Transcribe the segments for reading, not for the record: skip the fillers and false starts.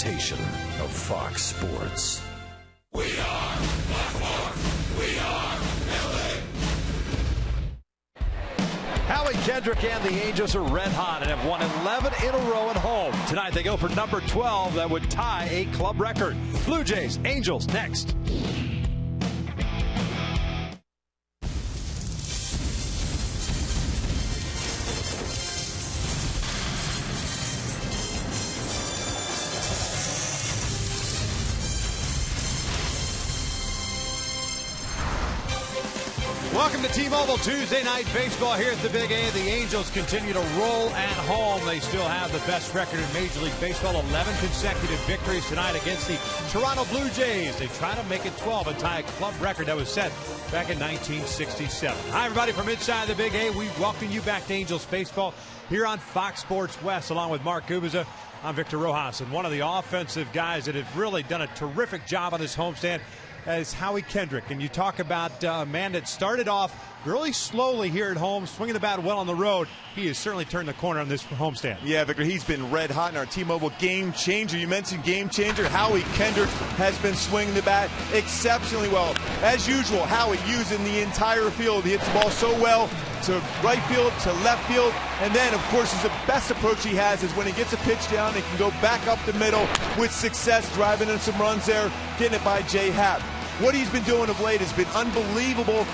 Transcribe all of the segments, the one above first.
presentation of Fox Sports. We are Baltimore. We are LA. Howie Kendrick and the Angels are red hot and have won 11 in a row at home. Tonight they go for number 12. That would tie a club record. Blue Jays, Angels next. Welcome to T-Mobile Tuesday Night Baseball here at the Big A. The Angels continue to roll at home. They still have the best record in Major League Baseball, 11 consecutive victories tonight against the Toronto Blue Jays. They try to make it 12 and tie a club record that was set back in 1967. Hi, everybody from inside the Big A. We welcome you back to Angels Baseball here on Fox Sports West, along with Mark Gubiza. I'm Victor Rojas, and one of the offensive guys that have really done a terrific job on this homestand as Howie Kendrick. And you talk about a man that started off really slowly here at home, swinging the bat well on the road. He has certainly turned the corner on this homestand. Yeah, Victor, he's been red hot in our T-Mobile game changer. You mentioned game changer. Howie Kendrick has been swinging the bat exceptionally well. As usual, Howie using the entire field. He hits the ball so well to right field, to left field, and then, of course, the best approach he has is when he gets a pitch down, he can go back up the middle with success, driving in some runs there, getting it by J. Happ. What he's been doing of late has been unbelievable.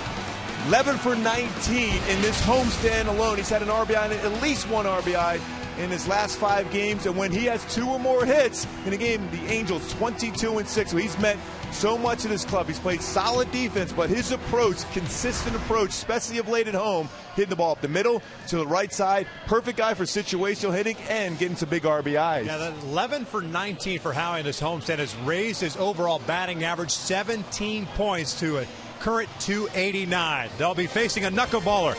11 for 19 in this homestand alone. He's had an RBI, at least one RBI in his last 5 games, and when he has 2 or more hits in a game, the Angels 22-6. So he's meant so much to this club. He's played solid defense, but his approach, consistent approach, especially of late at home, hitting the ball up the middle to the right side, perfect guy for situational hitting and getting some big RBIs. Yeah, that 11 for 19 for Howie in this homestand has raised his overall batting average 17 points to a current 289. They'll be facing a knuckleballer,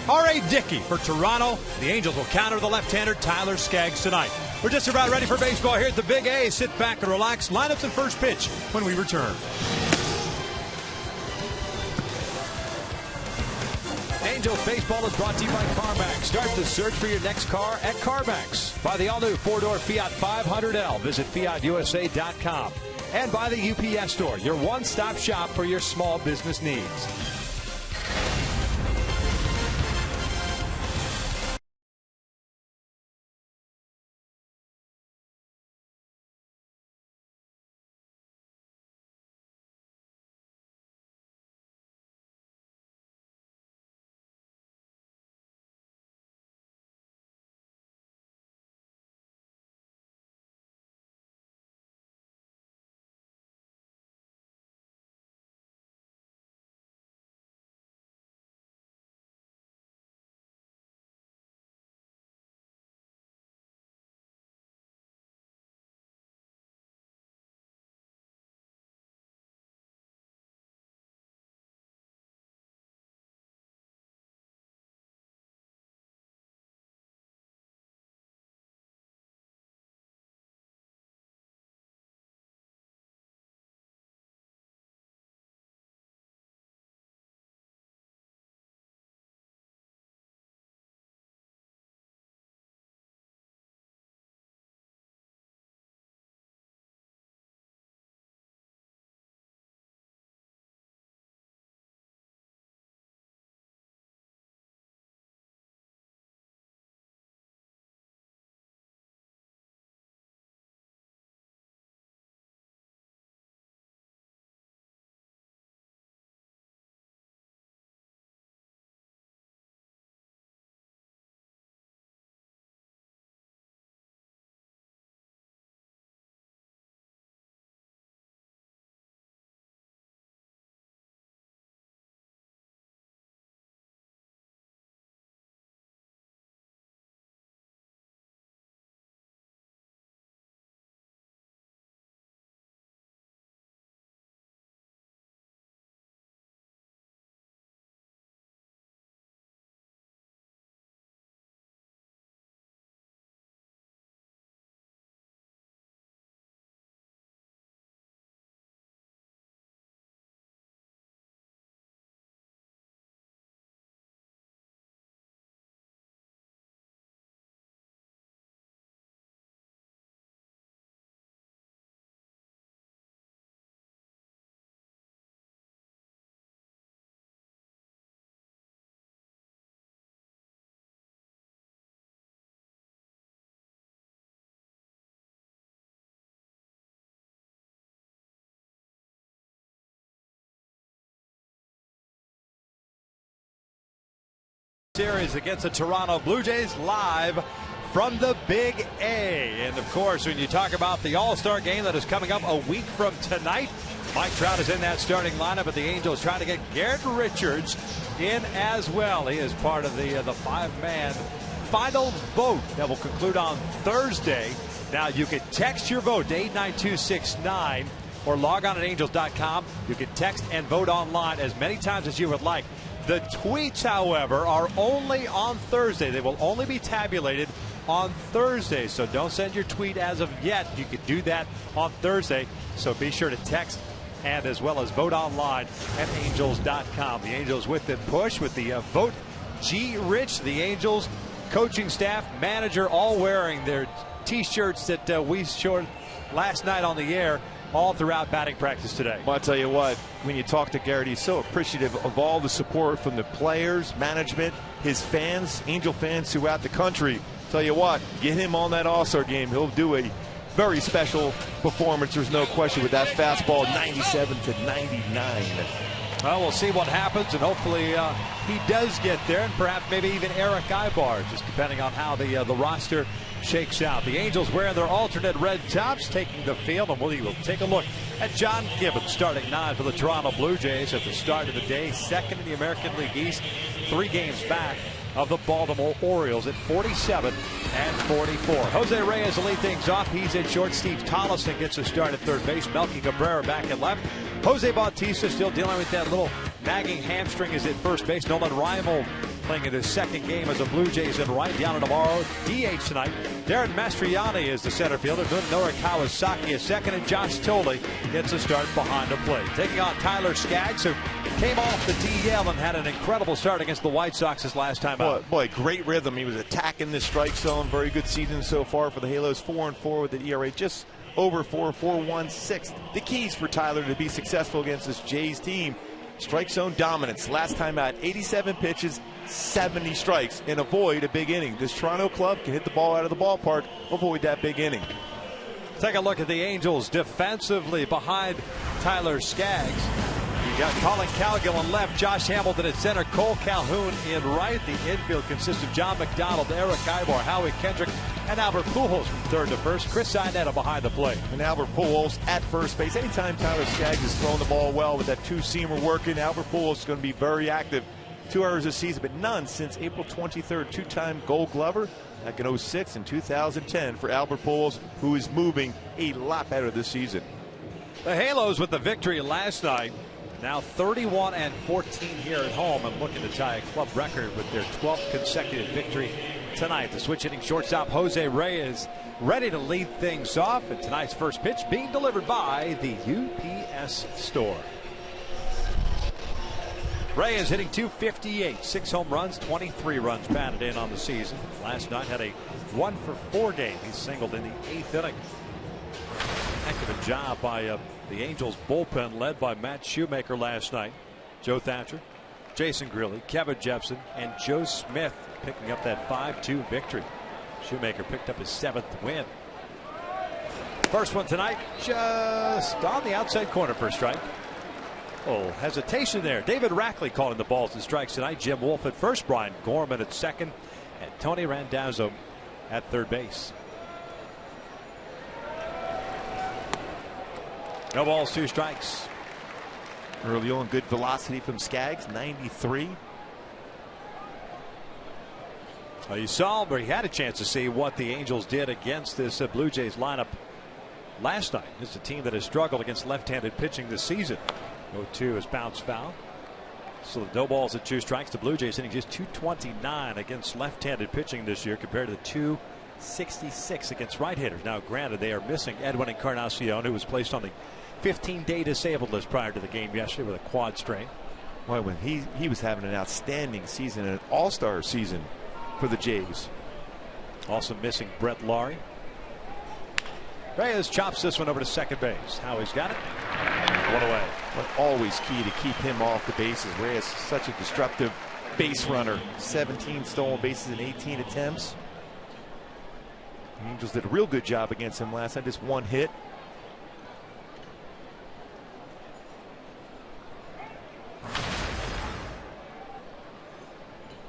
R.A. Dickey for Toronto. The Angels will counter the left-hander Tyler Skaggs tonight. We're just about ready for baseball here at the Big A. Sit back and relax. Lineups and first pitch when we return. Angels baseball is brought to you by CarMax. Start the search for your next car at CarMax. By the all-new 4-door Fiat 500L. Visit FiatUSA.com. And by the UPS Store, your one-stop shop for your small business needs. Series against the Toronto Blue Jays live from the Big A. And of course, when you talk about the All-Star game that is coming up a week from tonight, Mike Trout is in that starting lineup, but the Angels trying to get Garrett Richards in as well. He is part of the five-man final vote that will conclude on Thursday. Now you can text your vote to 89269 or log on at angels.com. You can text and vote online as many times as you would like. The tweets, however, are only on Thursday. They will only be tabulated on Thursday. So don't send your tweet as of yet. You can do that on Thursday. So be sure to text and as well as vote online at angels.com. The Angels with the push with the vote G Rich. The Angels coaching staff, manager, all wearing their T-shirts that we showed last night on the air all throughout batting practice today. Well, I'll tell you what, when you talk to Garrett, he's so appreciative of all the support from the players, management, his fans, Angel fans throughout the country. Tell you what, get him on that All-Star game. He'll do a very special performance. There's no question with that fastball, 97 to 99. Well, we'll see what happens, and hopefully he does get there, and perhaps maybe even Eric Ibar, just depending on how the roster shakes out. The Angels wearing their alternate red tops, taking the field, and we will take a look at John Gibbons, starting 9 for the Toronto Blue Jays at the start of the day, second in the American League East, 3 games back of the Baltimore Orioles at 47 and 44. Jose Reyes will lead things off. He's at short. Steve Tollefson gets a start at third base. Melky Cabrera back at left. Jose Bautista still dealing with that little nagging hamstring is at first base. Nolan Rymel playing in his second game as a Blue Jays in right, down tomorrow. DH tonight. Darren Mastriani is the center fielder. Nora Kawasaki is second, and Josh Tolley gets a start behind the plate. Taking on Tyler Skaggs, who came off the DL and had an incredible start against the White Sox his last time out. Boy, great rhythm. He was attacking the strike zone. Very good season so far for the Halos. 4-4 with the ERA just over 4.416. The keys for Tyler to be successful against this Jays team: strike zone dominance. Last time out, 87 pitches, 70 strikes, and avoid a big inning. This Toronto club can hit the ball out of the ballpark, avoid that big inning. Take a look at the Angels defensively behind Tyler Skaggs. You got Colin Cowgill in left, Josh Hamilton at center, Cole Calhoun in right. The infield consists of John McDonald, Eric Ibar, Howie Kendrick, and Albert Pujols from third to first. Chris Iannetta behind the plate. And Albert Pujols at first base. Anytime Tyler Skaggs is throwing the ball well with that two-seamer working, Albert Pujols is going to be very active. 2 hours this season, but none since April 23rd. Two-time Gold Glover back in 06 and 2010 for Albert Pujols, who is moving a lot better this season. The Halos with the victory last night. Now 31 and 14 here at home, and looking to tie a club record with their 12th consecutive victory tonight. The switch hitting shortstop Jose Reyes ready to lead things off, and tonight's first pitch being delivered by the UPS Store. Reyes hitting .258, 6 home runs, 23 runs batted in on the season. Last night had a 1-for-4 game. He singled in the 8th inning. Heck of a job by the Angels bullpen, led by Matt Shoemaker last night. Joe Thatcher, Jason Greeley, Kevin Jepson, and Joe Smith picking up that 5-2 victory. Shoemaker picked up his 7th win. First one tonight, just on the outside corner for a strike. Oh, hesitation there. David Rackley calling the balls and strikes tonight. Jim Wolf at first, Brian Gorman at second, and Tony Randazzo at third base. No balls, 2 strikes. Early on, good velocity from Skaggs, 93. Well, you saw, or you had a chance to see what the Angels did against this Blue Jays lineup last night. It's a team that has struggled against left-handed pitching this season. 0-2 is bounced foul. So the no balls at 2 strikes. The Blue Jays hitting just .229 against left-handed pitching this year compared to the .266 against right-hitters. Now, granted, they are missing Edwin Encarnacion, who was placed on the 15-day disabled list prior to the game yesterday with a quad strain. Boy, when he was having an outstanding season, an all-star season for the Jays. Also missing Brett Laurie. Reyes chops this one over to second base. Howie's got it. One away. But always key to keep him off the bases. Reyes is such a disruptive base runner. 17 stolen bases in 18 attempts. The Angels did a real good job against him last night. Just 1 hit.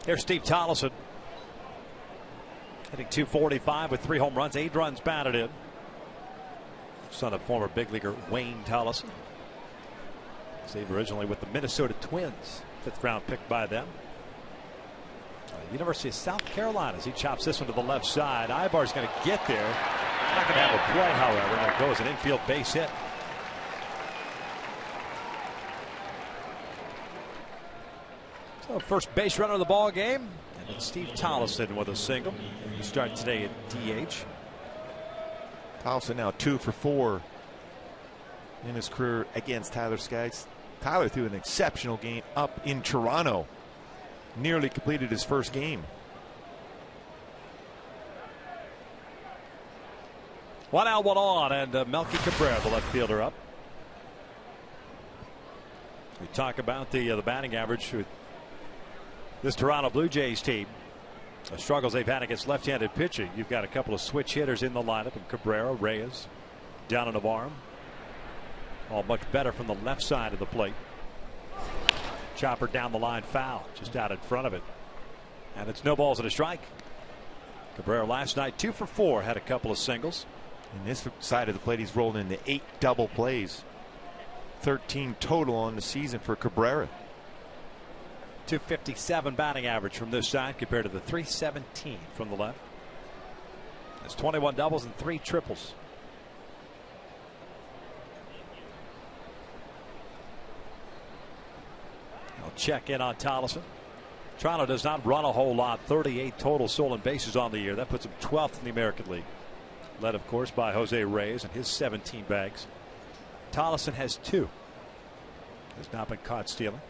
There's Steve Tollefson, hitting .245 with 3 home runs, 8 runs batted in. Son of former big leaguer Wayne Tollefson. Steve originally with the Minnesota Twins, 5th round pick by them. University of South Carolina as he chops this one to the left side. Ibar's going to get there. Not going to have a play, however. There goes an infield base hit. So first base runner of the ball game, and it's Steve Tollefson with a single. He started today at DH. Tollefson now 2 for 4 in his career against Tyler Skaggs. Tyler threw an exceptional game up in Toronto. Nearly completed his first game. 1 out, 1 on, and Melky Cabrera, the left fielder, up. We talk about the batting average with this Toronto Blue Jays team. The struggles they've had against left-handed pitching. You've got a couple of switch hitters in the lineup, and Cabrera, Reyes, down in the arm. All much better from the left side of the plate. Chopper down the line, foul, just out in front of it. And it's no balls and a strike. Cabrera last night 2 for 4, had a couple of singles. And this side of the plate, he's rolled into 8 double plays. 13 total on the season for Cabrera. .257 batting average from this side compared to the .317 from the left. That's 21 doubles and 3 triples. I'll check in on Tollefson. Toronto does not run a whole lot. 38 total stolen bases on the year. That puts him 12th in the American League. Led, of course, by Jose Reyes and his 17 bags. Tollefson has 2. Has not been caught stealing.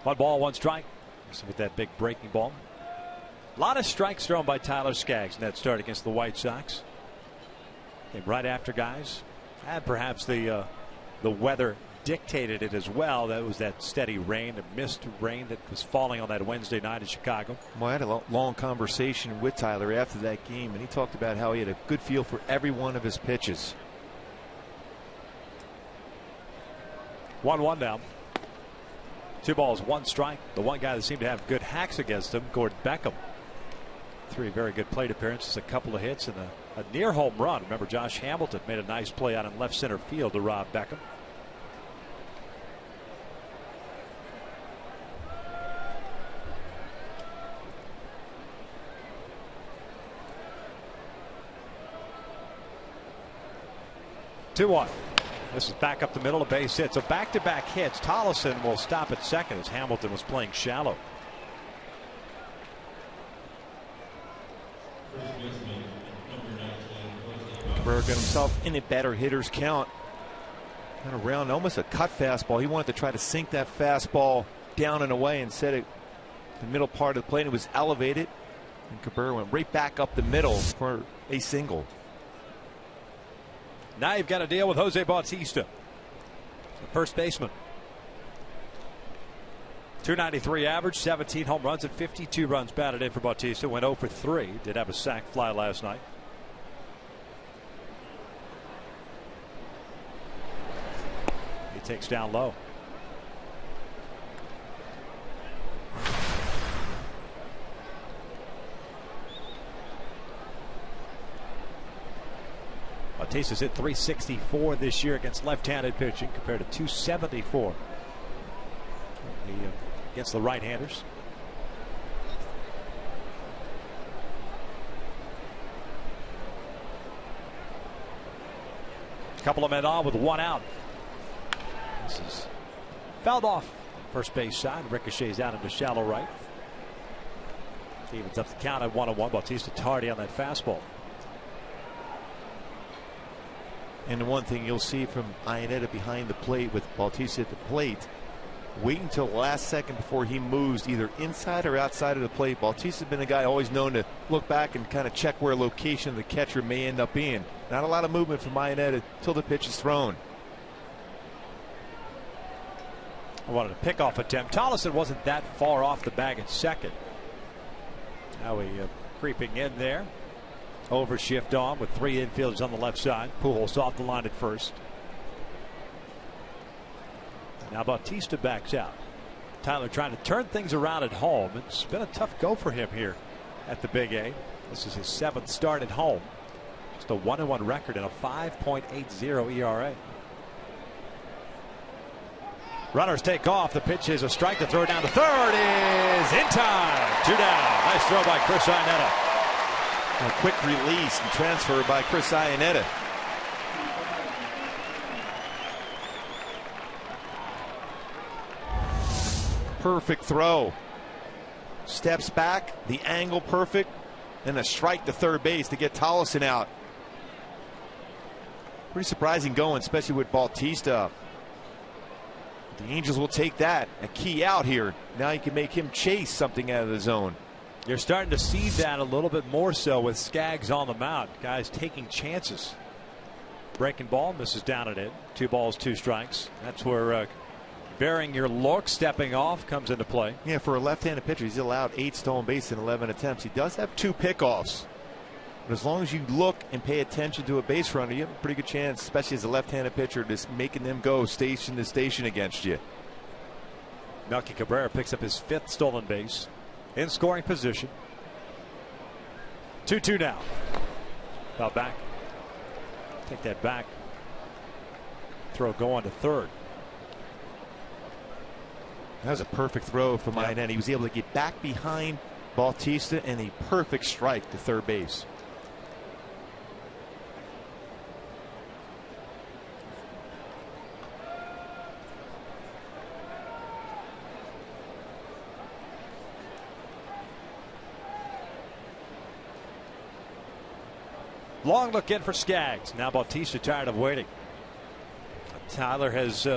One ball, 1 strike. With that big breaking ball. A lot of strikes thrown by Tyler Skaggs in that start against the White Sox. Came right after guys. And perhaps the weather dictated it as well. That was that steady rain, the mist rain that was falling on that Wednesday night in Chicago. Well, I had a long conversation with Tyler after that game, and he talked about how he had a good feel for every one of his pitches. 1-1 now. 2 balls, 1 strike. The one guy that seemed to have good hacks against him, Gordon Beckham. 3 very good plate appearances, a couple of hits, and a near home run. Remember, Josh Hamilton made a nice play out in left center field to rob Beckham. Two-1. This is back up the middle, a base hit. So back-to-back hits. Tollefson will stop at second as Hamilton was playing shallow. Cabrera got himself in a better hitter's count. Kind of round, almost a cut fastball. He wanted to try to sink that fastball down and away and set it the middle part of the plate. It was elevated, and Cabrera went right back up the middle for a single. Now you've got to deal with Jose Bautista, the first baseman. .293 average, 17 home runs and 52 runs batted in for Bautista. Went 0 for 3. Did have a sac fly last night. He takes down low. Bautista's hit .364 this year against left-handed pitching compared to .274 against the right-handers. Couple of men on with 1 out. This is fouled off first base side. Ricochets out into shallow right. Evens up the count at 1-1. Bautista tardy on that fastball. And the one thing you'll see from Iannetta behind the plate with Bautista at the plate, wait until the last second before he moves either inside or outside of the plate. Bautista's been a guy always known to look back and kind of check where location the catcher may end up being. Not a lot of movement from Iannetta until the pitch is thrown. I wanted a pickoff attempt. Tollefson wasn't that far off the bag at second. Now he creeping in there. Overshift on with 3 infielders on the left side. Pujols off the line at first. Now Bautista backs out. Tyler trying to turn things around at home. It's been a tough go for him here at the Big A. This is his 7th start at home. Just a 1-1 record and a 5.80 ERA. Runners take off. The pitch is a strike. The throw down to third is in time. 2 down. Nice throw by Chris Iannetta. A quick release and transfer by Chris Iannetta. Perfect throw. Steps back, the angle perfect, and a strike to third base to get Tollefson out. Pretty surprising going, especially with Bautista up. The Angels will take that. A key out here. Now you can make him chase something out of the zone. You're starting to see that a little bit more so with Skaggs on the mound. Guys taking chances. Breaking ball, misses down and in. 2 balls, 2 strikes. That's where varying your look, stepping off comes into play. Yeah, for a left-handed pitcher, he's allowed 8 stolen bases in 11 attempts. He does have 2 pickoffs. But as long as you look and pay attention to a base runner, you have a pretty good chance, especially as a left-handed pitcher, just making them go station to station against you. Melky Cabrera picks up his 5th stolen base. In scoring position. 2-2 now. Foul back. Take that back. Throw going to third. That was a perfect throw from Iannetta. He was able to get back behind Bautista and a perfect strike to third base. Long look in for Skaggs. Now Bautista tired of waiting. Tyler has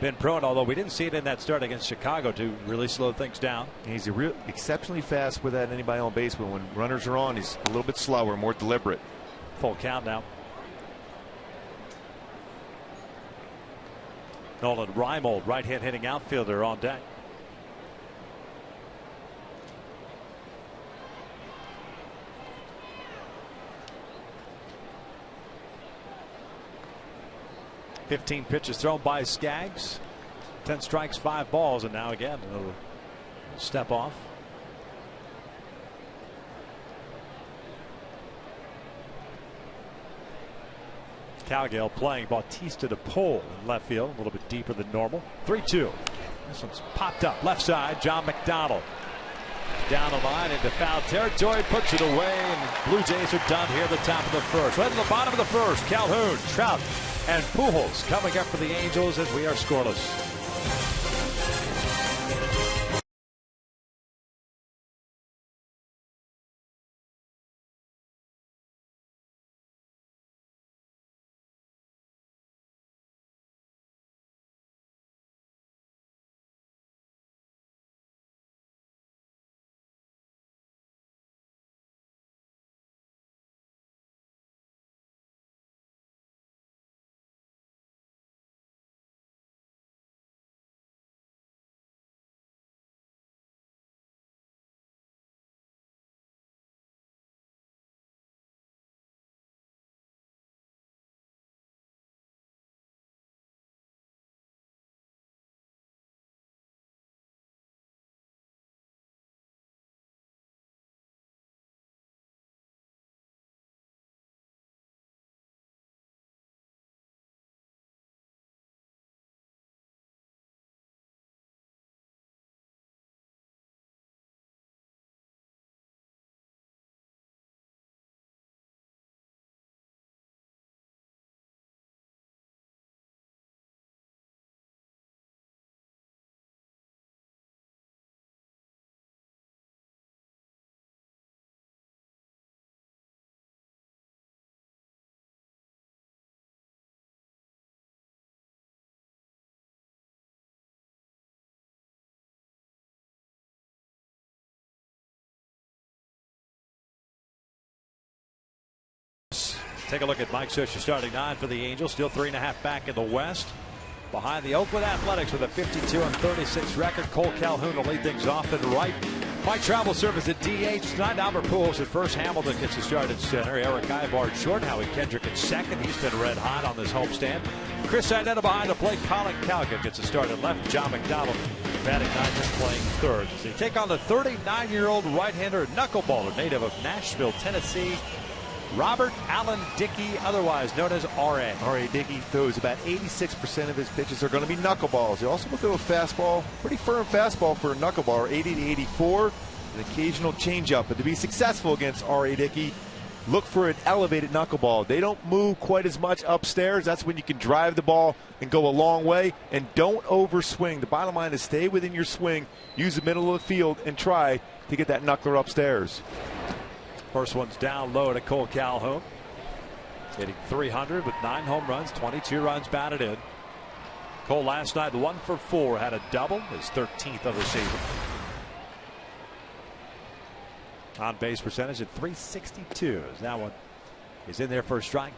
been prone, although we didn't see it in that start against Chicago, to really slow things down. He's exceptionally fast without anybody on base, but when runners are on, he's a little bit slower, more deliberate. Full count now. Nolan Reimold, right-hand hitting outfielder, on deck. $15 pitches thrown by Skaggs. 10 strikes, 5 balls, and now again a step off. Cowgill playing Bautista to pull in left field, a little bit deeper than normal. 3-2. This one's popped up left side. John McDonald down the line into foul territory, puts it away, and Blue Jays are done here at the top of the first. Right at the bottom of the first, Calhoun, Trout, and Pujols coming up for the Angels as we are scoreless. Take a look at Mike Scioscia starting 9 for the Angels. Still 3.5 back in the West. Behind the Oakland Athletics with a 52-36 record. Cole Calhoun will lead things off in right. Mike Travel service at DH tonight. Albert Pujols at first. Hamilton gets a start at center. Eric Ivard short. Howie Kendrick at second. He's been red hot on this homestand. Chris Iannetta behind the plate. Colin Cowgill gets a start at left. John McDonald batting ninth and playing third. So you take on the 39-year-old right-hander knuckleballer, native of Nashville, Tennessee, Robert Allen Dickey, otherwise known as R.A. R.A. Dickey throws about 86% of his pitches are going to be knuckleballs. He also will throw a fastball, pretty firm fastball for a knuckleballer, 80 to 84, an occasional changeup. But to be successful against R.A. Dickey, look for an elevated knuckleball. They don't move quite as much upstairs. That's when you can drive the ball and go a long way. And don't overswing. The bottom line is stay within your swing, use the middle of the field, and try to get that knuckler upstairs. First one's down low to Cole Calhoun. Hitting 300 with 9 home runs, 22 runs batted in. Cole last night 1 for 4, had a double, his 13th of the season. On base percentage at .362 as that one is in there for a strike.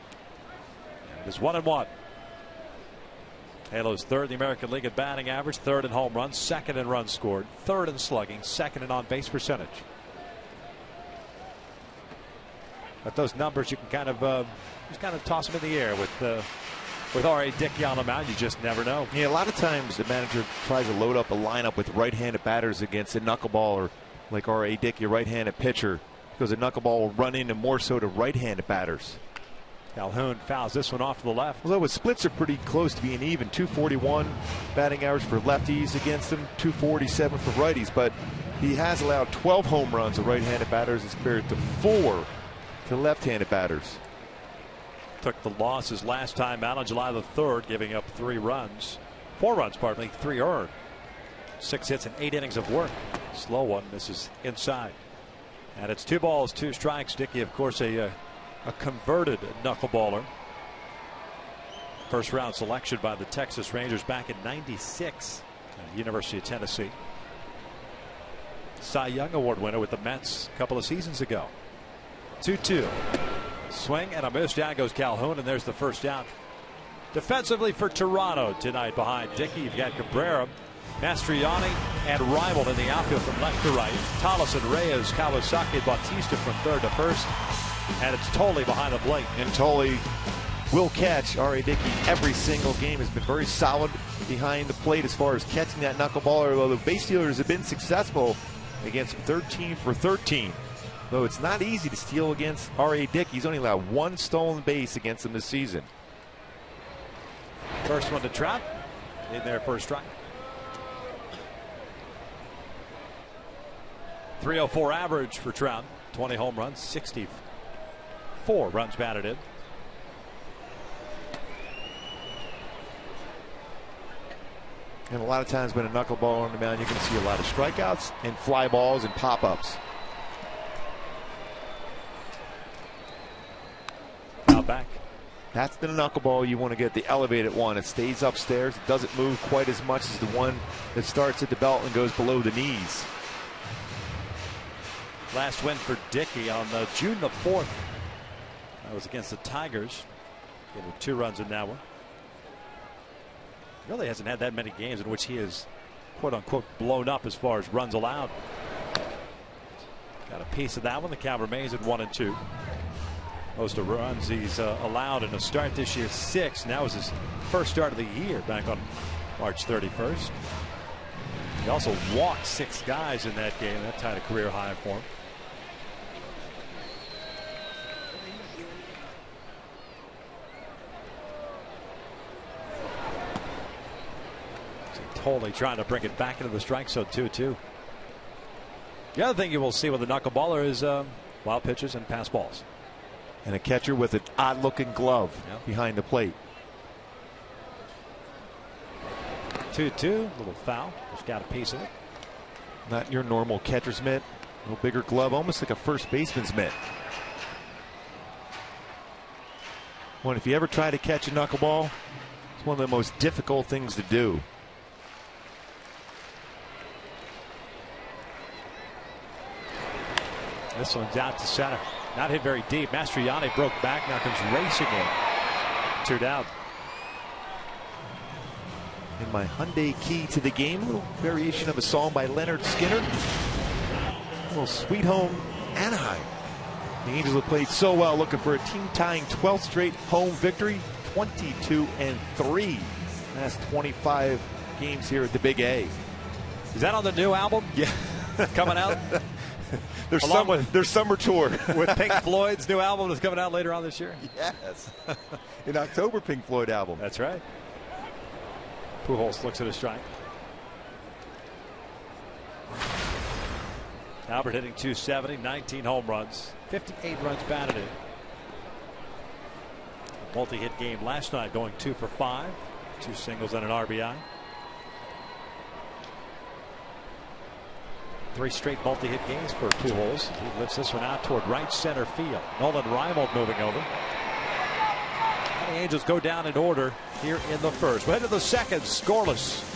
And it's 1-1. Halo's third in the American League in batting average, third in home runs, second in runs scored, third in slugging, second in on base percentage. But those numbers you can kind of toss them in the air with R.A. Dickey on the mound. You just never know. Yeah, a lot of times the manager tries to load up a lineup with right-handed batters against a knuckleballer like R.A. Dickey, a right-handed pitcher, because a knuckleball will run into more so to right-handed batters. Calhoun fouls this one off to the left. Although his splits are pretty close to being even. 241 batting average for lefties against him, 247 for righties. But he has allowed 12 home runs to right-handed batters as compared to 4 to left-handed batters. Took the loss his last time out on July the 3rd, giving up 4 runs, pardon me, 3 earned. 6 hits and 8 innings of work. Slow one, misses inside. And it's 2 balls, 2 strikes. Dickey, of course, a converted knuckleballer. First round selection by the Texas Rangers back in '96 at the University of Tennessee. Cy Young Award winner with the Mets a couple of seasons ago. 2-2. Swing and a miss. Down goes Calhoun, and there's the first down. Defensively for Toronto tonight behind Dickey, you've got Cabrera, Mastriani, and Rival in the outfield from left to right. Tollison, Reyes, Kawasaki, Bautista from third to first. And it's Tolley behind the plate. And Tolley will catch R.A. Dickey every single game. Has been very solid behind the plate as far as catching that knuckleballer. Although the base stealers have been successful against 13 for 13. Though it's not easy to steal against R.A. Dickey. He's only allowed 1 stolen base against him this season. First one to Trout. In there for a strike. 304 average for Trout. 20 home runs, 64 runs batted in. And a lot of times when a knuckleballer on the mound, you can see a lot of strikeouts and fly balls and pop-ups. Back. That's the knuckleball you want to get, the elevated one. It stays upstairs. It doesn't move quite as much as the one that starts at the belt and goes below the knees. Last win for Dickey on June the 4th. That was against the Tigers. Gave 2 runs in that one. Really hasn't had that many games in which he is quote unquote blown up as far as runs allowed. Got a piece of that one. The count remains at 1-2. Most of runs he's allowed in a start this year, 6. Now is his first start of the year back on March 31st. He also walked 6 guys in that game. That tied a career high for him. So Tolley trying to bring it back into the strike zone. 2-2. The other thing you will see with the knuckleballer is wild pitches and pass balls. And a catcher with an odd-looking glove behind the plate. 2-2, little foul. Just got a piece of it. Not your normal catcher's mitt. A little bigger glove, almost like a first baseman's mitt. Well, if you ever try to catch a knuckleball, it's one of the most difficult things to do. This one's out to center. Not hit very deep. Mastriani broke back. Now comes racing in. 2 down. In my Hyundai key to the game, a little variation of a song by Leonard Skinner. Well, sweet home Anaheim. The Angels have played so well, looking for a team-tying 12th straight home victory, 22-3. That's 25 games here at the Big A. Is that on the new album? Yeah. Coming out? Their summer tour. With Pink Floyd's new album that's coming out later on this year? Yes. In October, Pink Floyd album. That's right. Pujols looks at a strike. Albert hitting .270, 19 home runs, 58 runs batted in. A multi-hit game last night, going 2 for 5, 2 singles and an RBI. 3 straight multi-hit games for Pujols. He lifts this one out toward right center field. Nolan Reimold moving over. And the Angels go down in order here in the first. We're headed to the second, scoreless.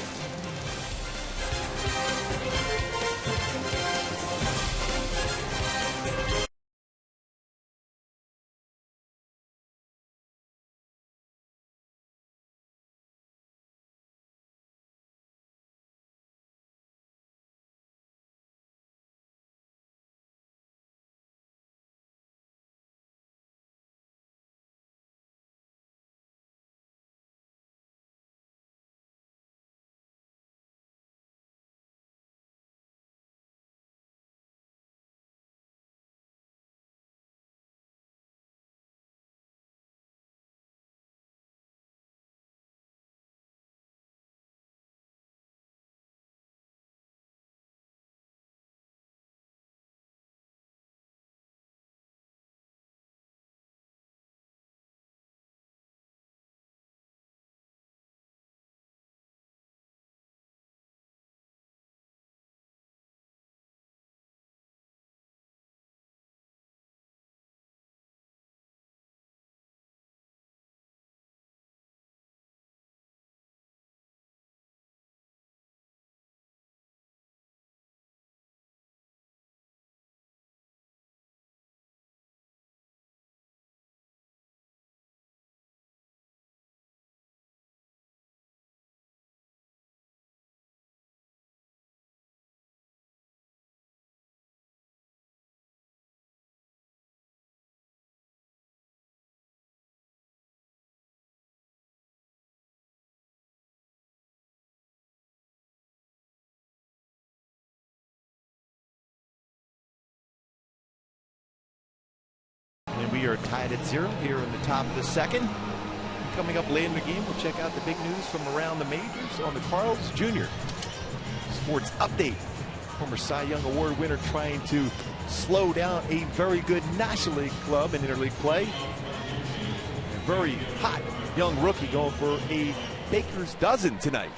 And we are tied at 0 here in the top of the second. Coming up late in the game, we'll check out the big news from around the majors on the Carl's Jr. Sports Update. Former Cy Young Award winner trying to slow down a very good National League club in interleague play. A very hot young rookie going for a baker's dozen tonight.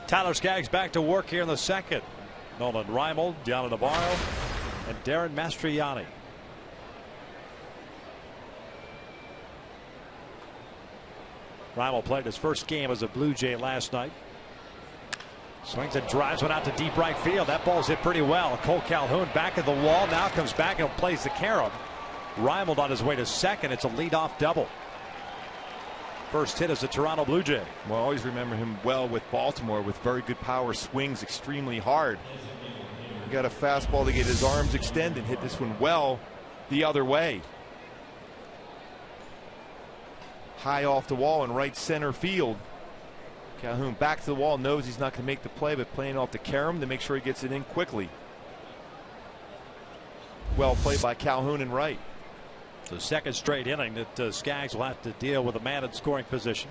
Tyler Skaggs back to work here in the second. Nolan Reimold, Gianna Navarro, and Darren Mastriani. Reimold played his first game as a Blue Jay last night. Swings and drives one out to deep right field. That ball's hit pretty well. Cole Calhoun back at the wall. Now comes back and plays the carom. Reimold on his way to second. It's a leadoff double. First hit as a Toronto Blue Jay. Well, I always remember him well with Baltimore with very good power, swings extremely hard. He got a fastball to get his arms extended, hit this one well the other way. High off the wall in right center field. Calhoun back to the wall, knows he's not going to make the play, but playing off the carom to make sure he gets it in quickly. Well played by Calhoun in right. The second straight inning that Skaggs will have to deal with a man in scoring position.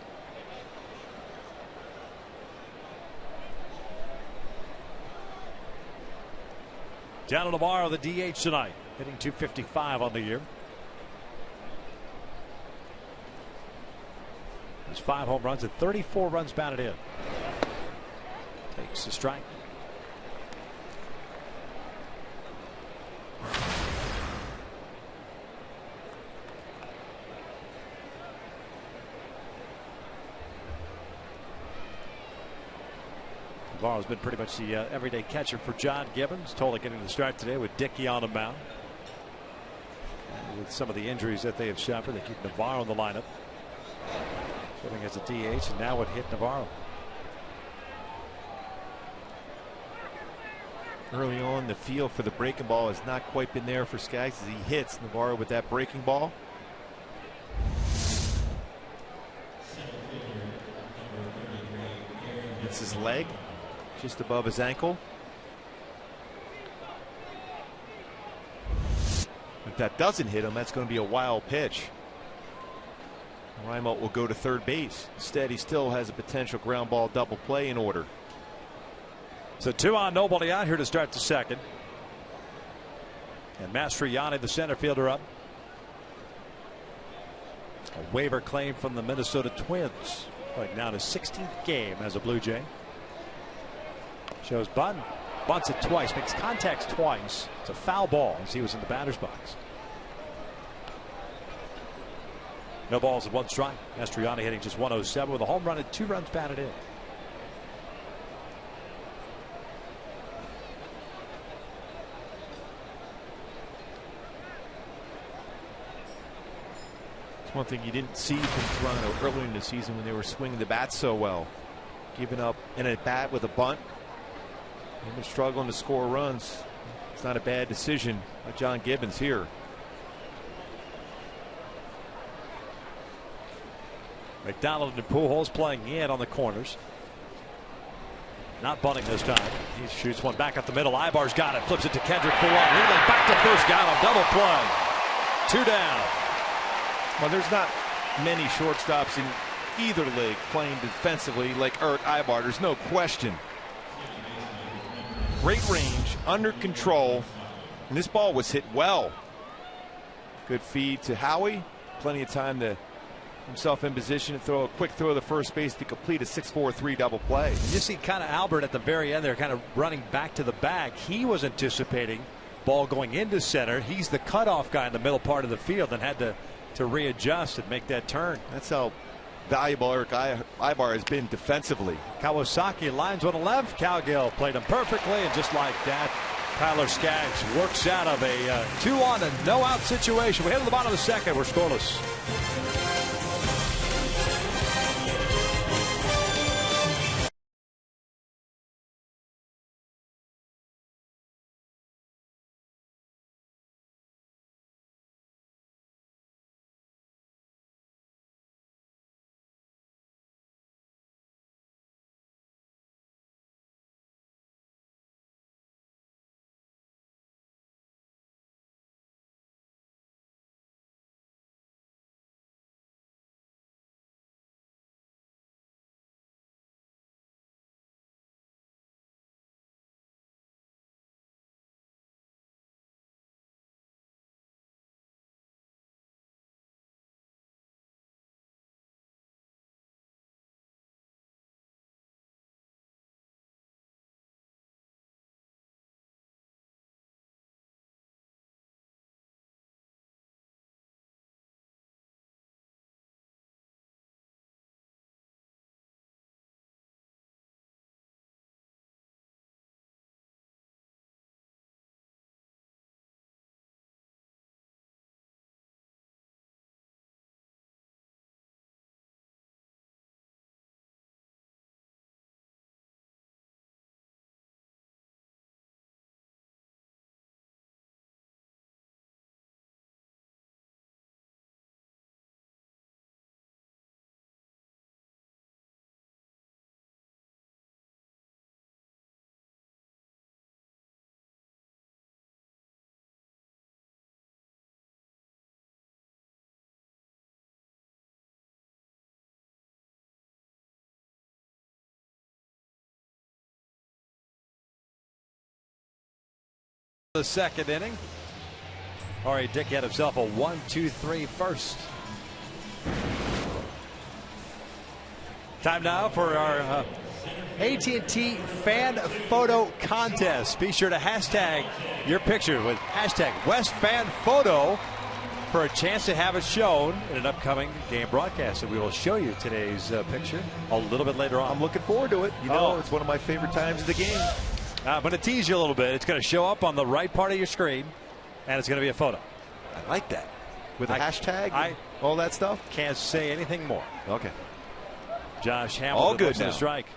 Gianna Navarro, the DH tonight, hitting .255 on the year. There's 5 home runs and 34 runs batted in. Takes a strike. Navarro's been pretty much the everyday catcher for John Gibbons. Totally getting the start today with Dickey on the mound. And with some of the injuries that they have suffered, they keep Navarro in the lineup. Serving as a DH, and now it hit Navarro. Early on, the feel for the breaking ball has not quite been there for Skaggs as he hits Navarro with that breaking ball. It's his leg, just above his ankle. If that doesn't hit him, that's going to be a wild pitch. Reimold will go to third base. Instead, he still has a potential ground ball double play in order. So 2 on, nobody out here to start the second. And Mastroianni, the center fielder, up. A waiver claim from the Minnesota Twins. Right now, his 16th game as a Blue Jay. Shows bunt. Bunts it twice. Makes contact twice. It's a foul ball as he was in the batter's box. No balls and 1 strike. Mastroianni hitting just 107 with a home run and 2 runs batted in. It's one thing you didn't see from Toronto earlier in the season when they were swinging the bat so well. Giving up an at bat with a bunt. They've been struggling to score runs. It's not a bad decision by John Gibbons here. McDonald and Pujols playing in on the corners. Not bunting this time. He shoots one back up the middle. Ibar's got it. Flips it to Kendrick for 1. Relay back to first. Got him. Double play. 2 down. Well, there's not many shortstops in either league playing defensively like Eric Ibar. There's no question. Great range, under control, and this ball was hit well. Good feed to Howie. Plenty of time to himself in position to throw a quick throw to the first base to complete a 6-4-3 double play. You see kind of Albert at the very end there, kind of running back to the bag. He was anticipating ball going into center. He's the cutoff guy in the middle part of the field and had to readjust and make that turn. That's how valuable Eric Ibar has been defensively. Kawasaki lines one to left. Cowgill played him perfectly, and just like that, Tyler Skaggs works out of a 2 on and no out situation. We head to the bottom of the second. We're scoreless. The second inning. R.A. Dickey had himself a 1-2-3 first. Time now for our AT&T fan photo contest. Be sure to hashtag your picture with hashtag WestFanPhoto for a chance to have it shown in an upcoming game broadcast. And we will show you today's picture a little bit later on. I'm looking forward to it. You know, it's one of my favorite times of the game. I'm going to tease you a little bit. It's going to show up on the right part of your screen, and it's going to be a photo. I like that. With a hashtag and all that stuff? Can't say anything more. Okay. Josh Hamilton all good looks now. to strike.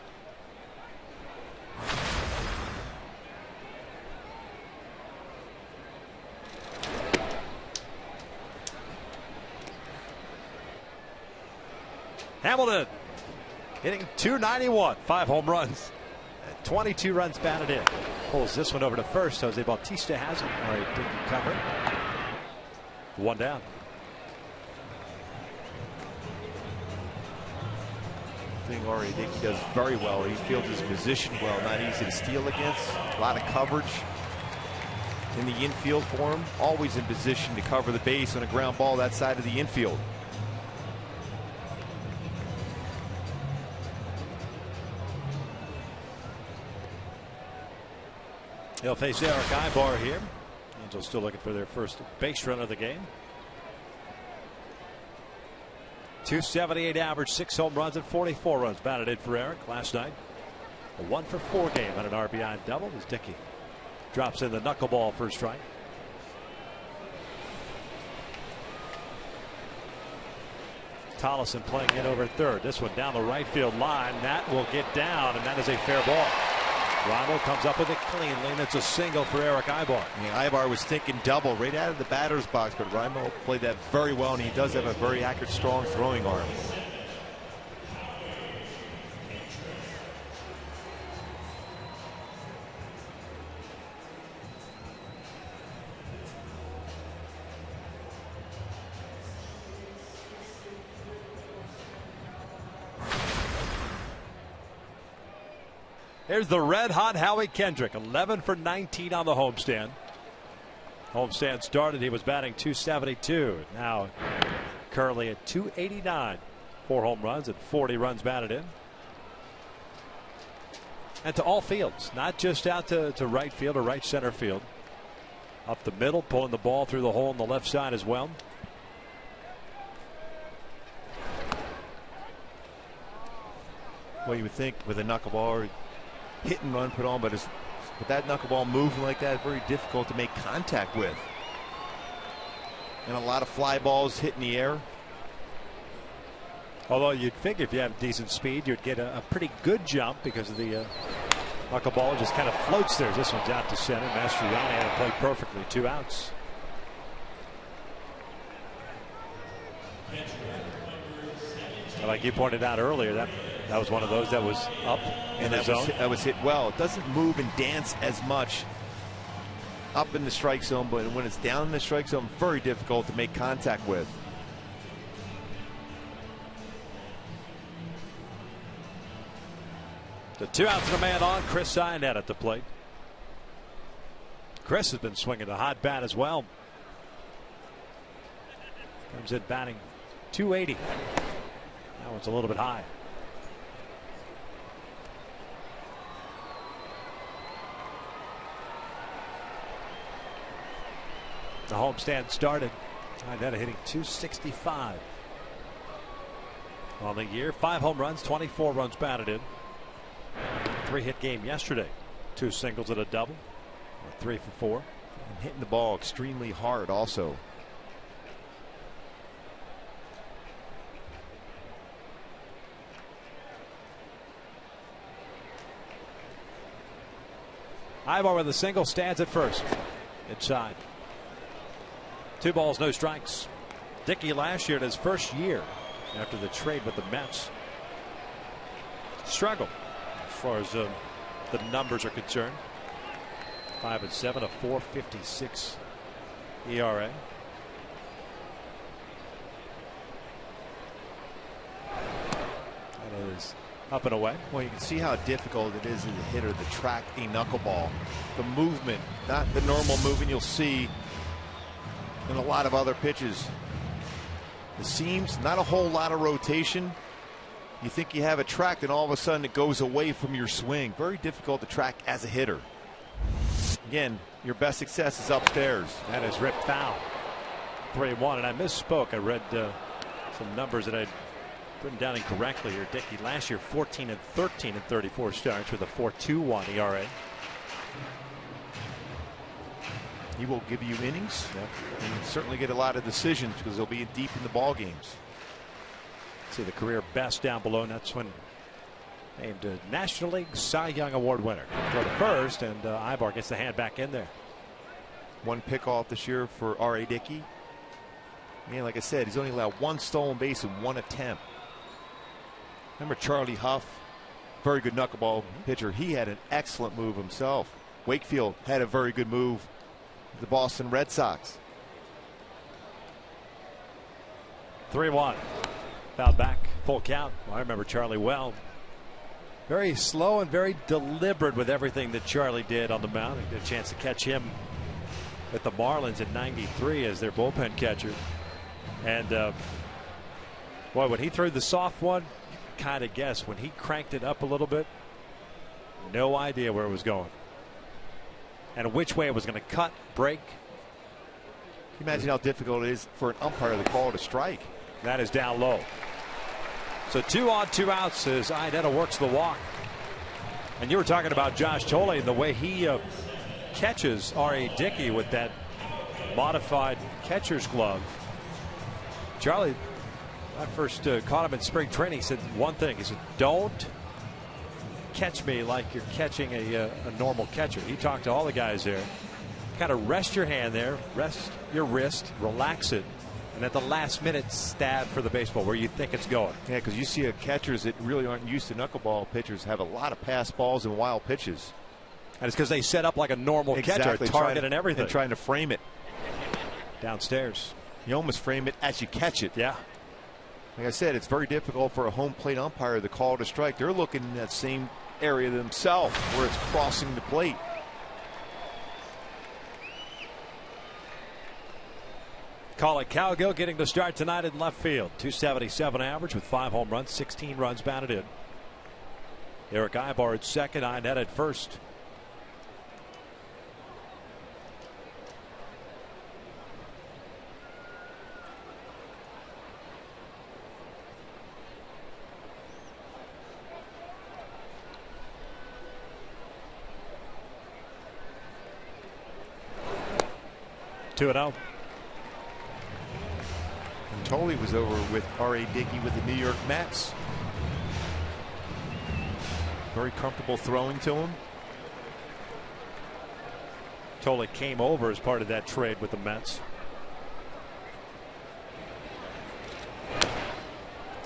Hamilton hitting .291, 5 home runs, 22 runs batted in. Pulls this one over to first. Jose Bautista has it. All right, Dickey cover. 1 down. Thing Ari Dickey does very well. He fields his position well. Not easy to steal against. A lot of coverage in the infield for him. Always in position to cover the base on a ground ball that side of the infield. He'll face Eric Ibar here. Angels still looking for their first base run of the game. .278 average, 6 home runs and 44 runs batted in for Eric last night. A 1-for-4 game on an RBI double as Dickey drops in the knuckleball for a strike. Tollison playing in over third. This one down the right field line. That will get down, and that is a fair ball. Ramo comes up with it cleanly, and it's a single for Eric Ibar. Ibar was thinking double right out of the batter's box, but Ramo played that very well, and he does have a very accurate, strong throwing arm. Here's the red-hot Howie Kendrick, 11 for 19 on the homestand. Homestand started, he was batting .272. Now currently at .289. 4 home runs and 40 runs batted in. And to all fields, not just out to right field or right center field. Up the middle, pulling the ball through the hole on the left side as well. Well, you would think with a knuckleball, hit and run put on, but with that knuckleball moving like that, very difficult to make contact with. And a lot of fly balls hit in the air. Although you'd figure if you have decent speed, you'd get a pretty good jump because of the knuckleball just kind of floats there. This one's out to center. Mastriani had it played perfectly. 2 outs. Like you pointed out earlier, that was one of those that was up in the zone. That was hit well. It doesn't move and dance as much up in the strike zone, but when it's down in the strike zone, very difficult to make contact with. The 2 outs and a man on. Chris Sionette at the plate. Chris has been swinging a hot bat as well. Comes in batting .280. That one's a little bit high. The homestand started. Ionetta hitting .265 on the year. 5 home runs, 24 runs batted in. 3-hit game yesterday. 2 singles and a double. 3 for 4. And hitting the ball extremely hard also. Ibar with a single, stands at first. Inside. 2 balls, no strikes. Dickey last year in his first year after the trade with the Mets struggled as far as the numbers are concerned. 5-7, a .456 ERA. That is up and away. Well, you can see how difficult it is as a hitter to track a knuckleball. The movement, not the normal movement you'll see in a lot of other pitches. The seams, not a whole lot of rotation. You think you have it tracked, and all of a sudden it goes away from your swing. Very difficult to track as a hitter. Again, your best success is upstairs. That is ripped foul. 3-1, and I misspoke. I read some numbers that I'd written down incorrectly here. Dickey last year 14-13 in 34 starts with a .421 ERA. He will give you innings and certainly get a lot of decisions because they'll be deep in the ball games. See the career best down below, and that's when named National League Cy Young Award winner. For the first, and Ibar gets the hand back in there. One pickoff this year for R.A. Dickey. Man, like I said, he's only allowed one stolen base in one attempt. Remember Charlie Huff, very good knuckleball pitcher. He had an excellent move himself. Wakefield had a very good move. The Boston Red Sox. 3-1. Foul back, full count. Well, I remember Charlie well. Very slow and very deliberate with everything that Charlie did on the mound. I get a chance to catch him with the Marlins in '93 as their bullpen catcher. And boy, when he threw the soft one, you could kind of guess. When he cranked it up a little bit, no idea where it was going and which way it was going to cut, break. Can you imagine how difficult it is for an umpire to call it a strike? That is down low. So 2 on, 2 outs as Iannetta works the walk. And you were talking about Josh Thole and the way he catches R.A. Dickey with that modified catcher's glove. Charlie, I first caught him in spring training. He said one thing. He said, don't catch me like you're catching a normal catcher. He talked to all the guys there. Kind of rest your hand there, rest your wrist, relax it, and at the last minute stab for the baseball where you think it's going. Yeah, because you see catchers that really aren't used to knuckleball pitchers have a lot of pass balls and wild pitches. And it's because they set up like a normal catcher, target and everything. And trying to frame it. Downstairs. You almost frame it as you catch it. Yeah. Like I said, it's very difficult for a home plate umpire to call it a strike. They're looking in that same area themselves where it's crossing the plate. Colin Cowgill getting the start tonight in left field. .277 average with 5 home runs, 16 runs batted in. Eric Ibar at second, Iannetta at first. Two and out. Thole was over with R.A. Dickey with the New York Mets. Very comfortable throwing to him. Thole came over as part of that trade with the Mets.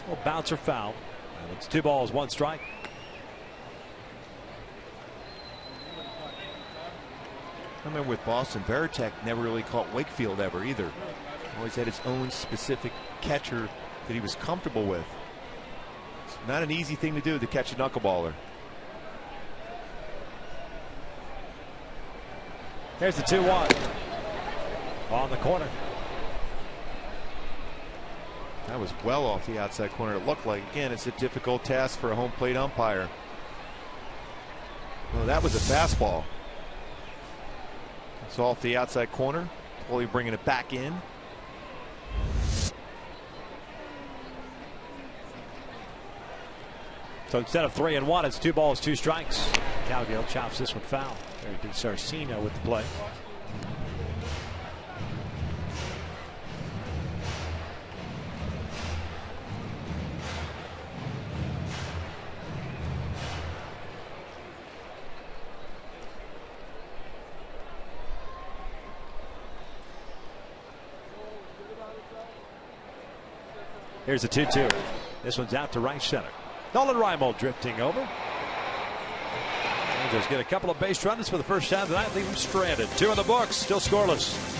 Well, bouncer foul. And it's 2 balls, 1 strike. I remember with Boston, Veritek never really caught Wakefield ever either. Always had his own specific catcher that he was comfortable with. It's not an easy thing to do to catch a knuckleballer. Here's the 2-1 on the corner. That was well off the outside corner. It looked like, again, it's a difficult task for a home plate umpire. Well, that was a fastball. It's off the outside corner. Thole bringing it back in. So instead of 3 and 1, it's 2 balls, 2 strikes. Cowgill chops this one foul. There did Sarcino with the play. Here's a 2-2. This one's out to right center. Nolan Reimold drifting over. Angels get a couple of base runners for the first time tonight, leave them stranded. 2 in the books, still scoreless.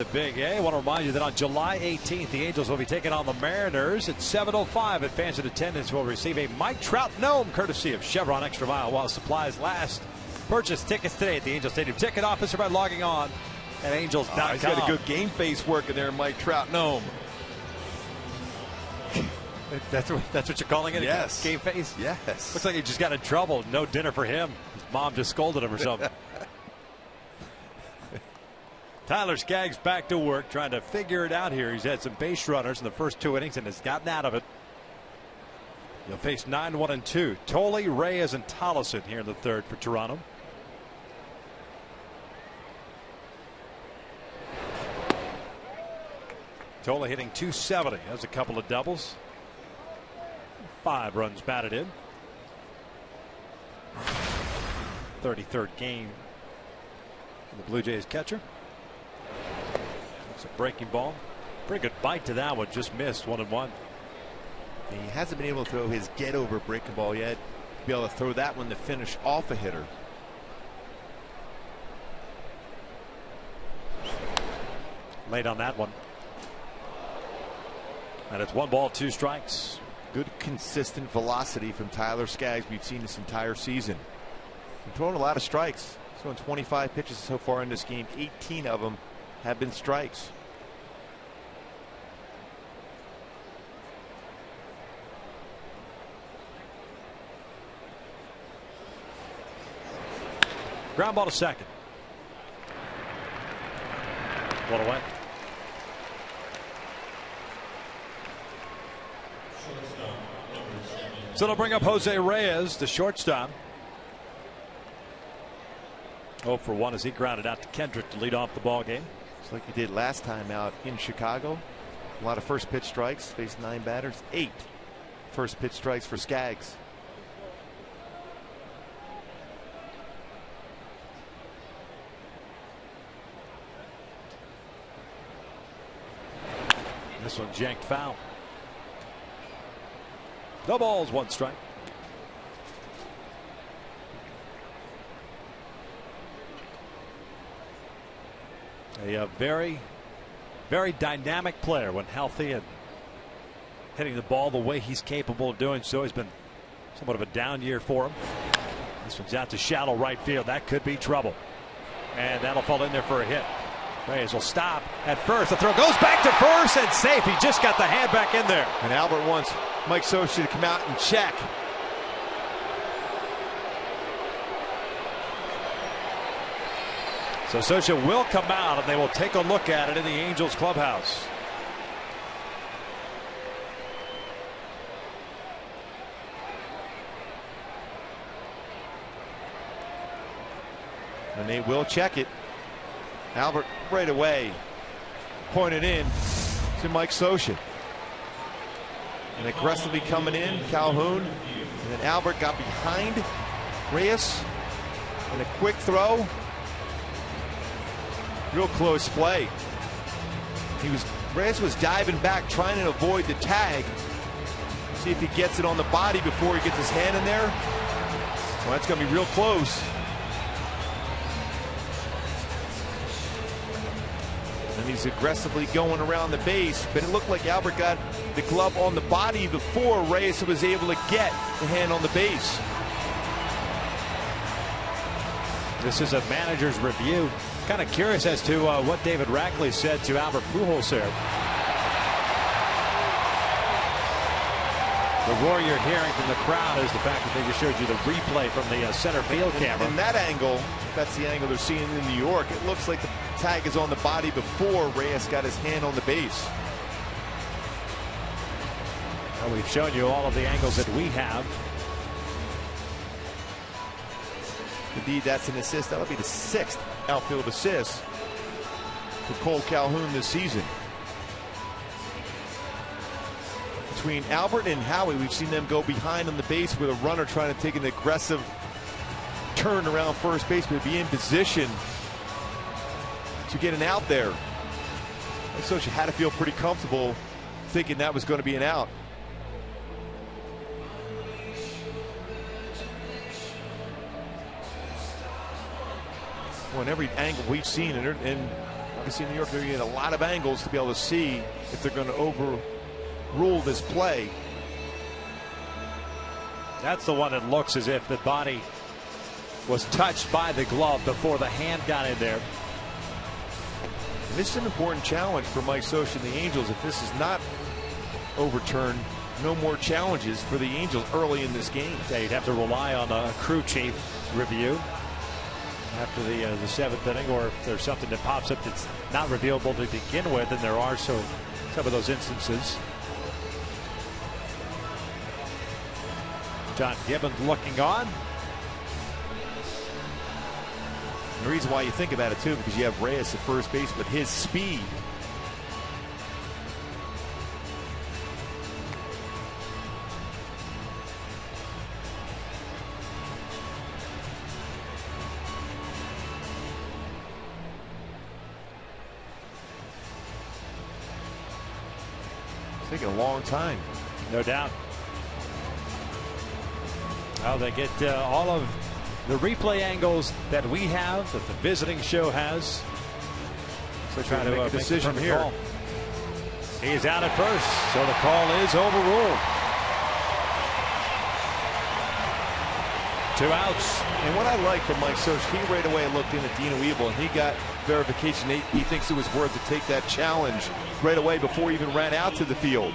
The Big A. I want to remind you that on July 18th, the Angels will be taking on the Mariners at 7:05. Fans in attendance will receive a Mike Trout gnome courtesy of Chevron Extra Mile while supplies last. Purchase tickets today at the Angel Stadium ticket office or by logging on at angels.com. He's got a good game face working there, Mike Trout gnome. That's what you're calling it? Yes. Game face? Yes. Looks like he just got in trouble. No dinner for him. His mom just scolded him or something. Tyler Skaggs back to work, trying to figure it out here. He's had some base runners in the first 2 innings and has gotten out of it. He'll face 9-1-2. Tolley, Reyes, and Tollison here in the third for Toronto. Tolley hitting .270. Has a couple of doubles. 5 runs batted in. 33rd game for the Blue Jays catcher. It's a breaking ball. Pretty good bite to that one. Just missed 1-1. He hasn't been able to throw his get over breaking ball yet. Be able to throw that one to finish off a hitter. Late on that one. And it's 1 ball, 2 strikes. Good consistent velocity from Tyler Skaggs we've seen this entire season. He's throwing a lot of strikes. He's thrown 25 pitches so far in this game. 18 of them have been strikes. Ground ball to second. One away. So they'll bring up Jose Reyes, the shortstop. 0 for 1 as he grounded out to Kendrick to lead off the ball game. Just like he did last time out in Chicago. A lot of first pitch strikes. Faced 9 batters. 8 first pitch strikes for Skaggs. This one janked foul. No balls, 1 strike. A very, very dynamic player when healthy and hitting the ball the way he's capable of doing so. He's been somewhat of a down year for him. This one's out to shallow right field. That could be trouble. And that'll fall in there for a hit. Reyes will stop at first. The throw goes back to first and safe. He just got the hand back in there. And Albert wants Mike Scioscia to come out and check. So Scioscia will come out and they will take a look at it in the Angels clubhouse. And they will check it. Albert right away pointed in to Mike Scioscia. And aggressively coming in, Calhoun. And then Albert got behind Reyes. And a quick throw. Real close play. Reyes was diving back, trying to avoid the tag. See if he gets it on the body before he gets his hand in there. Well, that's going to be real close. And he's aggressively going around the base, but it looked like Albert got the glove on the body before Reyes was able to get the hand on the base. This is a manager's review. Kind of curious as to what David Rackley said to Albert Pujols here. The roar you're hearing from the crowd is the fact that they just showed you the replay from the center field camera. In that angle, if that's the angle they're seeing in New York, it looks like the tag is on the body before Reyes got his hand on the base. Well, we've shown you all of the angles that we have. Indeed, that's an assist. That'll be the 6th outfield assist for Cole Calhoun this season. Between Albert and Howie, we've seen them go behind on the base with a runner trying to take an aggressive turn around first base, but be in position to get an out there. Scioscia had to feel pretty comfortable thinking that was going to be an out. Well, in every angle we've seen, and Obviously, New York, they're going to get a lot of angles to be able to see if they're going to overrule this play. That's the one that looks as if the body was touched by the glove before the hand got in there. And this is an important challenge for Mike Scioscia and the Angels. If this is not overturned, no more challenges for the Angels early in this game. Yeah, you'd have to rely on a crew chief review after the seventh inning, or if there's something that pops up that's not reviewable to begin with, and there are some of those instances. John Gibbons looking on. And the reason why you think about it too, because you have Reyes at first base, but his speed. It's taking a long time. No doubt. Well, they get all of the replay angles that we have, that the visiting show has. So trying to make a decision here. Call. He's out at first, so the call is overruled. 2 outs. And what I like from Mike Scioscia, he right away looked in at Dino Evil, and he got verification. He thinks it was worth to take that challenge right away before he even ran out to the field.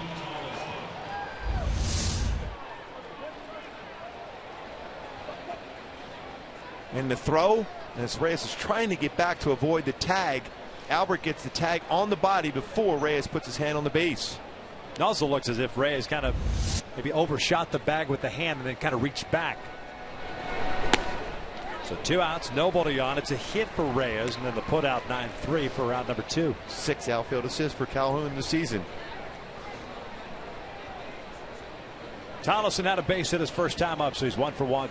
And the throw, as Reyes is trying to get back to avoid the tag, Albert gets the tag on the body before Reyes puts his hand on the base. It also looks as if Reyes kind of maybe overshot the bag with the hand and then kind of reached back. So 2 outs, nobody on. It's a hit for Reyes, and then the put out 9-3 for round number 2. 6 outfield assists for Calhoun this season. Tollefson had a base hit his first time up, so he's 1 for 1.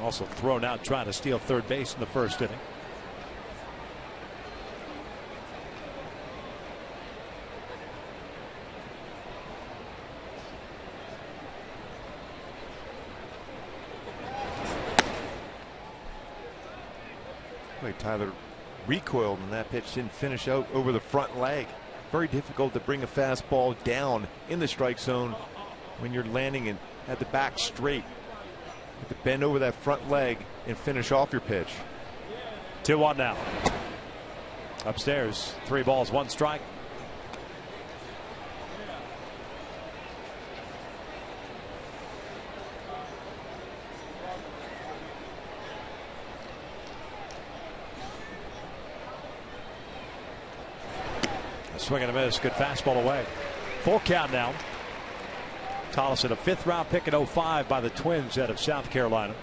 Also thrown out trying to steal third base in the first inning. Tyler recoiled and that pitch didn't finish out over the front leg. Very difficult to bring a fastball down in the strike zone when you're landing and at the back straight. You have to bend over that front leg and finish off your pitch. 2-1 now. Upstairs, 3 balls, 1 strike. A swing and a miss, good fastball away. 4 count now. Tollefson, a 5th round pick in 05 by the Twins out of South Carolina.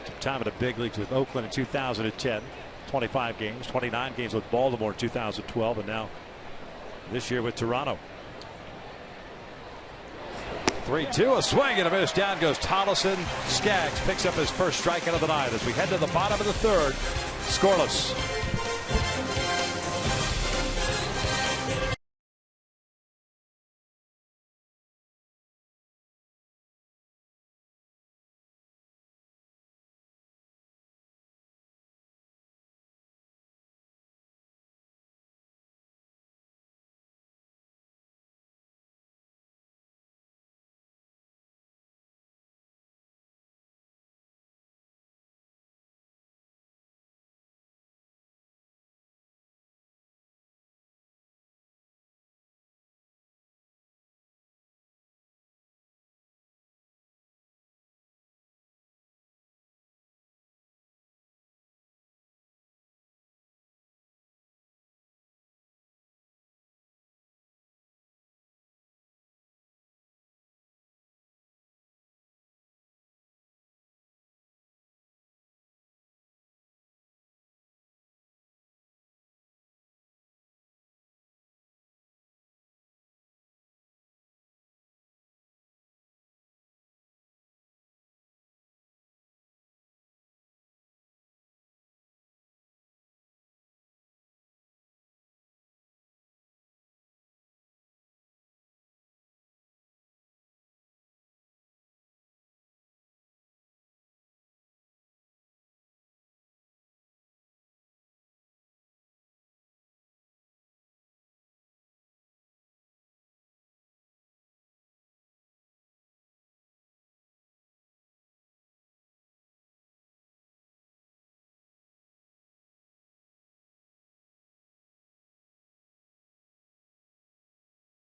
Took time in the big leagues with Oakland in 2010. 25 games, 29 games with Baltimore in 2012, and now this year with Toronto. 3-2, a swing and a miss. Down goes Tollefson. Skaggs picks up his first strikeout of the night as we head to the bottom of the 3rd. Scoreless.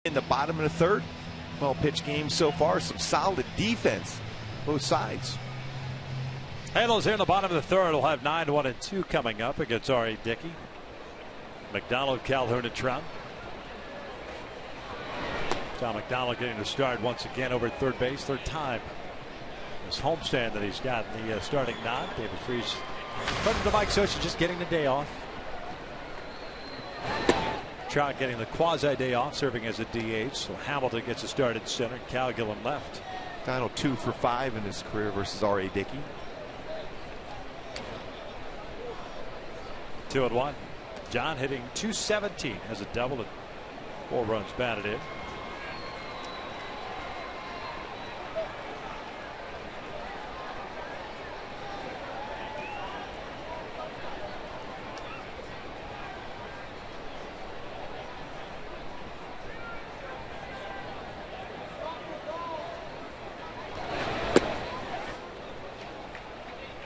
In the bottom of the third, well pitched game so far, some solid defense, both sides. Halos here in the bottom of the third. We'll have 9-1 and 2 coming up against R.A. Dickey. McDonald, Calhoun, and Trout. Tom McDonald getting the start once again over at third base, third time this homestand that he's got in the starting nine. David Freese in front of the Mike Scioscia, just getting the day off. Trout getting the quasi day off, serving as a DH. So Hamilton gets a start at center. Calgillon left. Donald 2 for 5 in his career versus R.A. Dickey. 2-1. John hitting .217, has a double and 4 runs batted in.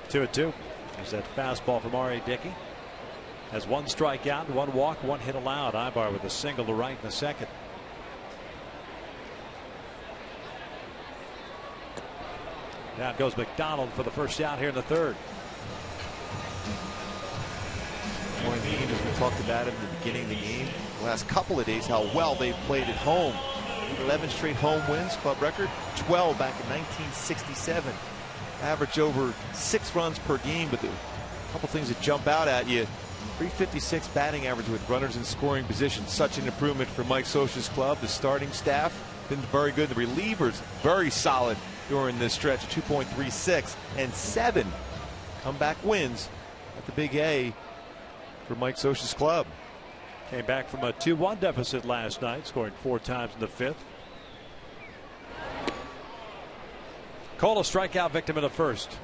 Two and two. There's that fastball from R.A. Dickey. Has 1 strikeout, 1 walk, 1 hit allowed. Ibar with a single to right in the second. Down goes McDonald for the first out here in the third. One of the games, as we talked about at the beginning of the game, the last couple of days, how well they've played at home. 11 straight home wins, club record 12 back in 1967. Average over 6 runs per game, but a couple things that jump out at you. 356 batting average with runners in scoring position. Such an improvement for Mike Scioscia's club. The starting staff been very good. The relievers very solid during this stretch. 2.36 and 7 comeback wins at the Big A for Mike Scioscia's club. Came back from a 2-1 deficit last night, scoring 4 times in the 5th. Cole, a strikeout victim in the first.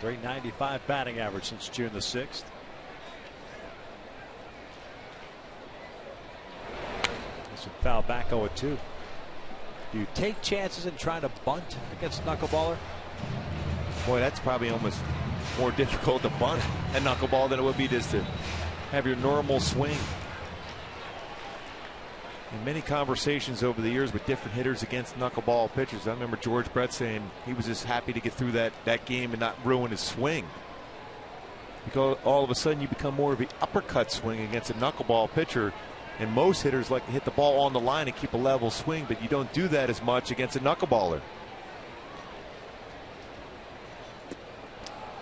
.395 batting average since June the 6th. Some foul back 0-2. Do you take chances in trying to bunt against knuckleballer? Boy, that's probably almost more difficult to bunt a knuckleball than it would be just to have your normal swing. In many conversations over the years with different hitters against knuckleball pitchers, I remember George Brett saying he was just happy to get through that game and not ruin his swing. Because all of a sudden you become more of an uppercut swing against a knuckleball pitcher, and most hitters like to hit the ball on the line and keep a level swing, but you don't do that as much against a knuckleballer.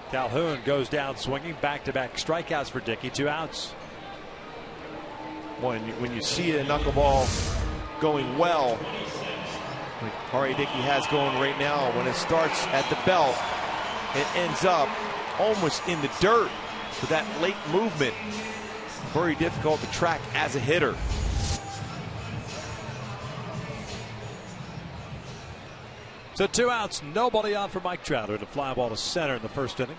Calhoun goes down swinging. Back-to-back strikeouts for Dickey. 2 outs. When you see a knuckleball going well, like R.A. Dickey has going right now, when it starts at the belt, it ends up almost in the dirt for that late movement. Very difficult to track as a hitter. So 2 outs, nobody on for Mike Trout. A fly ball to center in the first inning.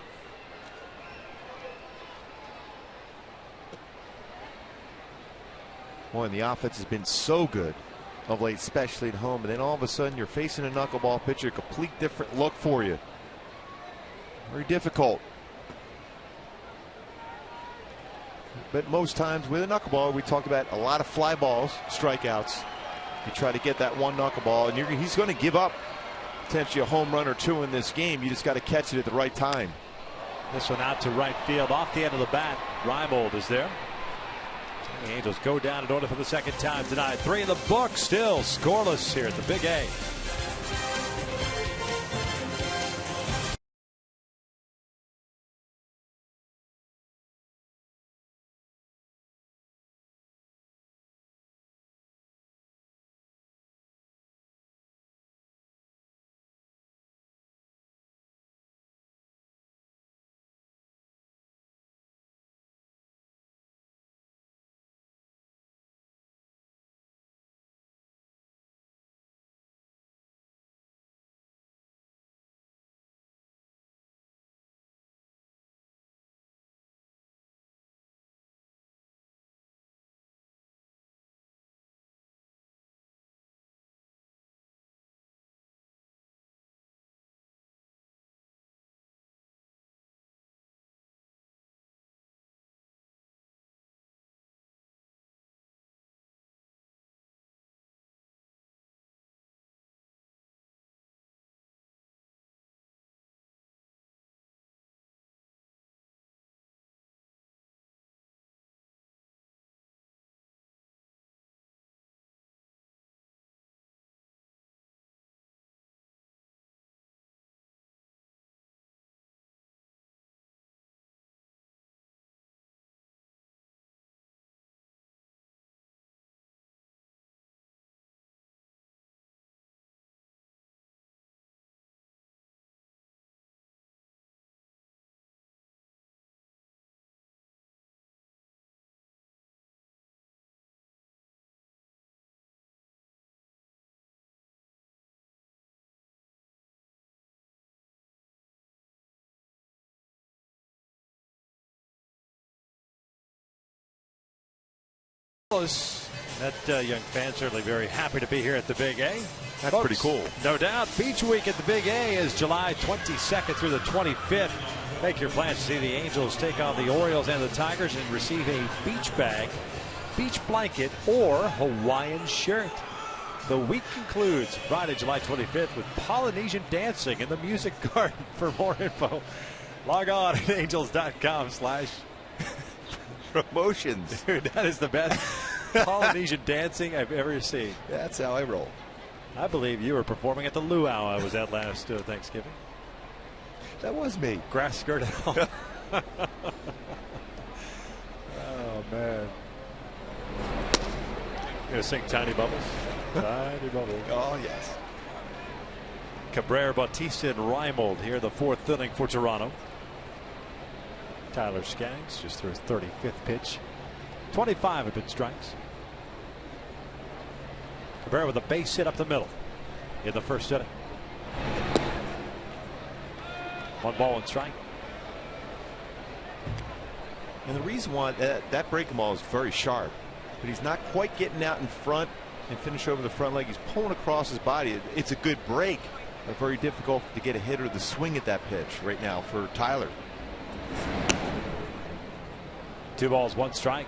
Boy, and the offense has been so good of late, especially at home. And then all of a sudden you're facing a knuckleball pitcher, a complete different look for you. Very difficult. But most times with a knuckleball, we talk about a lot of fly balls, strikeouts. You try to get that one knuckleball, and he's going to give up potentially a home run or 2 in this game. You just got to catch it at the right time. This one out to right field off the end of the bat. Reimold is there. The Angels go down in order for the second time tonight. 3 in the book, still scoreless here at the Big A. That young fan certainly very happy to be here at the Big A. That's Folks, pretty cool. No doubt. Beach Week at the Big A is July 22nd through the 25th. Make your plans to see the Angels take on the Orioles and the Tigers and receive a beach bag, beach blanket, or Hawaiian shirt. The week concludes Friday, July 25th with Polynesian dancing in the Music Garden. For more info, log on at angels.com/ promotions. Dude, that is the best Polynesian dancing I've ever seen. That's how I roll. I believe you were performing at the luau I was at last Thanksgiving. That was me. Grass skirt and all. Oh, man. You gonna sing Tiny Bubbles? Tiny Bubbles. Oh, yes. Cabrera, Bautista, and Reimold here in the fourth inning for Toronto. Tyler Skaggs just threw his 35th pitch. 25 have been strikes. Cabrera with a base hit up the middle in the first inning. 1 ball and strike. And the reason why that breaking ball is very sharp, but he's not quite getting out in front and finish over the front leg. He's pulling across his body. It's a good break, but very difficult to get a hitter to swing at that pitch right now for Tyler. 2 balls, 1 strike.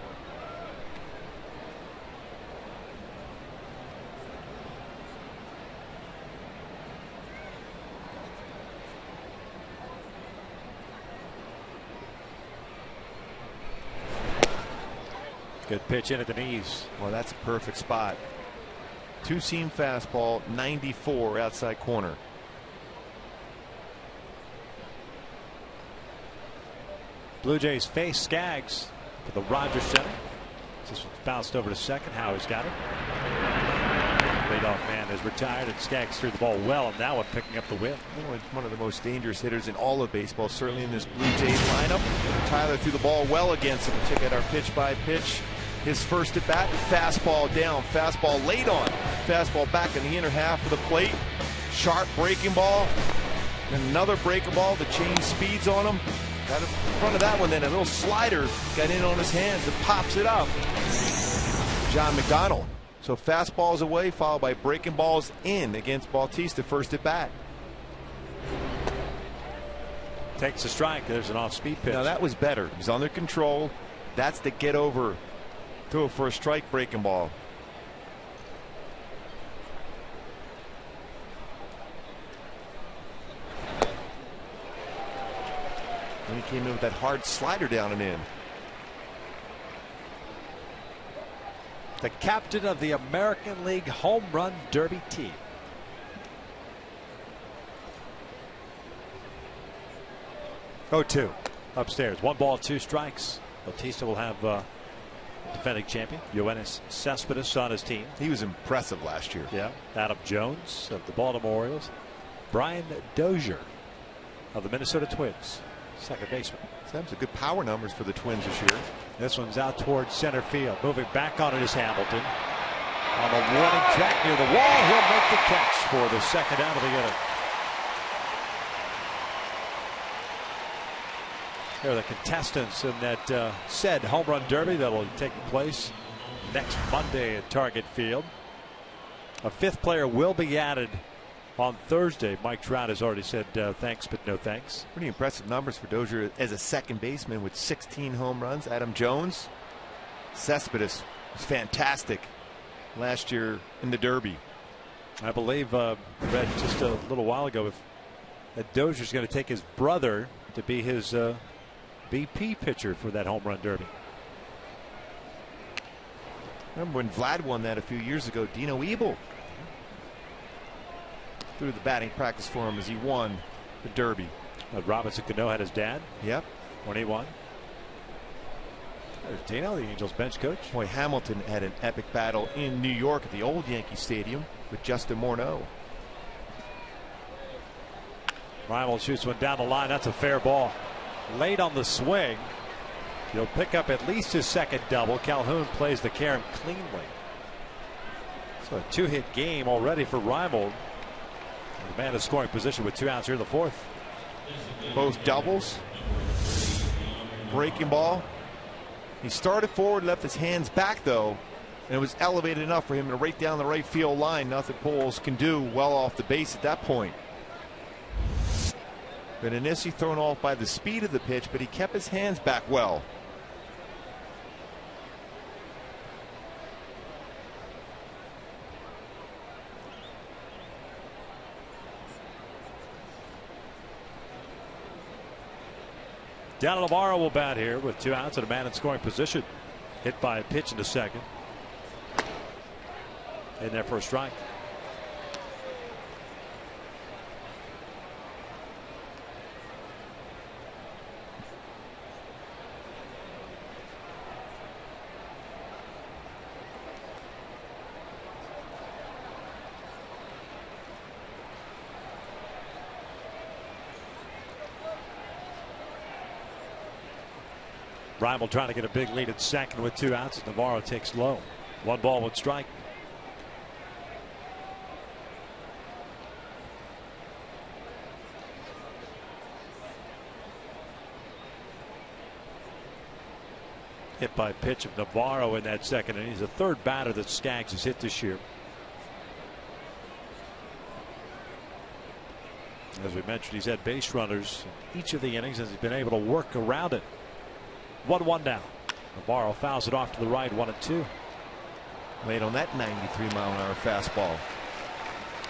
Good pitch in at the knees. Well, that's a perfect spot. 2-seam fastball, 94 outside corner. Blue Jays face Skaggs for the Rogers center. This one's bounced over to second. Howie's got it. Leadoff man is retired, and Skaggs threw the ball well, and now picking up the win. One of the most dangerous hitters in all of baseball, certainly in this Blue Jays lineup. Tyler threw the ball well against him. Check out our pitch by pitch. His first at bat, fastball down, fastball late on, fastball back in the inner half of the plate. Sharp breaking ball, and another breaking ball to change speeds on him. Got in front of that one, then a little slider got in on his hands and pops it up. John McDonald. So fastballs away, followed by breaking balls in against Bautista first at bat. Takes a strike. There's an off-speed pitch. Now that was better. It was under control. That's the get over throw for a strike breaking ball. And he came in with that hard slider down and in. The captain of the American League Home Run Derby team. Oh, 2 upstairs. 1 ball, 2 strikes. Bautista will have defending champion Yoenis Cespedes on his team. He was impressive last year. Yeah. Adam Jones of the Baltimore Orioles. Brian Dozier of the Minnesota Twins, second baseman. Some good power numbers for the Twins this year. This one's out towards center field. Moving back on it is Hamilton. On the warning track near the wall, he'll make the catch for the second out of the inning. Here are the contestants in that said home run derby that will take place next Monday at Target Field. A 5th player will be added on Thursday. Mike Trout has already said thanks, but no thanks. Pretty impressive numbers for Dozier as a second baseman with 16 home runs. Adam Jones, Cespedes was fantastic last year in the Derby. I believe read just a little while ago that Dozier's going to take his brother to be his BP pitcher for that home run derby. Remember when Vlad won that a few years ago? Dino Ebel threw the batting practice for him as he won the derby. Robinson Cano had his dad. Yep. When he won. There's Dino, the Angels bench coach. Boy, Hamilton had an epic battle in New York at the old Yankee Stadium with Justin Morneau. Reimold shoots one down the line. That's a fair ball. Late on the swing. He'll pick up at least his second double. Calhoun plays the carom cleanly. So a 2-hit game already for Reimold. The man in scoring position with 2 outs here in the 4th. Both doubles. Breaking ball. He started forward, left his hands back though, And it was elevated enough for him to right down the right field line. Nothing Pujols can do well off the base at that point. Benintendi thrown off by the speed of the pitch, but he kept his hands back well. Down Navarro will bat here with 2 outs and a man in scoring position. Hit by a pitch into second. In there for a strike. Reimel trying to get a big lead at second with 2 outs. Navarro takes low. 1 ball, 1 strike. Hit by pitch of Navarro in that second, and he's the 3rd batter that Skaggs has hit this year. As we mentioned, he's had base runners in each of the innings as he's been able to work around it. 1-1 now. Navarro fouls it off to the right, 1-2. Late on that 93-mile-an-hour fastball.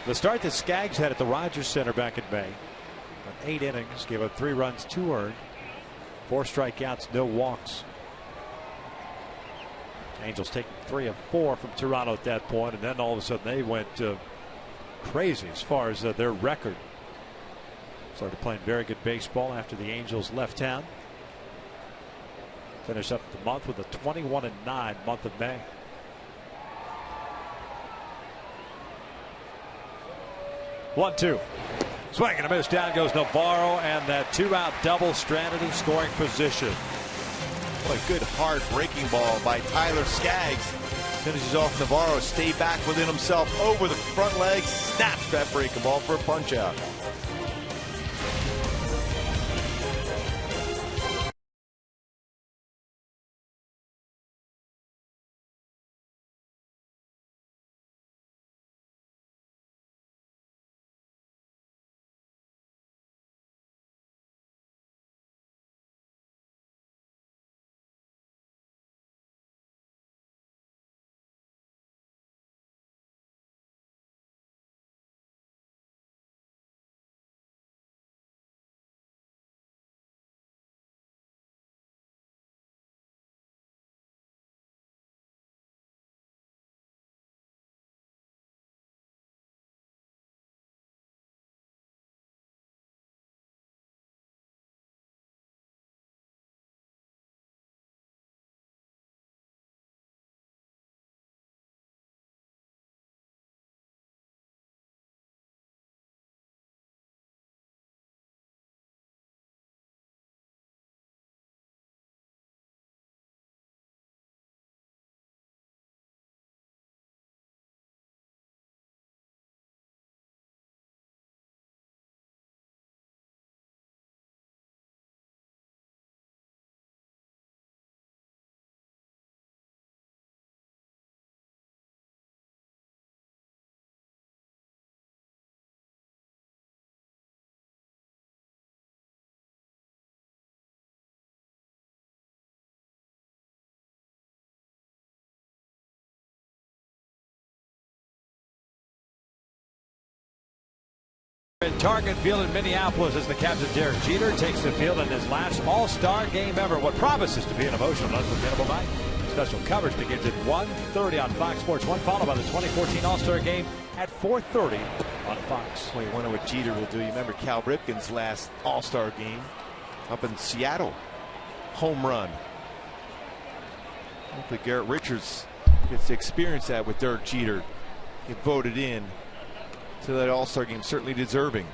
The start that Skaggs had at the Rogers Center back in May. 8 innings, gave up 3 runs, 2 earned, 4 strikeouts, no walks. Angels taking 3 of 4 from Toronto at that point, and then all of a sudden they went crazy as far as their record. Started playing very good baseball after the Angels left town. Finished up the month with a 21-9 month of May. One, 2. Swing and a miss. Down goes Navarro, and that 2-out double stranded in scoring position. What a good hard breaking ball by Tyler Skaggs. Finishes off Navarro. Stay back within himself over the front leg. Snaps that breaking ball for a punch out. In Target Field in Minneapolis as the captain Derek Jeter takes the field in his last All-Star game ever. What promises to be an emotional, unforgettable night. Special coverage begins at 1:30 on Fox Sports 1, followed by the 2014 All-Star game at 4:30 on Fox. Well, you wonder what Jeter will do. You remember Cal Ripken's last All-Star game up in Seattle. Home run. Hopefully Garrett Richards gets to experience that with Derek Jeter. Get voted in to that All-Star game, certainly deserving.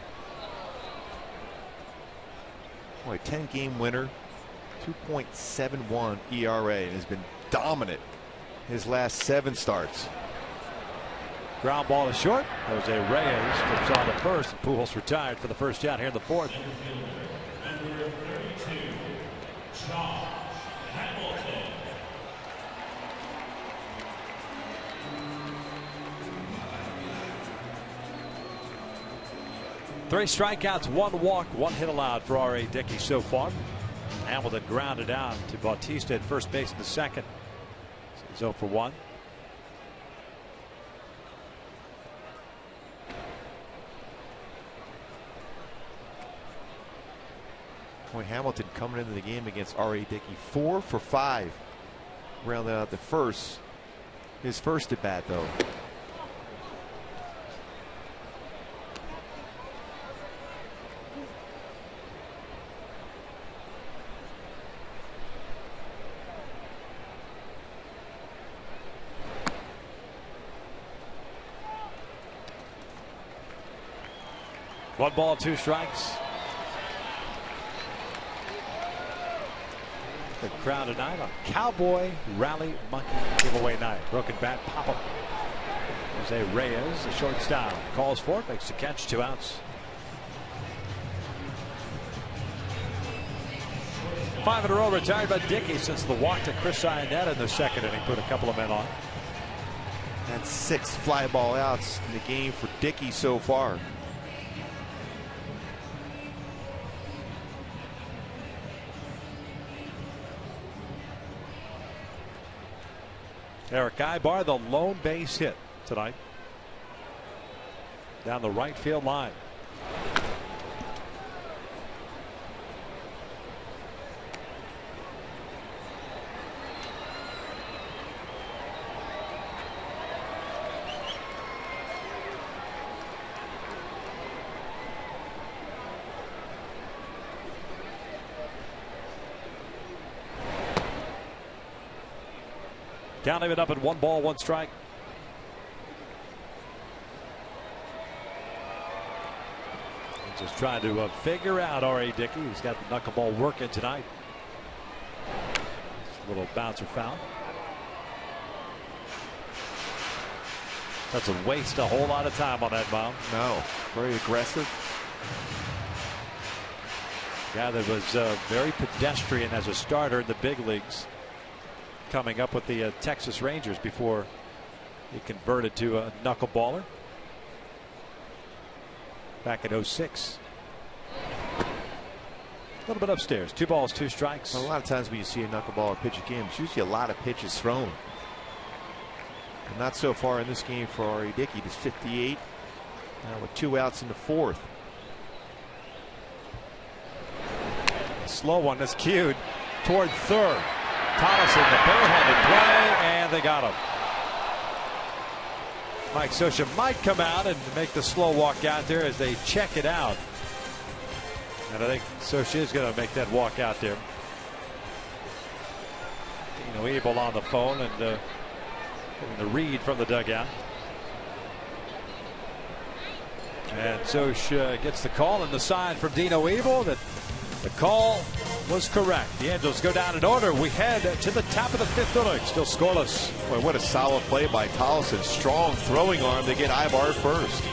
Boy, 10-game winner, 2.71 ERA, and has been dominant his last 7 starts. Ground ball is short. Jose Reyes flips on to first. Pujols retired for the first out here in the 4th. 3 strikeouts, 1 walk, 1 hit allowed for R.A. Dickey so far. Hamilton grounded down to Bautista at first base in the second. So he's 0 for 1. Boy, Hamilton coming into the game against R.A. Dickey 4 for 5. Rounded out the first. His first at bat, though. One ball, 2 strikes. The crowd tonight on Cowboy Rally Monkey giveaway night. Broken bat, pop up. Jose Reyes, the shortstop, calls for it, makes the catch, 2 outs. 5 in a row retired by Dickey since the walk to Chris Iannetta in the second inning. Put a couple of men on. That's 6 fly ball outs in the game for Dickey so far. Eric Ibar, the lone base hit tonight down the right field line. Count it up at 1 ball, 1 strike. He's just trying to figure out R.A. Dickey. He's got the knuckleball working tonight. Just a little bouncer foul. That's a waste a whole lot of time on that mound. No, very aggressive. Yeah, that was very pedestrian as a starter in the big leagues. Coming up with the Texas Rangers before he converted to a knuckleballer back in '06. A little bit upstairs. 2 balls, 2 strikes. Well, a lot of times when you see a knuckleballer pitch a game, it's usually a lot of pitches thrown. And not so far in this game for R.A. Dickey. He's 58 now with 2 outs in the 4th. Slow one that's cued toward third. Thomason, the barehanded play, and they got him. Mike Scioscia might come out and make the slow walk out there as they check it out. And I think Scioscia is going to make that walk out there. Dino Ebel on the phone and getting the read from the dugout. And Scioscia gets the call and the sign from Dino Ebel that the call was correct. The Angels go down in order. We head to the top of the 5th inning. Still scoreless. Boy, what a solid play by Tollison. Strong throwing arm to get Ibar first.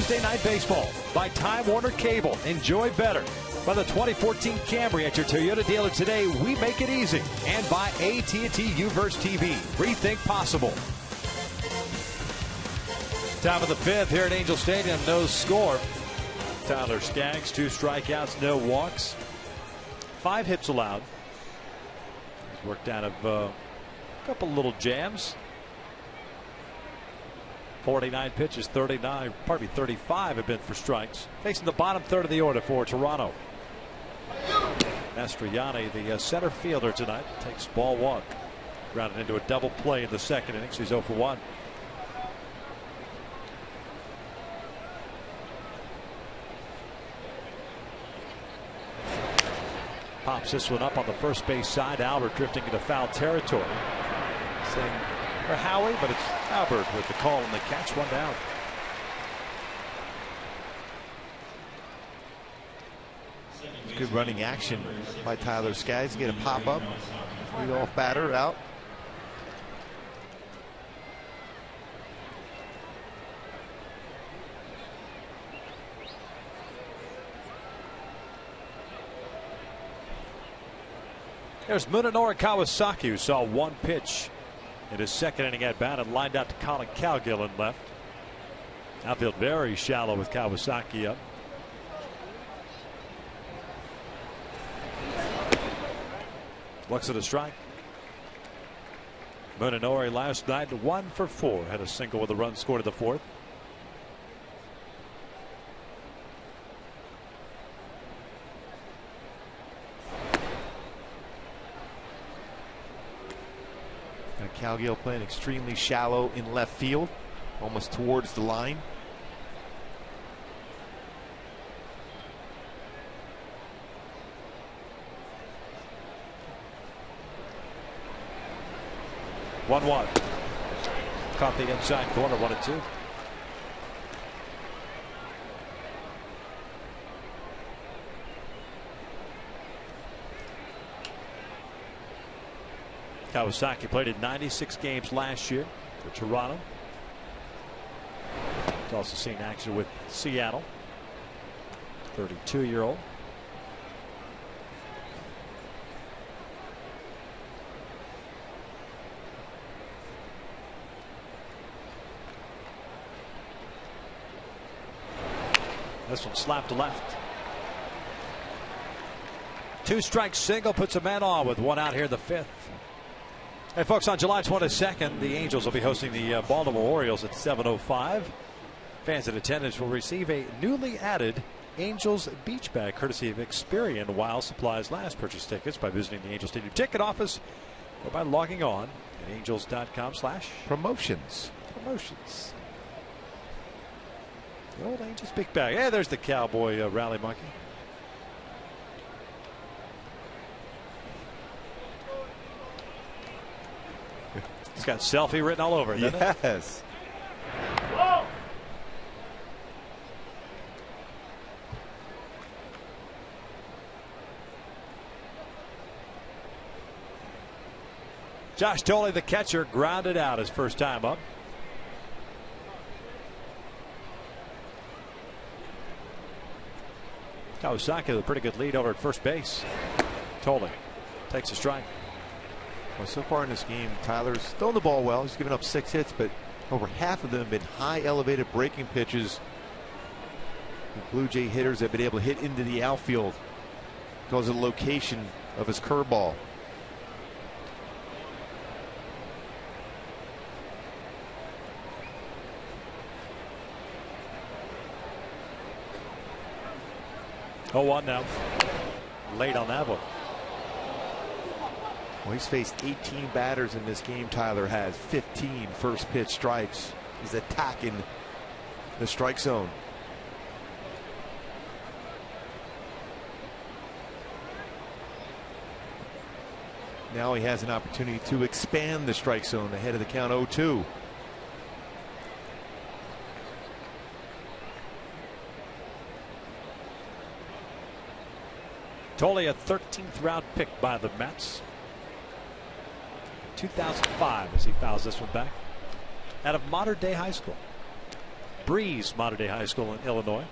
Tuesday Night Baseball by Time Warner Cable. Enjoy better. By the 2014 Camry at your Toyota dealer today, we make it easy. And by AT&T Uverse TV. Rethink possible. Top of the fifth here at Angel Stadium. No score. Tyler Skaggs, 2 strikeouts, no walks. 5 hits allowed. He's worked out of a couple little jams. 49 pitches, 35 have been for strikes. Facing the bottom third of the order for Toronto. Mastriani, the center fielder tonight, takes ball 1. Grounded into a double play in the second inning. He's 0 for 1. Pops this one up on the first base side. Albert drifting into foul territory. Saying for Howie, but it's Albert with the call and the catch. 1 down. Good running action by Tyler Skaggs. Get a pop up. Lead off batter out. There's Munenori Kawasaki, who saw 1 pitch in his second inning at bat and lined out to Colin Cowgill and left. Outfield very shallow with Kawasaki up. Looks at a strike. Munenori last night 1 for 4. Had a single with a run scored in the 4th. Cowgill playing extremely shallow in left field, almost towards the line. One. Caught the inside corner, 1-2. Kawasaki played in 96 games last year for Toronto. He's also seen action with Seattle. 32-year-old. This one slapped to left. 2 strikes single puts a man on with 1 out here in the 5th. Hey folks, on July 22nd, the Angels will be hosting the Baltimore Orioles at 7:05. Fans in attendance will receive a newly added Angels beach bag courtesy of Experian while supplies last. Purchase tickets by visiting the Angels Stadium ticket office or by logging on at angels.com/promotions. The old Angels big bag. Yeah, there's the cowboy rally monkey. It's got selfie written all over it, doesn't it? Yes. Josh Thole, the catcher, grounded out his first time up. Kawasaki with a pretty good lead over at first base. Thole takes a strike. Well, so far in this game, Tyler's throwing the ball well. He's given up 6 hits, but over half of them have been high elevated breaking pitches. The Blue Jay hitters have been able to hit into the outfield because of the location of his curveball. Oh, 1 now. Late on that one. Well, he's faced 18 batters in this game. Tyler has 15 first pitch strikes. He's attacking the strike zone. Now he has an opportunity to expand the strike zone ahead of the count 0-2. Thole, a 13th round pick by the Mets. 2005 as he fouls this one back out of Modern Day High School. Breeze Modern Day High School in Illinois.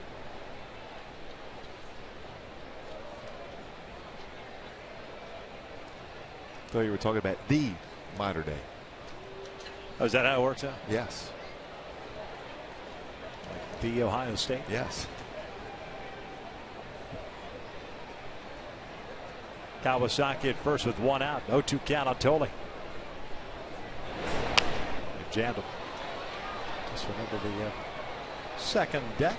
I thought you were talking about the Modern Day. Oh, is that how it works out? Yes. Like the Ohio State? Yes. Kawasaki at first with 1 out. 0-2 count on Tolley. Jammed him. Just remember the second deck.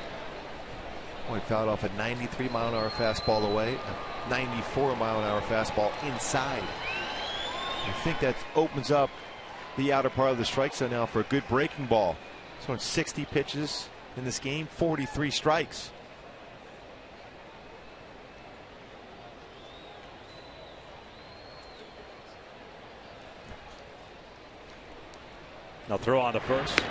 Well, he fouled off a 93-mile-an-hour fastball away, a 94-mile-an-hour fastball inside. I think that opens up the outer part of the strike zone now for a good breaking ball. He's on 60 pitches in this game, 43 strikes. Now throw on to first.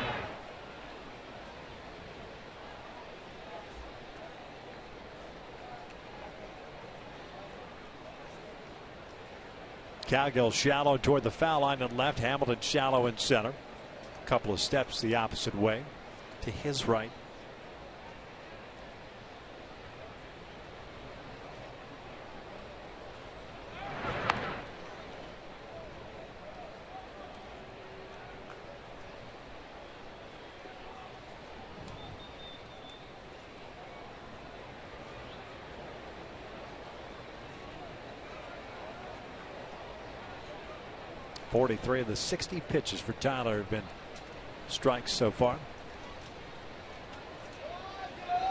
Cowgill shallow toward the foul line and left. Hamilton shallow in center. A couple of steps the opposite way to his right. .43 of the 60 pitches for Tyler have been strikes so far.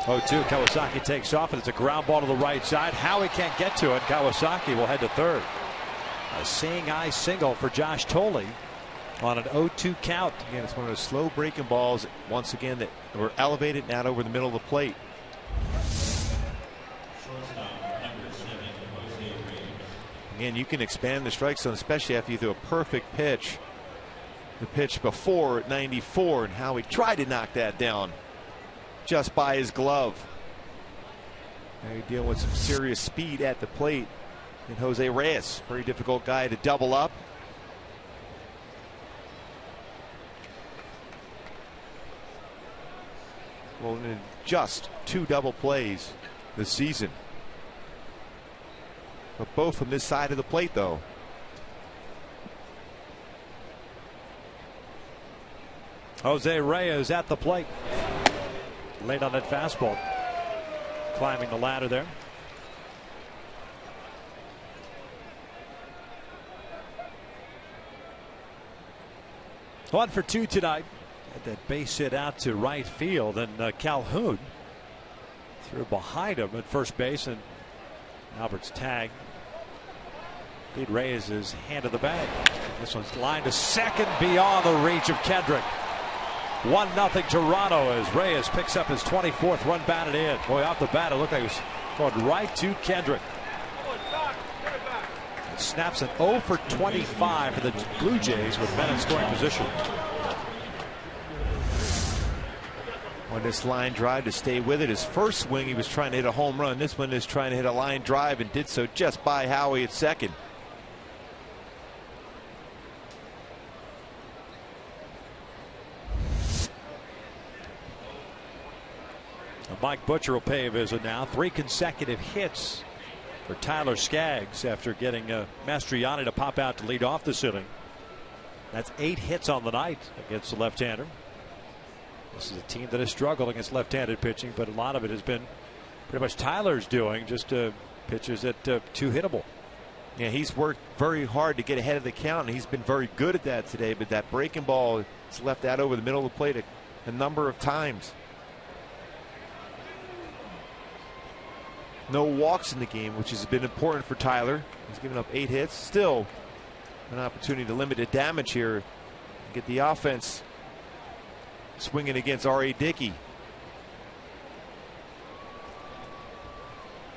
0-2. Kawasaki takes off, and it's a ground ball to the right side. Howie can't get to it. Kawasaki will head to third. A seeing eye single for Josh Tolley on an 0-2 count. Again, it's one of those slow breaking balls once again that were elevated and out over the middle of the plate. Again, you can expand the strike zone, especially after you throw a perfect pitch. The pitch before at 94, and Howie tried to knock that down just by his glove. Now you're dealing with some serious speed at the plate. And Jose Reyes, very difficult guy to double up. Well, in just 2 double plays this season. But both from this side of the plate, though. Jose Reyes at the plate. Late on that fastball. Climbing the ladder there. One for 2 tonight. Had that base hit out to right field, and Calhoun threw behind him at first base, and Albert's tag. Pete Reyes is hand of the bag. This one's lined to second beyond the reach of Kendrick. 1-0 Toronto as Reyes picks up his 24th run batted in. Boy, off the bat it looked like he was going right to Kendrick. It snaps an 0 for 25 for the Blue Jays with men in scoring position. On this line drive to stay with it. His first swing he was trying to hit a home run. This one is trying to hit a line drive and did so just by Howie at second. Mike Butcher will pay a visit now. 3 consecutive hits for Tyler Skaggs after getting Mastriani to pop out to lead off this inning. That's 8 hits on the night against the left-hander. This is a team that has struggled against left-handed pitching, but a lot of it has been pretty much Tyler's doing, just pitches that too hittable. Yeah, he's worked very hard to get ahead of the count, and he's been very good at that today, but that breaking ball is left out over the middle of the plate a number of times. No walks in the game, which has been important for Tyler. He's given up 8 hits. Still an opportunity to limit the damage here. Get the offense swinging against R.A. Dickey.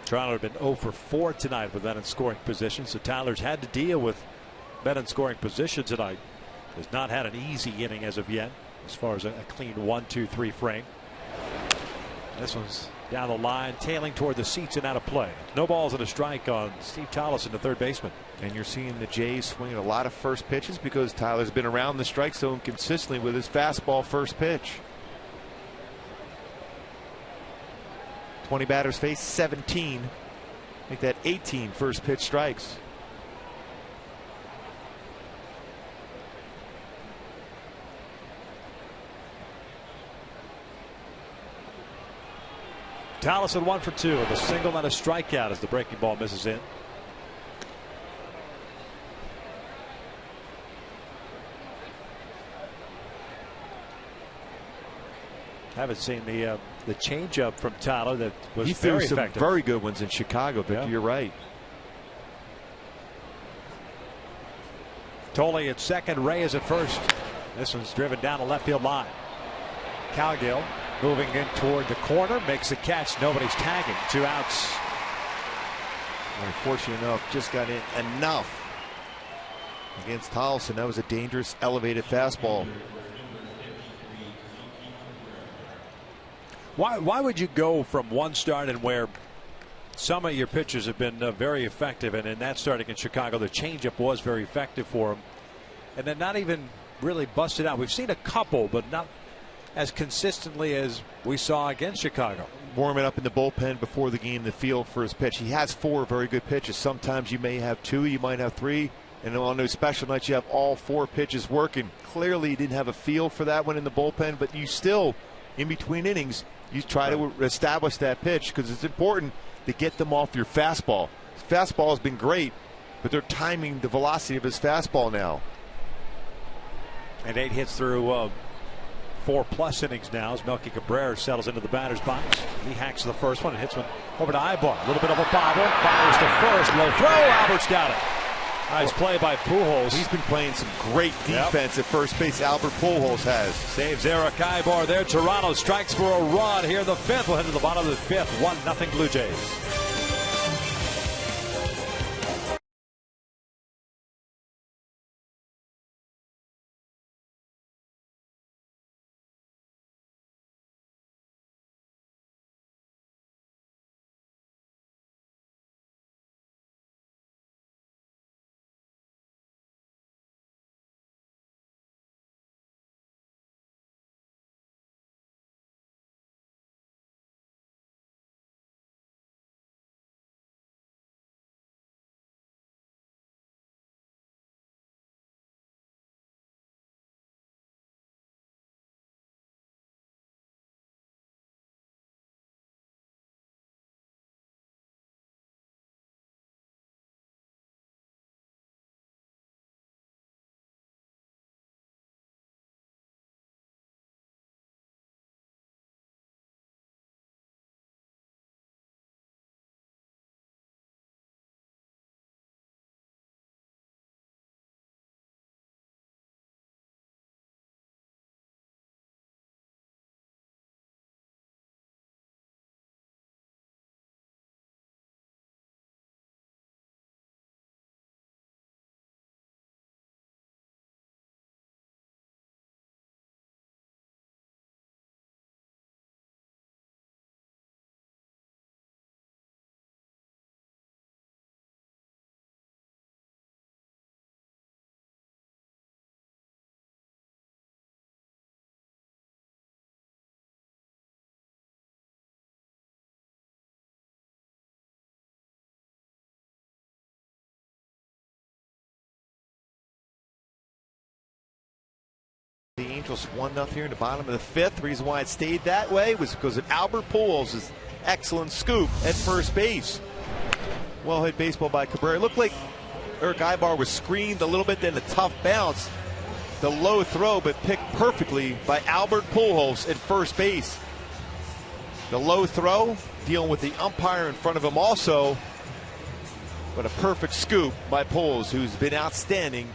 Toronto had been 0 for 4 tonight with men in scoring position, so Tyler's had to deal with men in scoring position tonight. Has not had an easy inning as of yet, as far as a clean 1-2-3 frame. This one's down the line, tailing toward the seats and out of play. No balls and a strike on Steve Tollison, the third baseman. And you're seeing the Jays swinging a lot of first pitches because Tyler's been around the strike zone consistently with his fastball first pitch. 20 batters faced, 17. Make that 18 first pitch strikes. Tallison 1 for 2 with a single and a strikeout as the breaking ball misses in. Haven't seen the changeup from Tyler that was very effective. He threw some very good ones in Chicago, Victor. Yeah. You're right. Tolley at second, Reyes at first. This one's driven down the left field line. Cowgill moving in toward the corner, makes a catch. Nobody's tagging. 2 outs. Unfortunately enough, just got in enough against Tolson. That was a dangerous elevated fastball. Why would you go from one start and where some of your pitchers have been very effective, and in that start against Chicago, the changeup was very effective for him, and then not even really busted out? We've seen a couple, but not as consistently as we saw against Chicago. Warming up in the bullpen before the game, the field for his pitch. He has 4 very good pitches. Sometimes you may have 2, you might have 3, and on those special nights you have all 4 pitches working. Clearly he didn't have a feel for that one in the bullpen, but you still, in between innings, you try to establish that pitch because it's important to get them off your fastball. His fastball has been great, but they're timing the velocity of his fastball now. And 8 hits through 4+ innings now as Melky Cabrera settles into the batter's box. He hacks the first one and hits one over to Ibar. A little bit of a bobble. Fires to first. Low throw. Albert's got it. Nice play by Pujols. He's been playing some great defense at first base. Albert Pujols has. Saves Eric Ibar there. Toronto strikes for a run here in the 5th. We'll head to the bottom of the 5th. 1-0 Blue Jays. The Angels 1-0 here in the bottom of the 5th. The reason why it stayed that way was because of Albert Pujols' excellent scoop at first base. Well hit baseball by Cabrera. It looked like Eric Ibar was screened a little bit, then a tough bounce. The low throw, but picked perfectly by Albert Pujols at first base. The low throw, dealing with the umpire in front of him also, but a perfect scoop by Pujols, who's been outstanding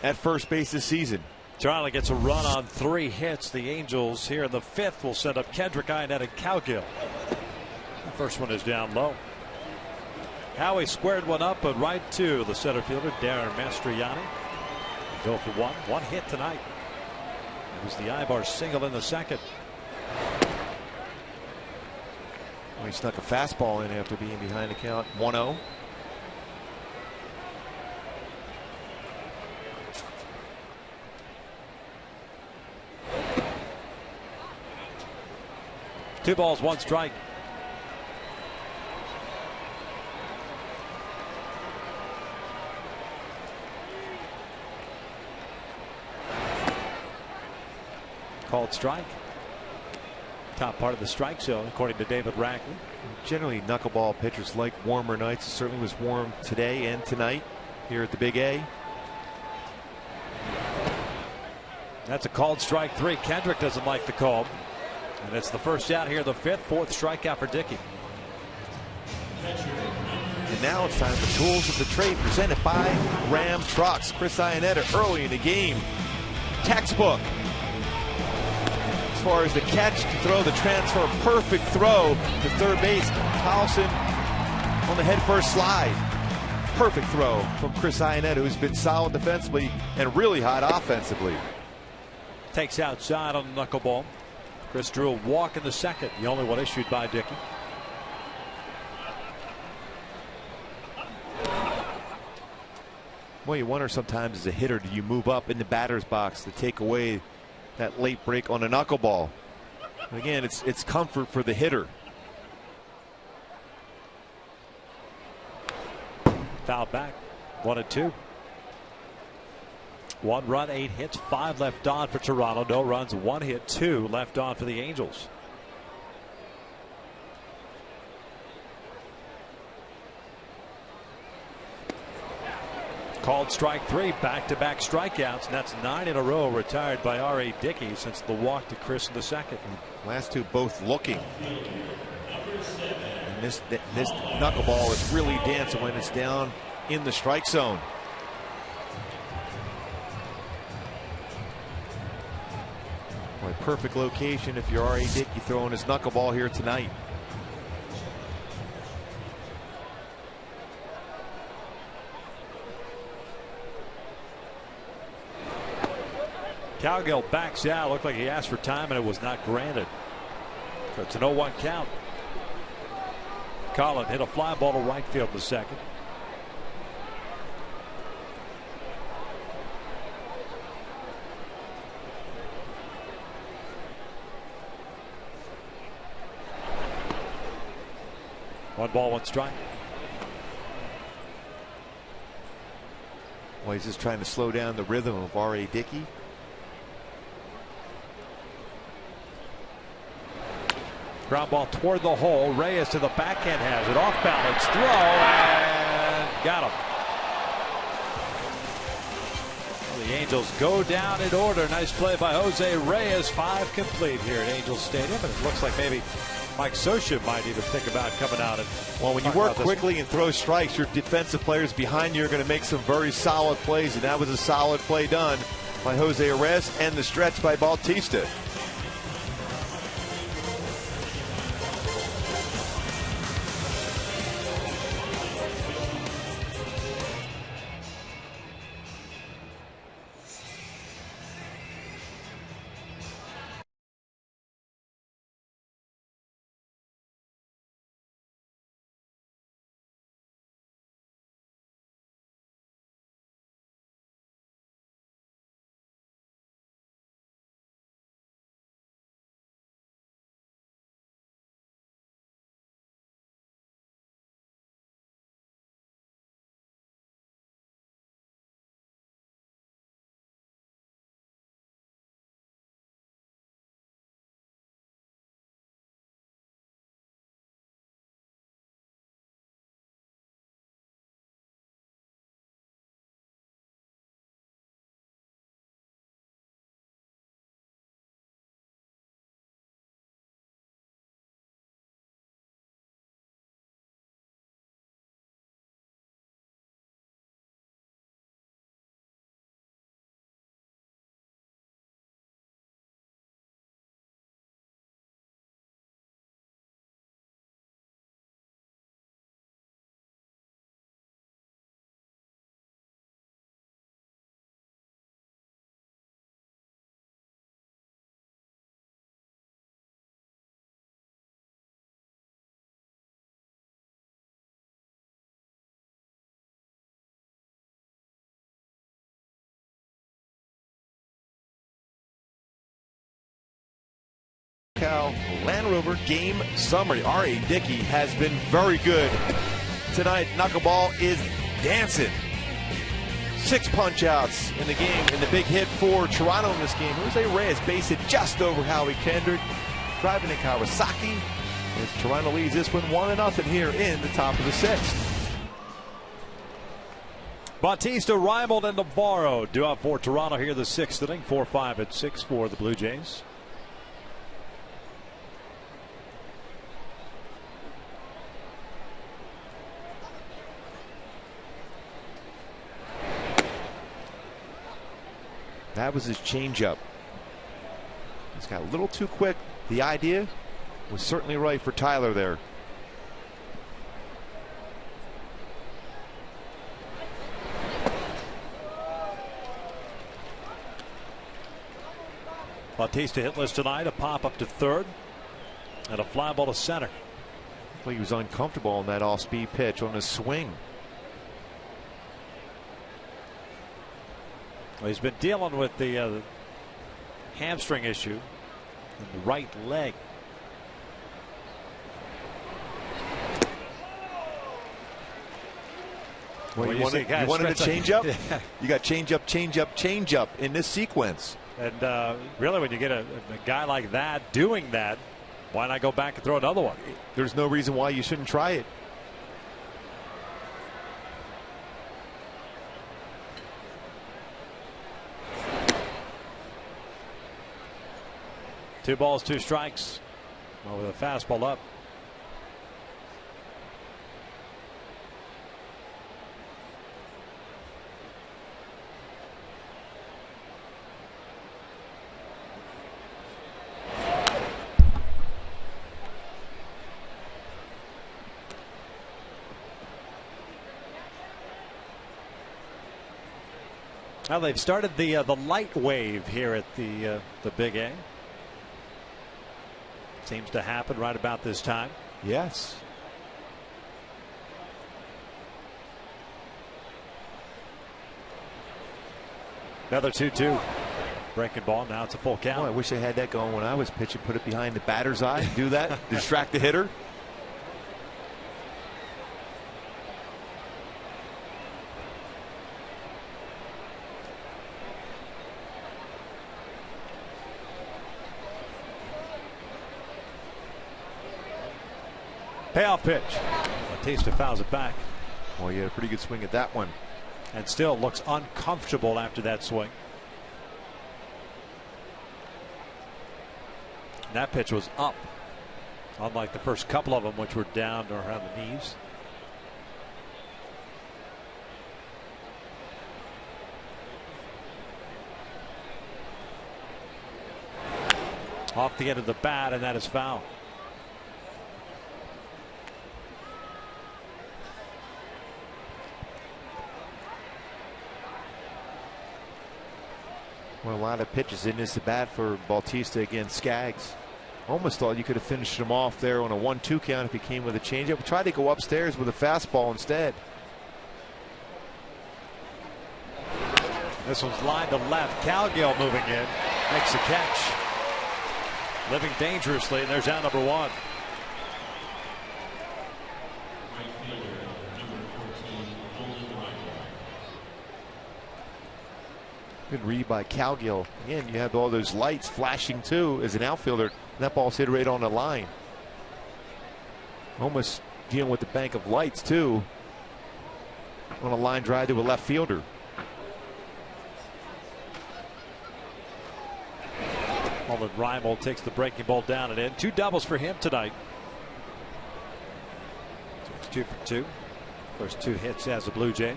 at first base this season. Toronto gets a run on 3 hits. The Angels here in the 5th will send up Kendrick, Ionnet, and Cowgill. The first one is down low. Howie squared one up, but right to the center fielder, Darren Mastriani. 0 for 1. 1 hit tonight. It was the Ibar single in the 2nd. Well, he snuck a fastball in after being behind the count. 1-0. Two balls, 1 strike. Called strike. Top part of the strike zone, according to David Rackley. Generally, knuckleball pitchers like warmer nights. It certainly was warm today and tonight here at the Big A. That's a called strike 3. Kendrick doesn't like the call. And it's the first out here, the 5th, 4th strikeout for Dickey. And now it's time for Tools of the Trade, presented by Ram Trucks. Chris Iannetta early in the game. Textbook. As far as the catch to throw, the transfer, perfect throw to third base. Carlson on the head first slide. Perfect throw from Chris Iannetta, who's been solid defensively and really hot offensively. Takes outside on the knuckleball. Chris drew a walk in the second, the only one issued by Dickey. Well, you wonder sometimes as a hitter, do you move up in the batter's box to take away that late break on a knuckleball? And again, it's comfort for the hitter. Foul back. 1-2. 1 run, 8 hits, 5 left on for Toronto. No runs, 1 hit, 2 left on for the Angels. Called strike 3, back-to-back strikeouts, and that's 9 in a row retired by R.A. Dickey since the walk to Chris in the second. Last two both looking. And this knuckleball is really dancing when it's down in the strike zone. Boy, perfect location if you're R.A. Dickey throwing his knuckleball here tonight. Cowgill backs out. Looked like he asked for time and it was not granted. So it's an 0-1 count. Collin hit a fly ball to right field in the second. One ball, one strike. Well, he's just trying to slow down the rhythm of R.A. Dickey. Ground ball toward the hole. Reyes to the backhand has it. Off balance throw and got him. The Angels go down in order. Nice play by Jose Reyes. 5 complete here at Angels Stadium. And it looks like maybe Mike Scioscia might even think about coming out. And well, when you work quickly and throw strikes, your defensive players behind you are going to make some very solid plays. And that was a solid play done by Jose Reyes and the stretch by Bautista. Land Rover game summary. R.A. Dickey has been very good tonight. Knuckleball is dancing. 6 punch-outs in the game, and the big hit for Toronto in this game. Jose Reyes base hit just over Howie Kendrick, driving to Kawasaki, as Toronto leads this one 1-0 here in the top of the 6th. Bautista, Reimold, and Navarro due up for Toronto here the 6th inning. 4-5 and 6 for the Blue Jays. That was his changeup. He's got a little too quick. The idea was certainly right for Tyler there. Bautista hitless tonight. A pop up to third and a fly ball to center. Well, he was uncomfortable on that off-speed pitch on his swing. Well, he's been dealing with the hamstring issue in the right leg. Well, you wanted a change-up? You got change-up in this sequence. And really, when you get a guy like that doing that, why not go back and throw another one? There's no reason why you shouldn't try it. Two balls, 2 strikes. Well, with a fastball up. Now they've started the light wave here at the Big A. Seems to happen right about this time. Yes. Another 2-2. Breaking ball. Now it's a full count. Oh, I wish I had that going when I was pitching. Put it behind the batter's eye. Do that. Distract the hitter. Payoff pitch. Bautista fouls it back. Well, he had a pretty good swing at that one. And still looks uncomfortable after that swing. And that pitch was up. Unlike the first couple of them, which were down or around the knees. Off the end of the bat, and that is foul. Well, a lot of pitches in this at bat for Bautista against Skaggs. Almost thought you could have finished him off there on a 1-2 count if he came with a changeup. Tried to go upstairs with a fastball instead. This one's lined to left. Calgill moving in. Makes the catch. Living dangerously, and there's out number 1. Good read by Calgill. Again, you have all those lights flashing too as an outfielder. That ball's hit right on the line. Almost dealing with the bank of lights too. On a line drive to a left fielder. Well, Reimold takes the breaking ball down and in. 2 doubles for him tonight. So it's 2 for 2. First 2 hits as a Blue Jay.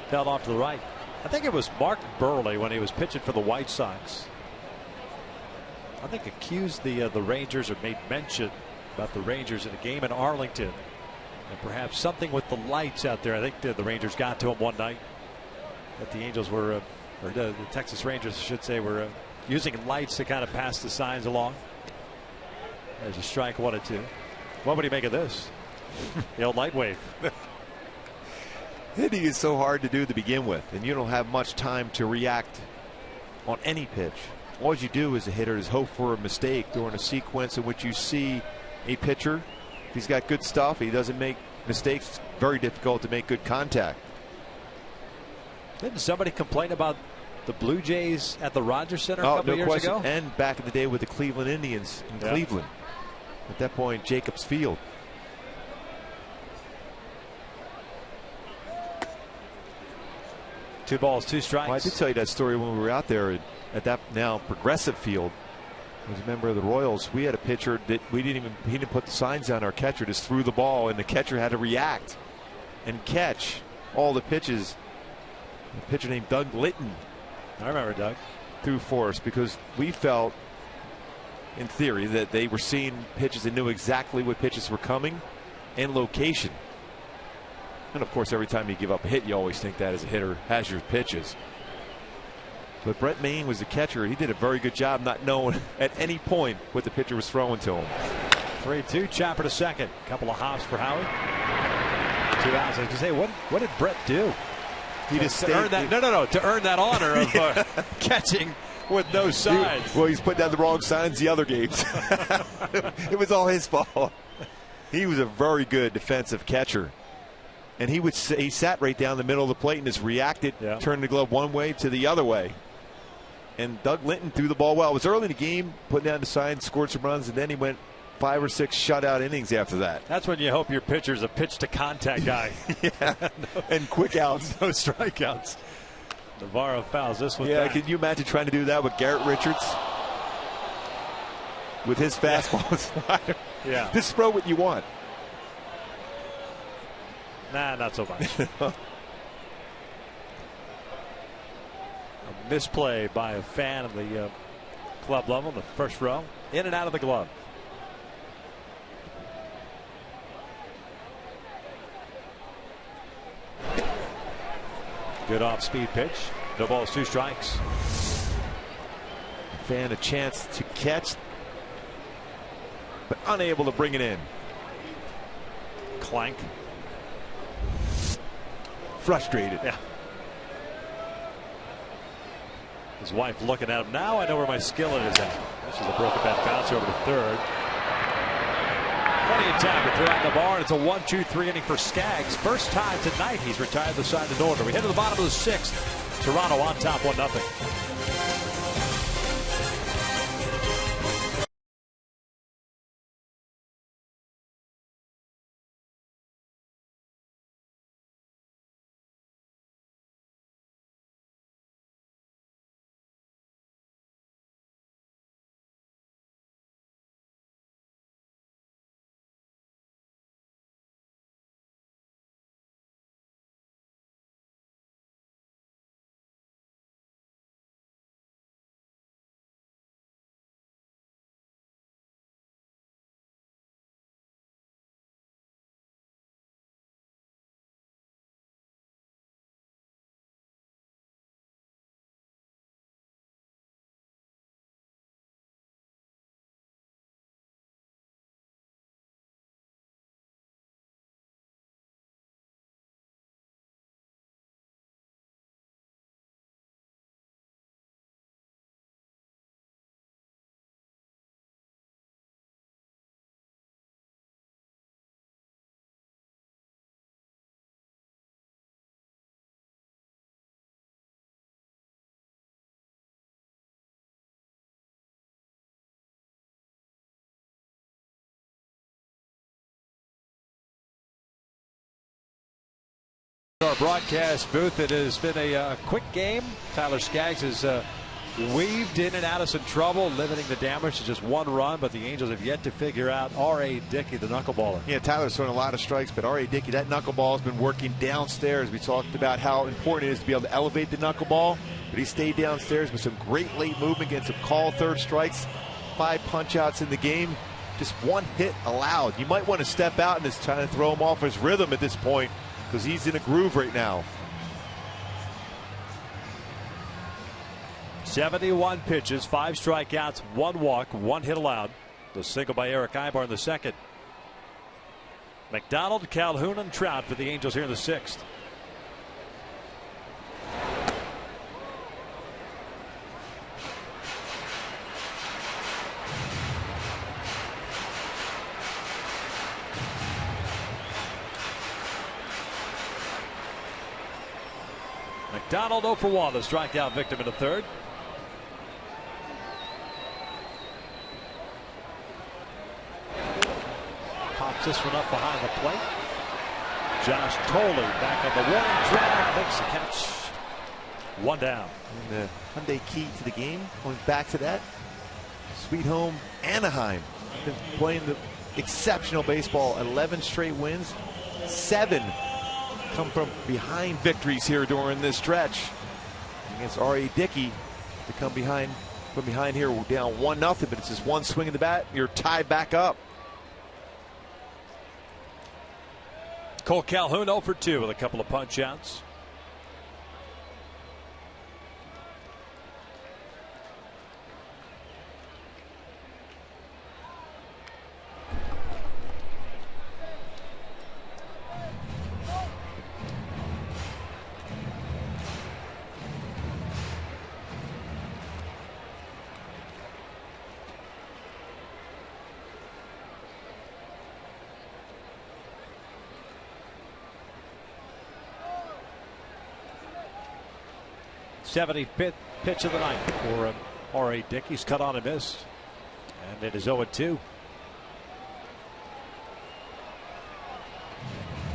Fell off to the right. I think it was Mark Burley when he was pitching for the White Sox. I think accused the Rangers or made mention about the Rangers in a game in Arlington. And perhaps something with the lights out there. I think the Rangers got to him one night. That the Angels were, or the Texas Rangers, I should say, were using lights to kind of pass the signs along. There's a strike, 1-2. What would he make of this? The old light wave. Hitting is so hard to do to begin with, and you don't have much time to react on any pitch. all you do as a hitter is hope for a mistake during a sequence in which you see a pitcher. If he's got good stuff, he doesn't make mistakes. It's very difficult to make good contact. Didn't somebody complain about the Blue Jays at the Rogers Center a couple years ago? And back in the day with the Cleveland Indians in Cleveland. At that point, Jacobs Field. Two balls, two strikes. Well, I did tell you that story when we were out there at that now Progressive Field. I was a member of the Royals. We had a pitcher that he didn't put the signs on. Our catcher just threw the ball, and the catcher had to react and catch all the pitches. A pitcher named Doug Litton. I remember Doug. Threw for us because we felt, in theory, that they were seeing pitches and knew exactly what pitches were coming and location. And of course, every time you give up a hit, you always think that as a hitter has your pitches. But Brett Maine was the catcher. He did a very good job not knowing at any point what the pitcher was throwing to him. 3-2, chopper to second. Couple of hops for Howie. 2 outs. I was going to say, what did Brett do? He just to earn that. No. To earn that honor of catching with no signs. Well, he's put down the wrong signs the other games. It was all his fault. He was a very good defensive catcher. And he sat right down the middle of the plate and just reacted, turned the glove one way to the other way. And Doug Linton threw the ball well. It was early in the game, putting down the sign, scored some runs, and then he went 5 or 6 shutout innings after that. That's when you hope your pitcher's a pitch to contact guy. And quick outs. No strikeouts. Navarro fouls this one. Yeah, can you imagine trying to do that with Garrett Richards? With his fastball and slider. Yeah. Just throw what you want. Nah, not so much. A misplay by a fan of the club level in the first row. In and out of the glove. Good off-speed pitch. No balls, 2 strikes. Fan a chance to catch, but unable to bring it in. Clank. Frustrated. Yeah. His wife looking at him. Now I know where my skillet is at. This is a broken bat bounce over to third. Plenty of time to throw out the bar, and it's a 1-2-3 inning for Skaggs. First time tonight he's retired the side of the order. We head to the bottom of the 6th. Toronto on top 1-0. Our broadcast booth. It has been a quick game. Tyler Skaggs has weaved in and out of some trouble, limiting the damage to just 1 run, but the Angels have yet to figure out R.A. Dickey, the knuckleballer. Yeah, Tyler's throwing a lot of strikes, but R.A. Dickey, that knuckleball has been working downstairs. We talked about how important it is to be able to elevate the knuckleball, but he stayed downstairs with some great late movement, getting some called third strikes, 5 punch-outs in the game, just 1 hit allowed. You might want to step out and just try to throw him off his rhythm at this point, because he's in a groove right now. 71 pitches, 5 strikeouts, 1 walk, 1 hit allowed. The single by Eric Ibar in the 2nd. McDonald, Calhoun, and Trout for the Angels here in the 6th. McDonald 0 for 1, the strikeout victim in the third. Pops this one up behind the plate. Josh Tolley back on the warning track, makes the catch. One down. And the Hyundai key to the game, going back to that. Sweet home Anaheim. Been playing the exceptional baseball. 11 straight wins. 7 come from behind victories here during this stretch. Against R.A. Dickey to come behind, from behind here. We're down 1-0, but it's just one swing of the bat. You're tied back up. Cole Calhoun 0 for 2 with a couple of punch outs. '70th pitch of the night for R.A. Dickey's cut on and missed, and it is 0-2.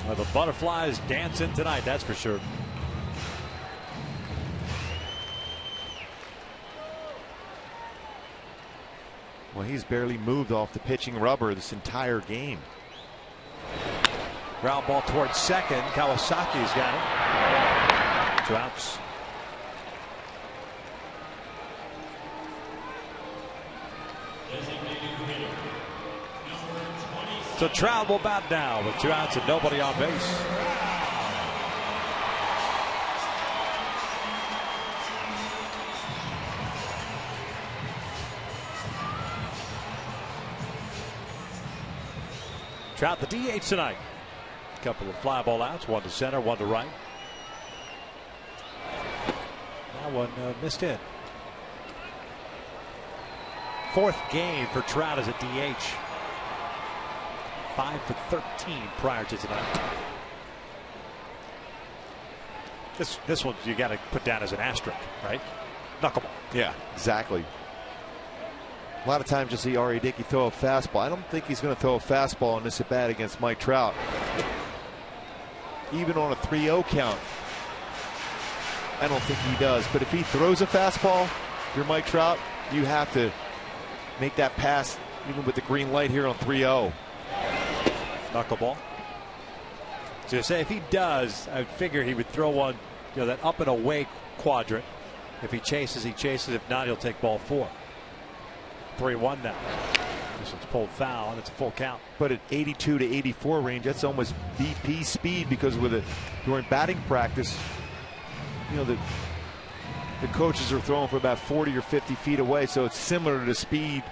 Well, the butterflies dancing tonight, that's for sure. Well, he's barely moved off the pitching rubber this entire game. Ground ball towards second. Kawasaki's got it. 2 outs. So Trout will bat down with 2 outs and nobody on base. Trout the DH tonight. A couple of fly ball outs, 1 to center, 1 to right. That one missed in. 4th game for Trout as a DH. 5 for 13 prior to tonight. This one you got to put down as an asterisk, right? Knuckleball. Yeah, exactly. A lot of times you'll see R.A. Dickey throw a fastball. I don't think he's going to throw a fastball in this at bat against Mike Trout. Even on a 3-0 count, I don't think he does. But if he throws a fastball, if you're Mike Trout, you have to make that pass even with the green light here on 3-0. Knuckleball. So say if he does, I'd figure he would throw one, that up and away quadrant. If he chases, he chases. If not, he'll take ball 4. 3-1 now. This one's pulled foul, and it's a full count. But at 82 to 84 range, that's almost BP speed, because during batting practice, the coaches are throwing from about 40 or 50 feet away, so it's similar to the speed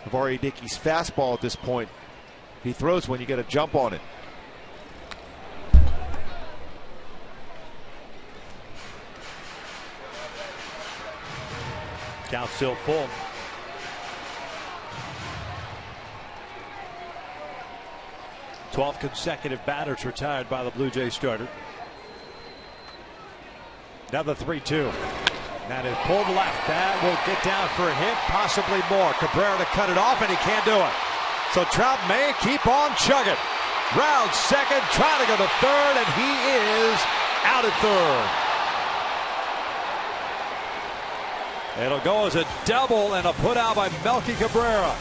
of R.A. Dickey's fastball at this point. If he throws one, you got to jump on it. Count still full. '12 consecutive batters retired by the Blue Jays starter. Another 3-2. That is pulled left. That will get down for a hit, possibly more. Cabrera to cut it off, and he can't do it. So Trout may keep on chugging. Round second, trying to go to third, and he is out at third. It'll go as a double and a put out by Melky Cabrera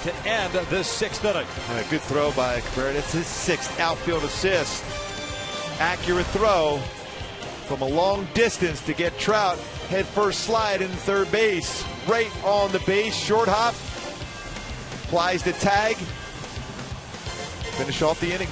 to end this 6th inning. And a good throw by Cabrera. That's his 6th outfield assist. Accurate throw from a long distance to get Trout head first slide in third base. Right on the base, short hop. Applies the tag. Finish off the inning.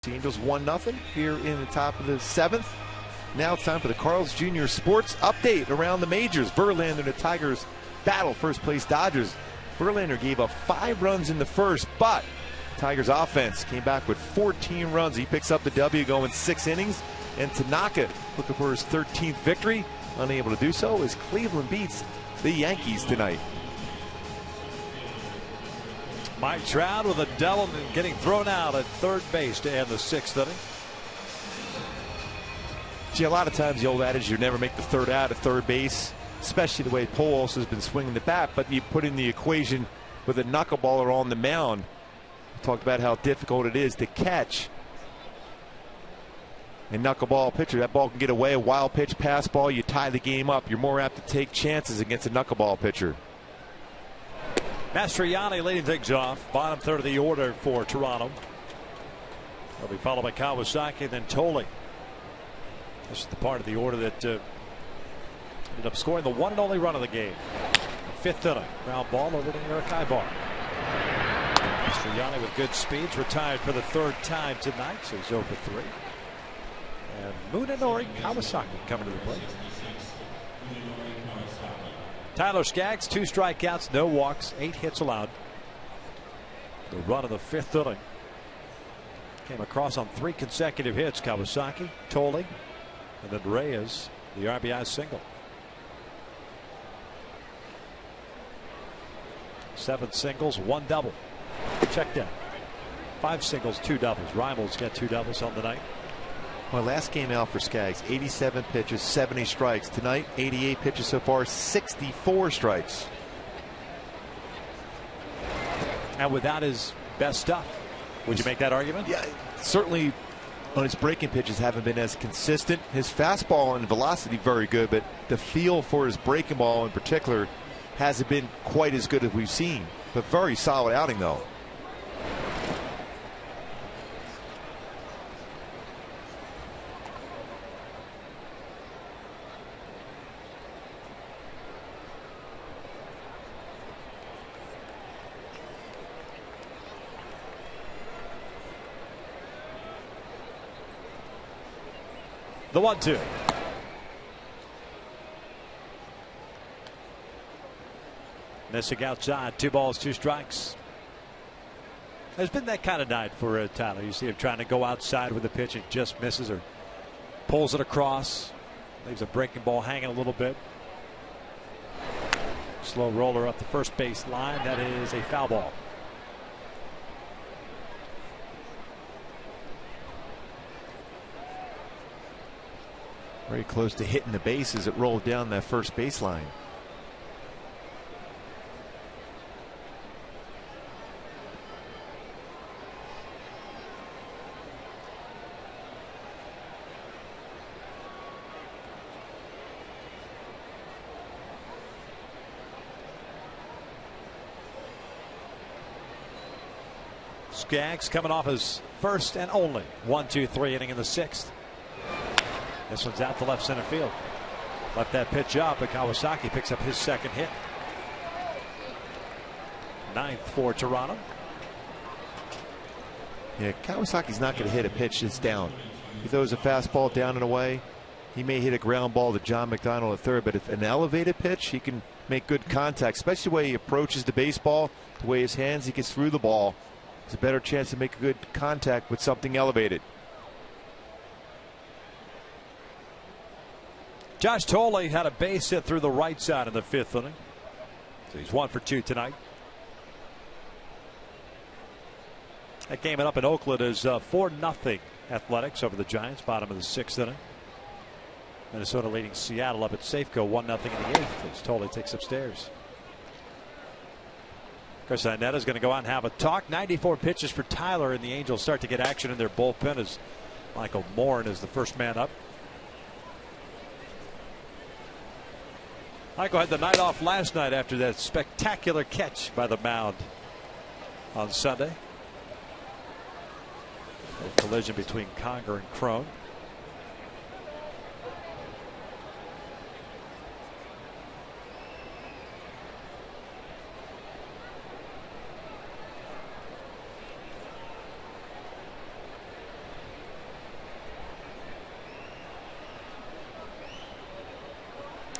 The Angels 1-0 here in the top of the 7th. Now it's time for the Carl's Jr. Sports Update around the majors. Verlander and the Tigers battle first place Dodgers. Verlander gave up 5 runs in the first, but Tigers offense came back with 14 runs. He picks up the W going 6 innings. And Tanaka looking for his 13th victory. Unable to do so as Cleveland beats the Yankees tonight. Mike Trout with a double and getting thrown out at third base to end the 6th inning. See, a lot of times the old adage, you never make the third out at third base, especially the way Pujols has been swinging the bat. But you put in the equation with a knuckleballer on the mound. We talked about how difficult it is to catch a knuckleball pitcher. That ball can get away. A wild pitch, pass ball, you tie the game up. You're more apt to take chances against a knuckleball pitcher. Mastriani leading things off. Bottom third of the order for Toronto. They'll be followed by Kawasaki, then Tolley. This is the part of the order that ended up scoring the one and only run of the game. The 5th inning. Ground ball over to Eric Ibar. Mastriani with good speeds retired for the 3rd time tonight, so he's 0 for 3. And Munenori Kawasaki coming to the plate. Tyler Skaggs, 2 strikeouts, no walks, 8 hits allowed. The run of the 5th inning. Came across on 3 consecutive hits. Kawasaki, Tolley, and then Reyes, the RBI single. 7 singles, 1 double. Check down. 5 singles, 2 doubles. Reimels got 2 doubles on the night. Well, last game out for Skaggs, 87 pitches, 70 strikes. Tonight, 88 pitches so far, 64 strikes. And without his best stuff, would you make that argument? Yeah, certainly on his breaking pitches haven't been as consistent. His fastball and velocity very good, but the feel for his breaking ball in particular hasn't been quite as good as we've seen. But very solid outing though. The 1-2. Missing outside. 2 balls, 2 strikes. There's been that kind of night for Tyler. You see him trying to go outside with the pitch and just misses or pulls it across. Leaves a breaking ball hanging a little bit. Slow roller up the first base line. That is a foul ball. Very close to hitting the base as it rolled down that first baseline. Skaggs coming off his first and only 1-2-3 inning in the 6th. This one's out to left center field. Left that pitch up, but Kawasaki picks up his 2nd hit. 9th for Toronto. Yeah, Kawasaki's not going to hit a pitch that's down. He throws a fastball down and away. He may hit a ground ball to John McDonald at third, but if an elevated pitch, he can make good contact, especially the way he approaches the baseball, the way his hands he gets through the ball. There's a better chance to make a good contact with something elevated. Josh Tolley had a base hit through the right side in the 5th inning. So he's 1 for 2 tonight. That game up in Oakland is 4-0 Athletics over the Giants, bottom of the 6th inning. Minnesota leading Seattle up at Safeco 1-0 in the 8th as Tolley takes upstairs. Chris Inetta is going to go out and have a talk. 94 pitches for Tyler, and the Angels start to get action in their bullpen as Michael Morin is the first man up. Michael had the night off last night after that spectacular catch by the mound on Sunday. A collision between Conger and Crone.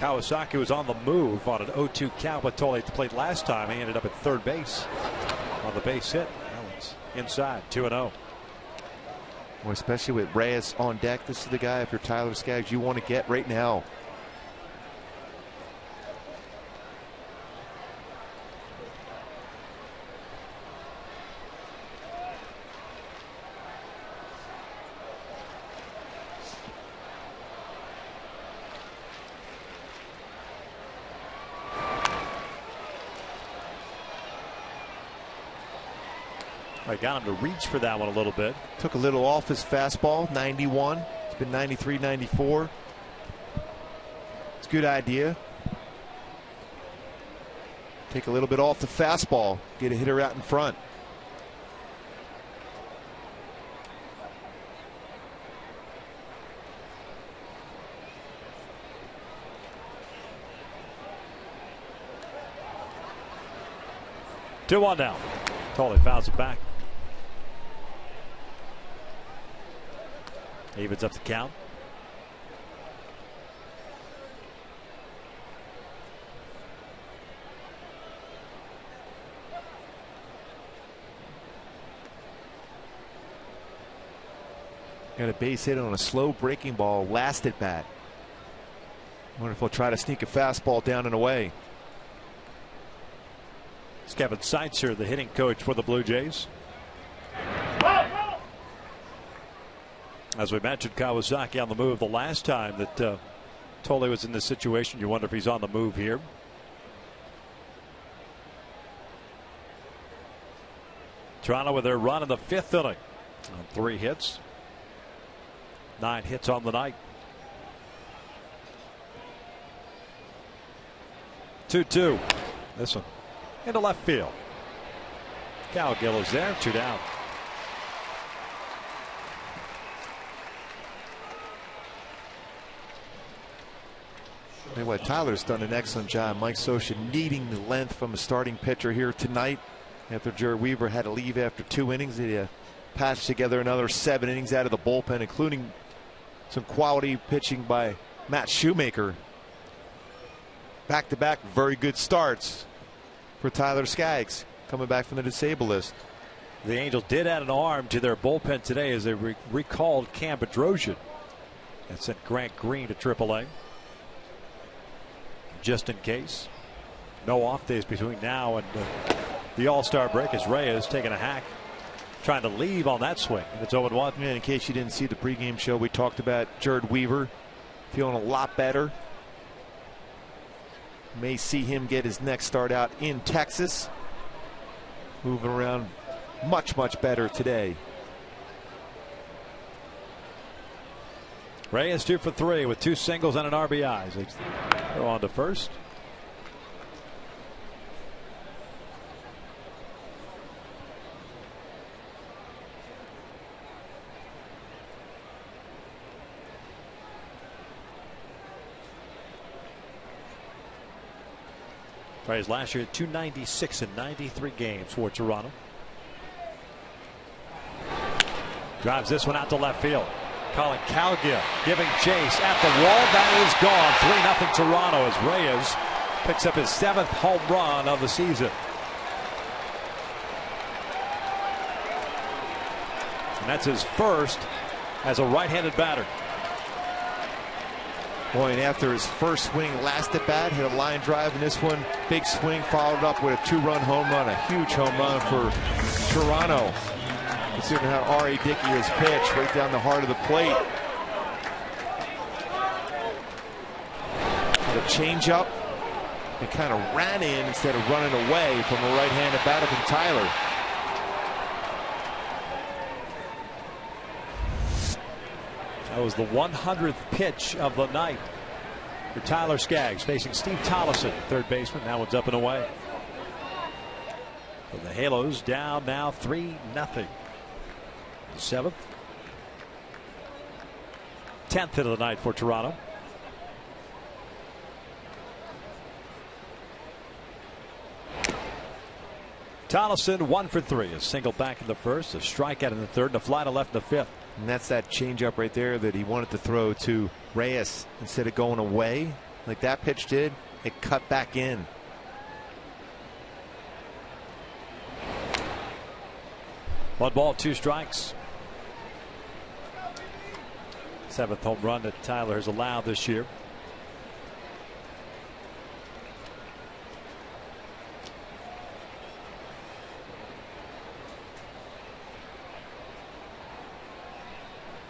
Kawasaki was on the move on an 0-2 count with Tole at the plate last time. He ended up at third base on the base hit. That one's inside, 2-0. Well, especially with Reyes on deck, this is the guy, if you're Tyler Skaggs, you want to get right now. I got him to reach for that one a little bit. Took a little off his fastball, 91. It's been 93, 94. It's a good idea. Take a little bit off the fastball, get a hitter out in front. Two on down. Totally fouls it back. Evens up the count. Got a base hit on a slow breaking ball last at bat. Wonder if he'll try to sneak a fastball down and away. It's Kevin Seitzer, the hitting coach for the Blue Jays. As we mentioned, Kawasaki on the move the last time that Tole was in this situation. You wonder if he's on the move here. Toronto with their run in the fifth inning on 3 hits. 9 hits on the night. 2-2. This one into left field. Cowgill is there. 2 down. Anyway, Tyler's done an excellent job. Mike Scioscia needing the length from a starting pitcher here tonight. After Jared Weaver had to leave after 2 innings, he patched together another 7 innings out of the bullpen, including some quality pitching by Matt Shoemaker. Back-to-back very good starts for Tyler Skaggs coming back from the disabled list. The Angels did add an arm to their bullpen today as they recalled Cam Bedrosian and sent Grant Green to AAA. Just in case. No off days between now and the All-Star break as Reyes taking a hack, trying to leave on that swing. And it's 0-1. And in case you didn't see the pregame show, we talked about Jared Weaver feeling a lot better. May see him get his next start out in Texas. Moving around much, much better today. Reyes 2 for 3 with 2 singles and an RBI. They go on to first. Reyes last year at 296 in 93 games for Toronto. Drives this one out to left field. Colin Cowgill giving chase at the wall. That is gone. 3-0 Toronto as Reyes picks up his 7th home run of the season. And that's his first as a right-handed batter. Boy, and after his first swing last at bat, hit a line drive, and this one, big swing, followed up with a 2-run home run, a huge home run for Toronto. Considering how R.A. Dickey has pitched right down the heart of the plate. The changeup, it kind of ran in instead of running away from a right-handed batter from Tyler. That was the 100th pitch of the night for Tyler Skaggs, facing Steve Tollefson, third baseman. That one's up and away. So the Halos down now 3-0. 7th. 10th hit of the night for Toronto. Tollefson 1 for 3. A single back in the first, a strikeout in the third, and a fly to left in the fifth. And that's that changeup right there that he wanted to throw to Reyes instead of going away. like that pitch did, it cut back in. One ball, two strikes. 7th home run that Tyler has allowed this year.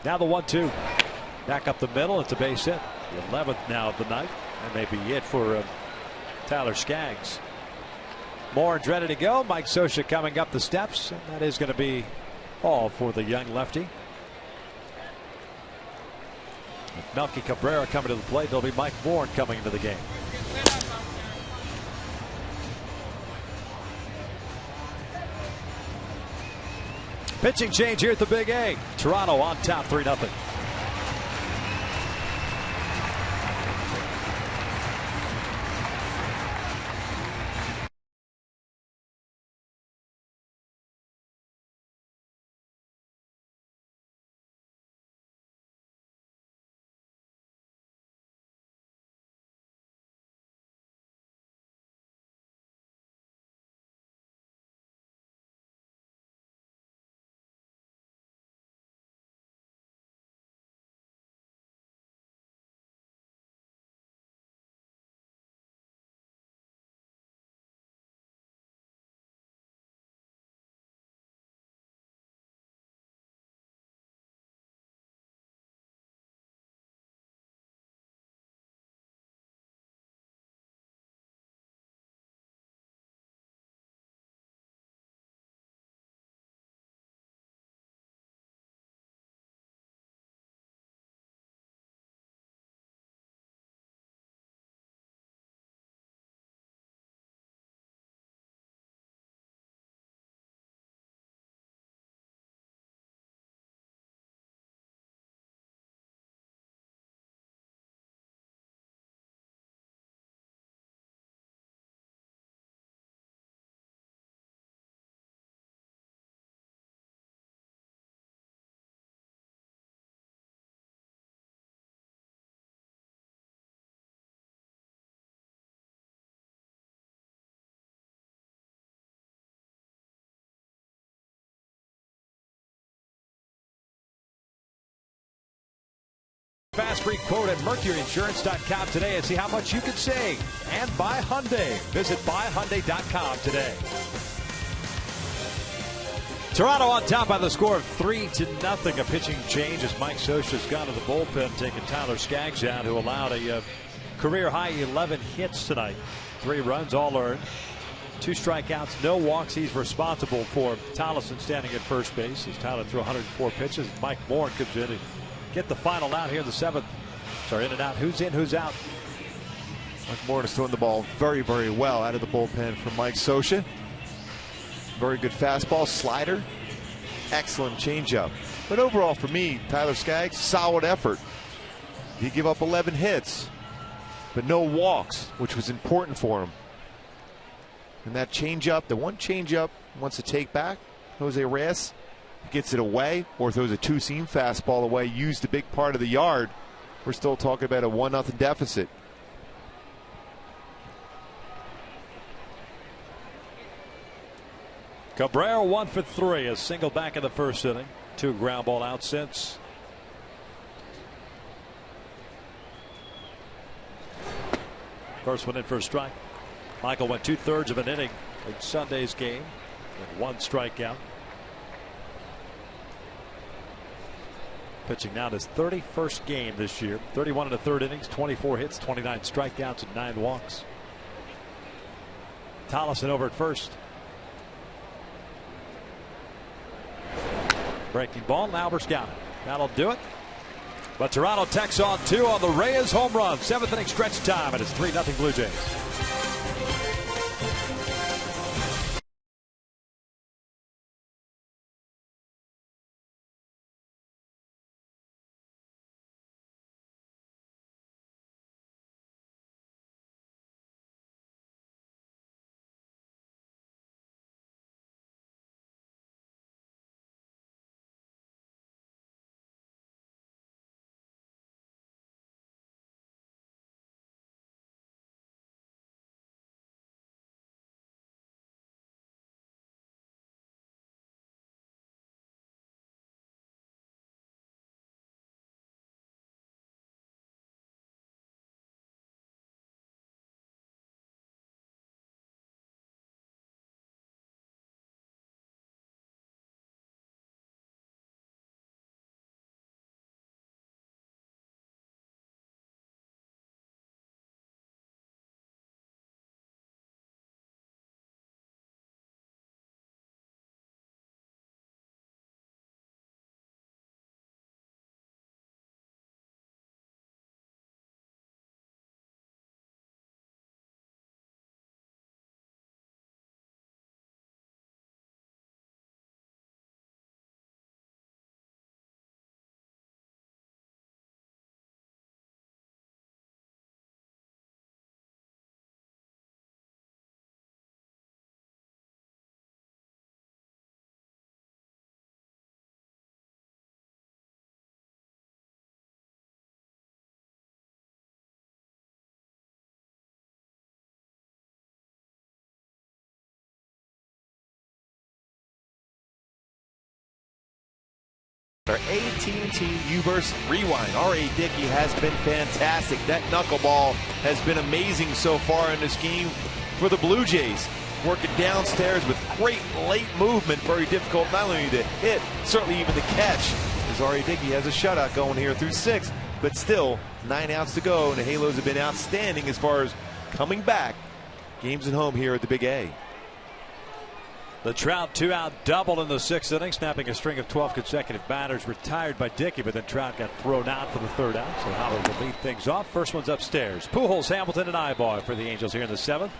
Now the 1-2. Back up the middle. It's a base hit. The 11th now of the night. That may be it for Tyler Skaggs. Moran's ready to go. Mike Scioscia coming up the steps. And that is going to be all for the young lefty. With Melky Cabrera coming to the plate, there'll be Mike Moran coming into the game. Pitching change here at the Big A. Toronto on top 3-0. Fast Free quote at MercuryInsurance.com today and see how much you could save. And buy Hyundai. Visit buyhyundai.com today. Toronto on top by the score of 3-0. A pitching change as Mike Scioscia's gone to the bullpen, taking Tyler Skaggs out, who allowed a career high 11 hits tonight. 3 runs, all earned. 2 strikeouts, no walks. He's responsible for Tollefson standing at first base as Tyler threw 104 pitches. Mike Moran comes in and get the final out here in the 7th. Sorry, in and out. Who's in, who's out? Mike Moran is throwing the ball very, very well out of the bullpen from Mike Scioscia. Very good fastball, slider, excellent changeup. But overall for me, Tyler Skaggs, solid effort. He gave up 11 hits, but no walks, which was important for him. And that changeup, the one changeup wants to take back, Jose Reyes gets it away, or throws a 2-seam fastball away, used a big part of the yard. We're still talking about a 1-0 deficit. Cabrera 1 for 3, a single back in the first inning. 2 ground ball outs since. First one in for a strike. Michael went 2/3 of an inning in Sunday's game with 1 strikeout. Pitching now in his 31st game this year. 31 1/3 innings, 24 hits, 29 strikeouts, and 9 walks. Tollefson over at first. Breaking ball, and Albert's got it. That'll do it. But Toronto tacks on 2 on the Reyes home run. 7th inning stretch time, and it's 3-0 Blue Jays. Our AT&T U-verse Rewind. R.A. Dickey has been fantastic. That knuckleball has been amazing so far in this game for the Blue Jays. Working downstairs with great late movement. Very difficult not only to hit, certainly even to catch. As R.A. Dickey has a shutout going here through 6, but still 9 outs to go, and the Halos have been outstanding as far as coming back. Games at home here at the Big A. The Trout 2-out double in the 6th inning, snapping a string of 12 consecutive batters. Retired by Dickey, but then Trout got thrown out for the 3rd out. So Howard will lead things off. First one's upstairs. Pujols, Hamilton, and Ibar for the Angels here in the 7th.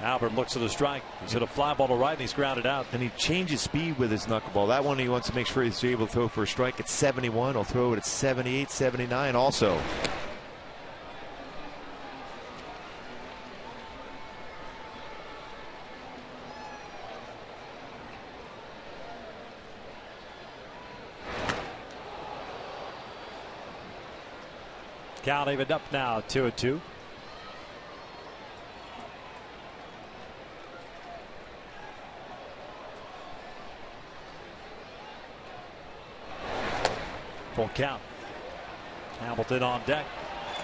Albert looks at the strike. He's hit a fly ball to right, and he's grounded out. And he changes speed with his knuckleball. That one he wants to make sure he's able to throw for a strike at 71. He'll throw it at 78, 79 also. Count evened up now, 2-2. Full count. Hamilton on deck.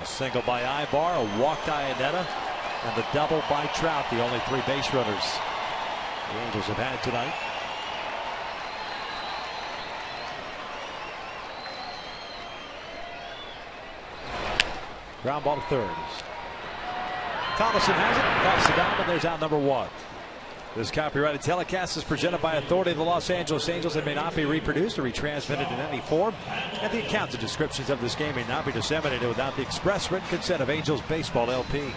A single by Ibar, a walk by Aneta, and the double by Trout, the only 3 base runners the Angels have had tonight. Ground ball to 3rd. Thomason has it. Across the diamond. There's out number 1. This copyrighted telecast is presented by authority of the Los Angeles Angels and may not be reproduced or retransmitted in any form. And the accounts and descriptions of this game may not be disseminated without the express written consent of Angels Baseball LP.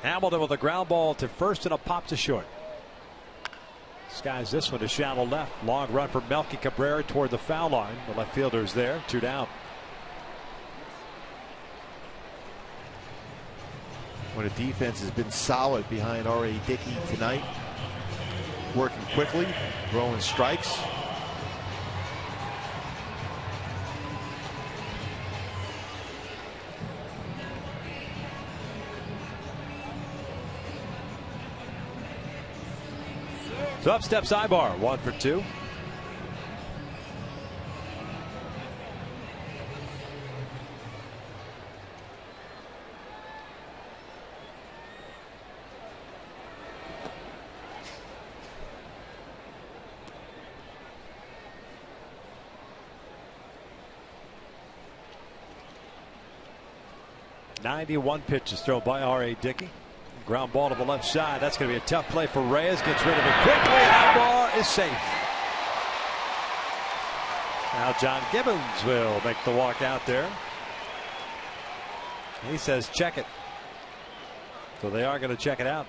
Hamilton with a ground ball to first and a pop to short. Skies this one to shallow left. Long run for Melky Cabrera toward the foul line. The left fielder is there. 2 down. When the defense has been solid behind R.A. Dickey tonight. Working quickly, throwing strikes. So up steps Ibar, 1 for 2. .91 pitches thrown by R.A. Dickey. Ground ball to the left side. That's going to be a tough play for Reyes. Gets rid of it quickly. Ibar is safe. Now John Gibbons will make the walk out there. He says check it. So they are going to check it out.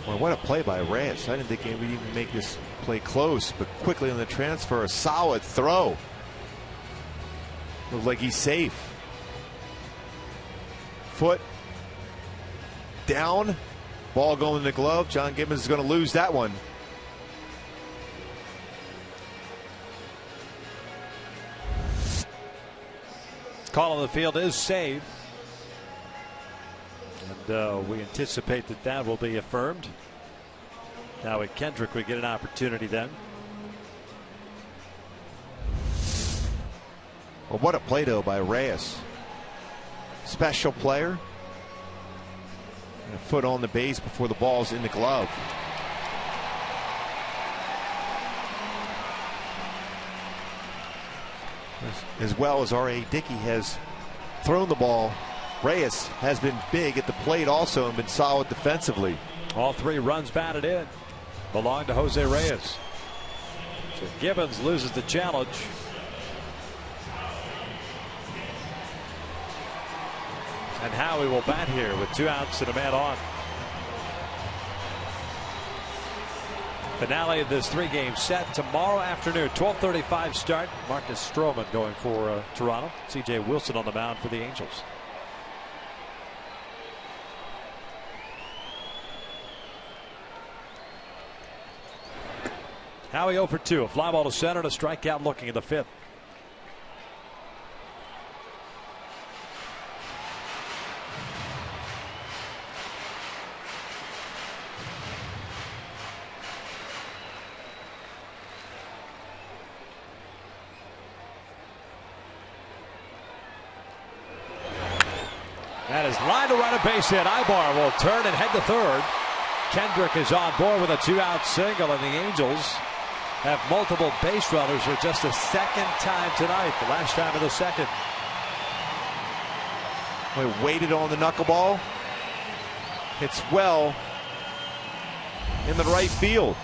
Well, what a play by Reyes. I didn't think he would even make this play close, but quickly on the transfer, a solid throw. Looks like he's safe. Foot down. Ball going in the glove. John Gibbons is going to lose that one. Call on the field is saved. And we anticipate that will be affirmed. Now Kendrick would get an opportunity then. Well, what a play, though, by Reyes. Special player. And a foot on the base before the ball's in the glove. As well as R.A. Dickey has thrown the ball, Reyes has been big at the plate also and been solid defensively. All 3 runs batted in belong to Jose Reyes. So Gibbons loses the challenge. And Howie will bat here with 2 outs and a man on. Finale of this 3-game set tomorrow afternoon, 12:35 start. Marcus Stroman going for Toronto. C.J. Wilson on the mound for the Angels. Howie 0 for 2. A fly ball to center and a strikeout looking in the 5th. That is line to right, a base hit. Ibar will turn and head to third. Kendrick is on board with a 2-out single, and the Angels have multiple base runners for just a second time tonight. The last time in the second. We waited on the knuckleball. Hits well in the right field.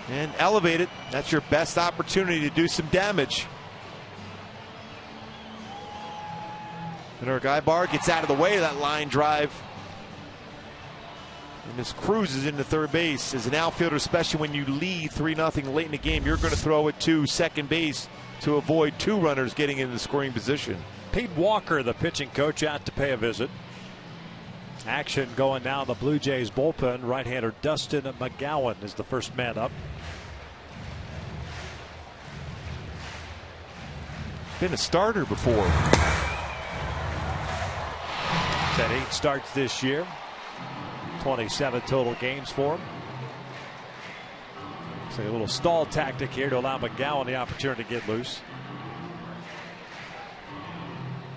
And elevated. That's your best opportunity to do some damage. And our guy Bar gets out of the way of that line drive. And this cruises into third base. As an outfielder, especially when you lead 3-0 late in the game, you're going to throw it to second base to avoid 2 runners getting into the scoring position. Pete Walker, the pitching coach, out to pay a visit. Action going now in the Blue Jays bullpen. Right-hander Dustin McGowan is the first man up. Been a starter before. Had 8 starts this year. 27 total games for him. So a little stall tactic here to allow McGowan the opportunity to get loose.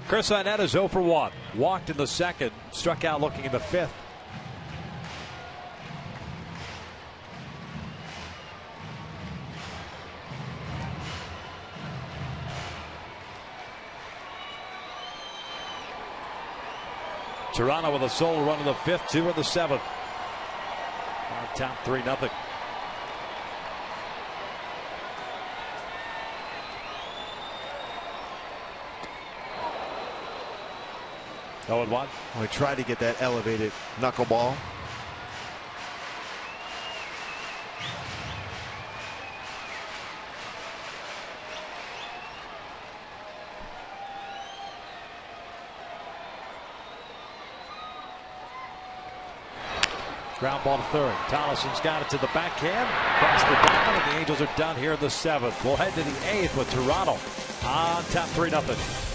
Chris Arnett is 0 for 1. Walked in the 2nd, struck out looking in the 5th. Toronto with a solo run in the 5th, 2 in the 7th. On top 3-0. Oh, and 1. We tried to get that elevated knuckleball. Ground ball to third. Tollison's got it to the backhand. Across the diamond, and the Angels are done here in the 7th. We'll head to the 8th with Toronto on top 3-0.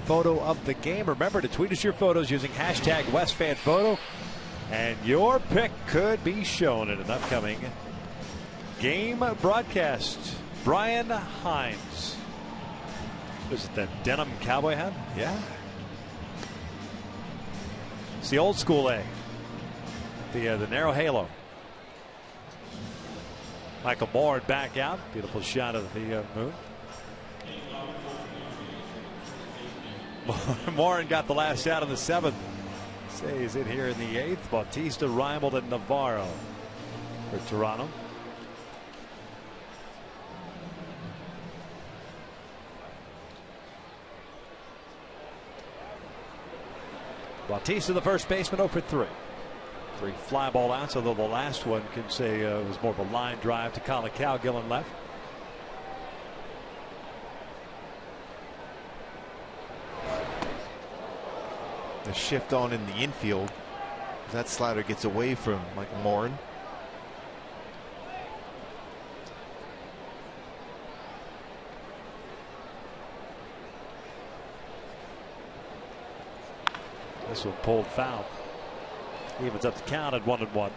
Photo of the game. Remember to tweet us your photos using hashtag WestFanPhoto, and your pick could be shown in an upcoming game broadcast. Brian Hines. Is it the denim cowboy hat? Yeah. It's the old school A. The narrow halo. Michael Moore back out. Beautiful shot of the moon. Morin got the last out in the 7th. Stays in here in the 8th. Bautista, Reimold, and Navarro for Toronto. Bautista, the first baseman, 0 for 3. 3 fly ball outs, although the last one can say was more of a line drive to Colin Cowgill left. The shift on in the infield. That slider gets away from Michael Morin. This one pulled foul. Evens up the count at 1-1.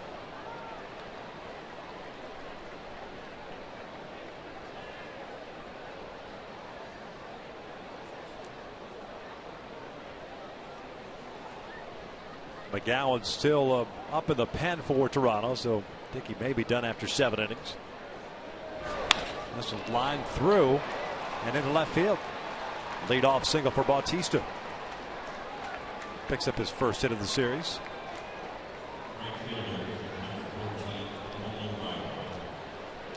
McGowan's still up in the pen for Toronto, so I think he may be done after 7 innings. This one's lined through and into left field. Leadoff single for Bautista. Picks up his first hit of the series.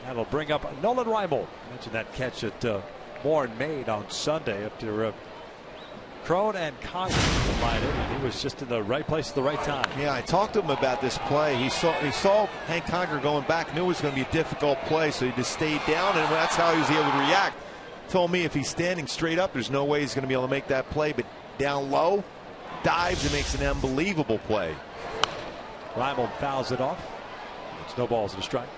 That'll bring up Nolan Reimold. Mentioned that catch that Morin made on Sunday after Crone and Conger combined it. He was just in the right place at the right time. Yeah, I talked to him about this play. He saw Hank Conger going back, knew it was going to be a difficult play, so he just stayed down, and that's how he was able to react. Told me if he's standing straight up, there's no way he's going to be able to make that play, but down low, dives and makes an unbelievable play. Reimold fouls it off. It's no balls and a strike.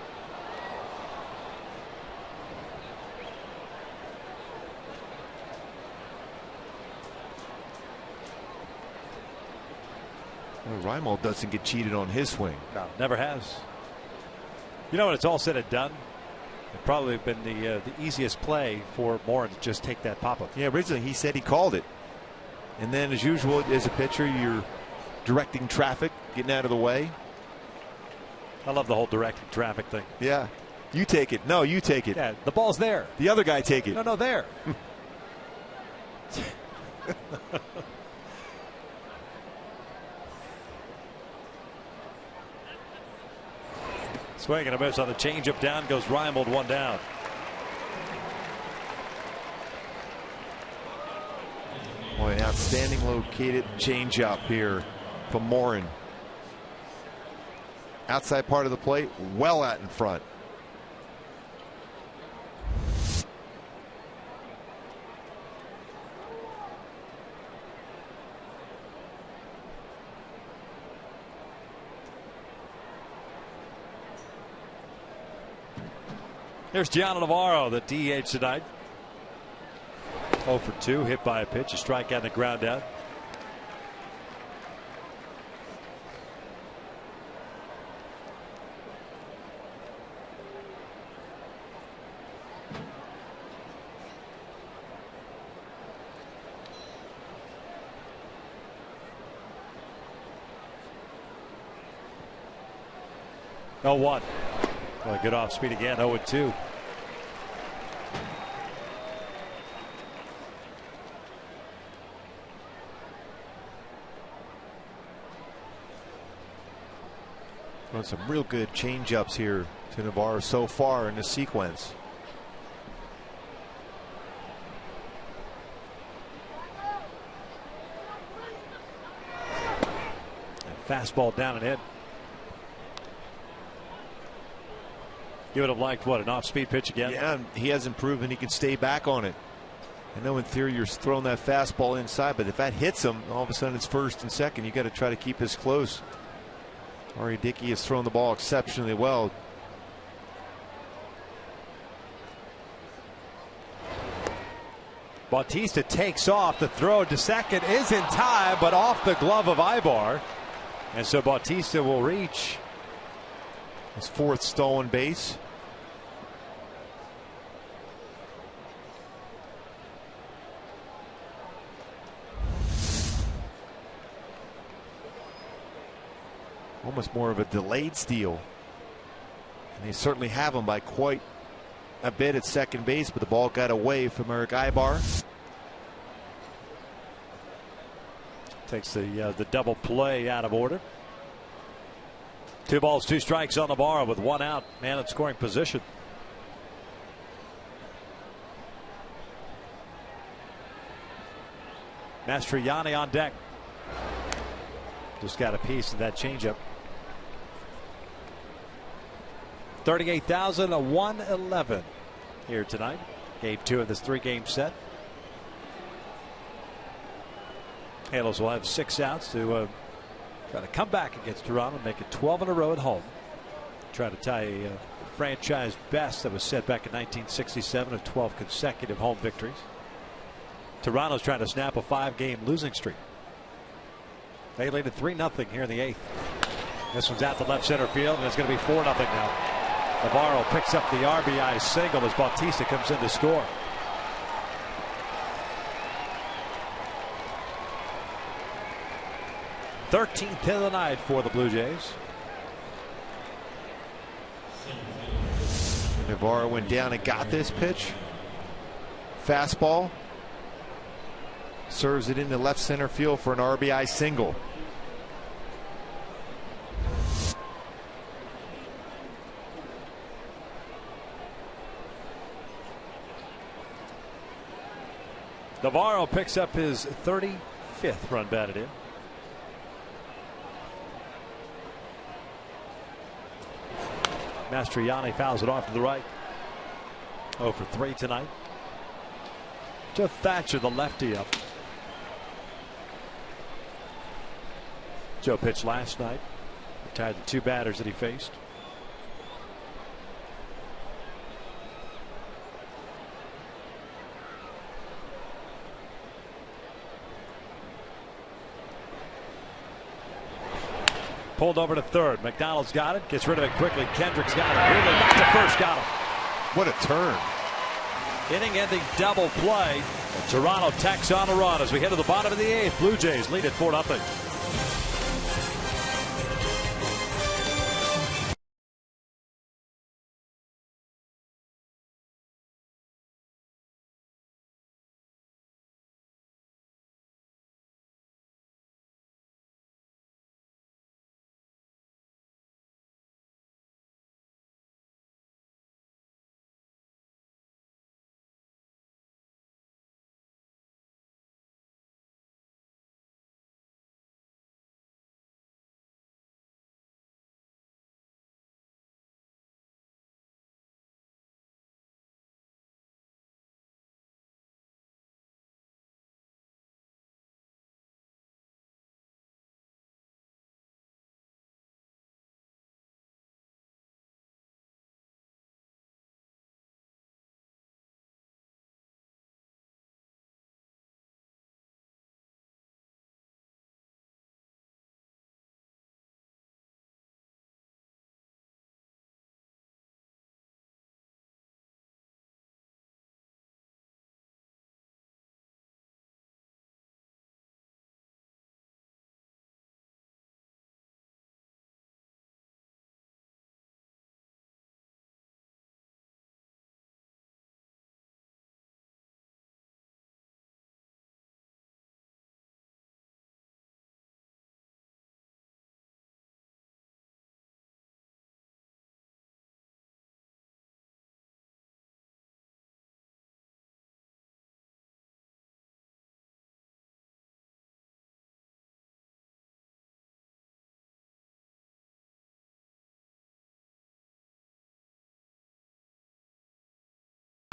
Well, Reimold doesn't get cheated on his swing. No, never has. You know, when it's all said and done, it probably been the easiest play for Morin to just take that pop-up. Yeah, originally he said he called it. And then, as usual, as a pitcher, you're directing traffic, getting out of the way. I love the whole directing traffic thing. Yeah. You take it. No, you take it. Yeah, the ball's there. The other guy take it. No, there. Swing and a miss on the changeup. Down goes Reimold, 1 down. Boy, an outstanding located changeup here from Morin. Outside part of the plate, well out in front. Here's Gianna Navarro, the DH tonight. 0 for 2, hit by a pitch, a strikeout and a ground out. Oh, 1. Well, good off speed again. 0-2. Well, some real good change-ups here to Navarro so far in the sequence. Fastball down and in. You would have liked what, an off-speed pitch again? Yeah, he hasn't proven he can stay back on it. I know in theory you're throwing that fastball inside, but if that hits him, all of a sudden it's first and second. You got to try to keep this close. Ari Dickey has thrown the ball exceptionally well. Bautista takes off. The throw to second is in time, but off the glove of Ibar. And so Bautista will reach his 4th stolen base. Almost more of a delayed steal. And they certainly have him by quite a bit at second base, but the ball got away from Eric Ibar. Takes the double play out of order. 2 balls, 2 strikes on Navarro with 1 out. Man in scoring position. Mastriani on deck. Just got a piece of that changeup. 38,111 here tonight. Game 2 of this 3-game set. Halos will have 6 outs to try to come back against Toronto, make it 12 in a row at home. Try to tie a franchise best that was set back in 1967 of 12 consecutive home victories. Toronto's trying to snap a 5-game losing streak. They lead at 3-0 here in the 8th. This one's out to left center field, and it's going to be 4-0 now. Navarro picks up the RBI single as Bautista comes in to score. .13th hit of the night for the Blue Jays. Navarro went down and got this pitch. Fastball. Serves it into left center field for an RBI single. Navarro picks up his 35th run batted in. Mastriani fouls it off to the right. 0 for 3 tonight. To Thatcher, the lefty up. Joe pitched last night. Retired the 2 batters that he faced. Pulled over to third. McDonald's got it. Gets rid of it quickly. Kendrick's got it. Really back to first. Got him. What a turn. Inning-ending double play. And Toronto tacks on a run as we head to the bottom of the 8th. Blue Jays lead at 4-0.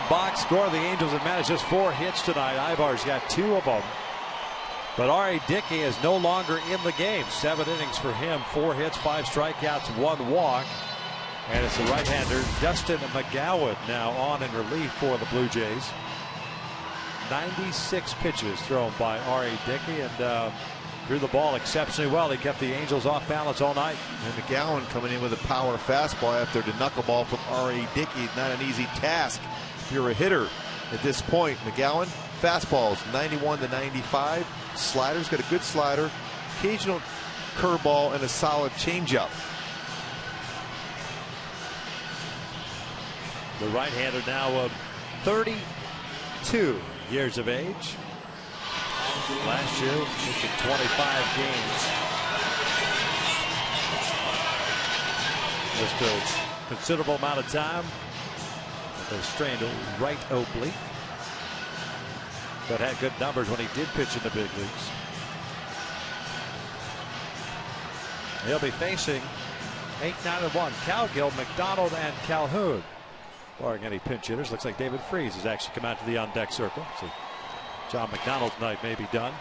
Box score. The Angels have managed just 4 hits tonight. Ibar's got 2 of them. But R.A. Dickey is no longer in the game. 7 innings for him. 4 hits, 5 strikeouts, 1 walk. And it's the right-hander Dustin McGowan now on in relief for the Blue Jays. 96 pitches thrown by R.A. Dickey, and threw the ball exceptionally well. He kept the Angels off balance all night. And McGowan coming in with a power fastball after the knuckleball from R.A. Dickey. Not an easy task if you're a hitter at this point. McGowan, fastballs 91 to 95. Sliders, got a good slider. Occasional curveball and a solid changeup. The right-hander now 32 years of age. Last year, pitched 25 games. Just a considerable amount of time. A strained right oblique. But had good numbers when he did pitch in the big leagues. He'll be facing 8-9-1 Cowgill, McDonald, and Calhoun. Barring any pinch hitters, looks like David Freese has actually come out to the on-deck circle. So John McDonald's night may be done.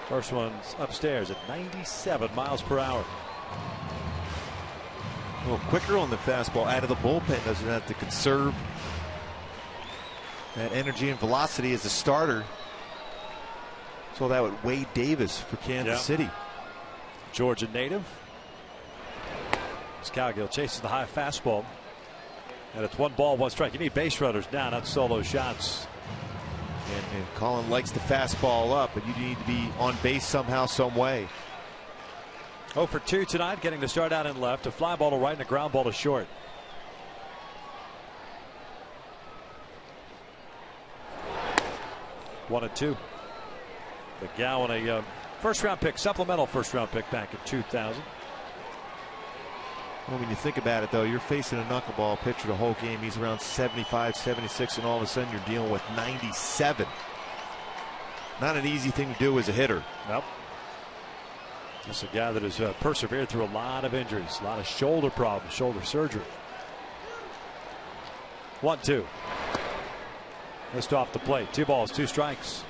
First one's upstairs at 97 miles per hour. A little quicker on the fastball out of the bullpen. Doesn't have to conserve that energy and velocity as a starter. Saw that with Wade Davis for Kansas City. Georgia native. As Cowgill chases the high fastball. And it's 1 ball, 1 strike. You need base runners now, not solo shots. And Colin likes the fastball up, but you need to be on base somehow, some way. 0 for 2 tonight, getting the start out in left. A fly ball to right and a ground ball to short. One and 2. McGowan, a first round pick, supplemental first round pick back in 2000. Well, when you think about it, though, you're facing a knuckleball pitcher the whole game. He's around 75, 76, and all of a sudden you're dealing with 97. Not an easy thing to do as a hitter. Nope. This is a guy that has persevered through a lot of injuries, a lot of shoulder problems, shoulder surgery. 1-2. Missed off the plate. 2 balls, 2 strikes.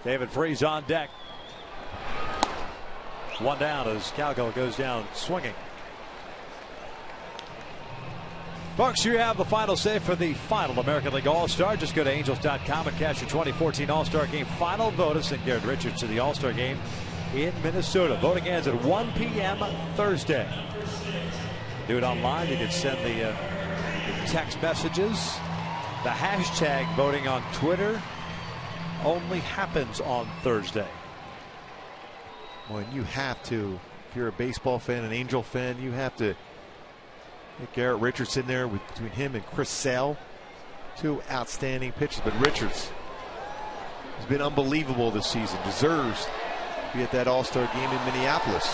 David Freese on deck. 1 down as Cowgill goes down swinging. Folks, you have the final say for the final American League All-Star. Just go to Angels.com and cash your 2014 All-Star Game final bonus and Garrett Richards to the All-Star Game in Minnesota. Voting ends at 1 p.m. Thursday. Do it online. You can send the text messages. The hashtag voting on Twitter only happens on Thursday. Well, you have to, if you're a baseball fan, an Angel fan, you have to get Garrett Richards in there between him and Chris Sale. 2 outstanding pitchers, but Richards has been unbelievable this season. Deserves to be at that All-Star game in Minneapolis.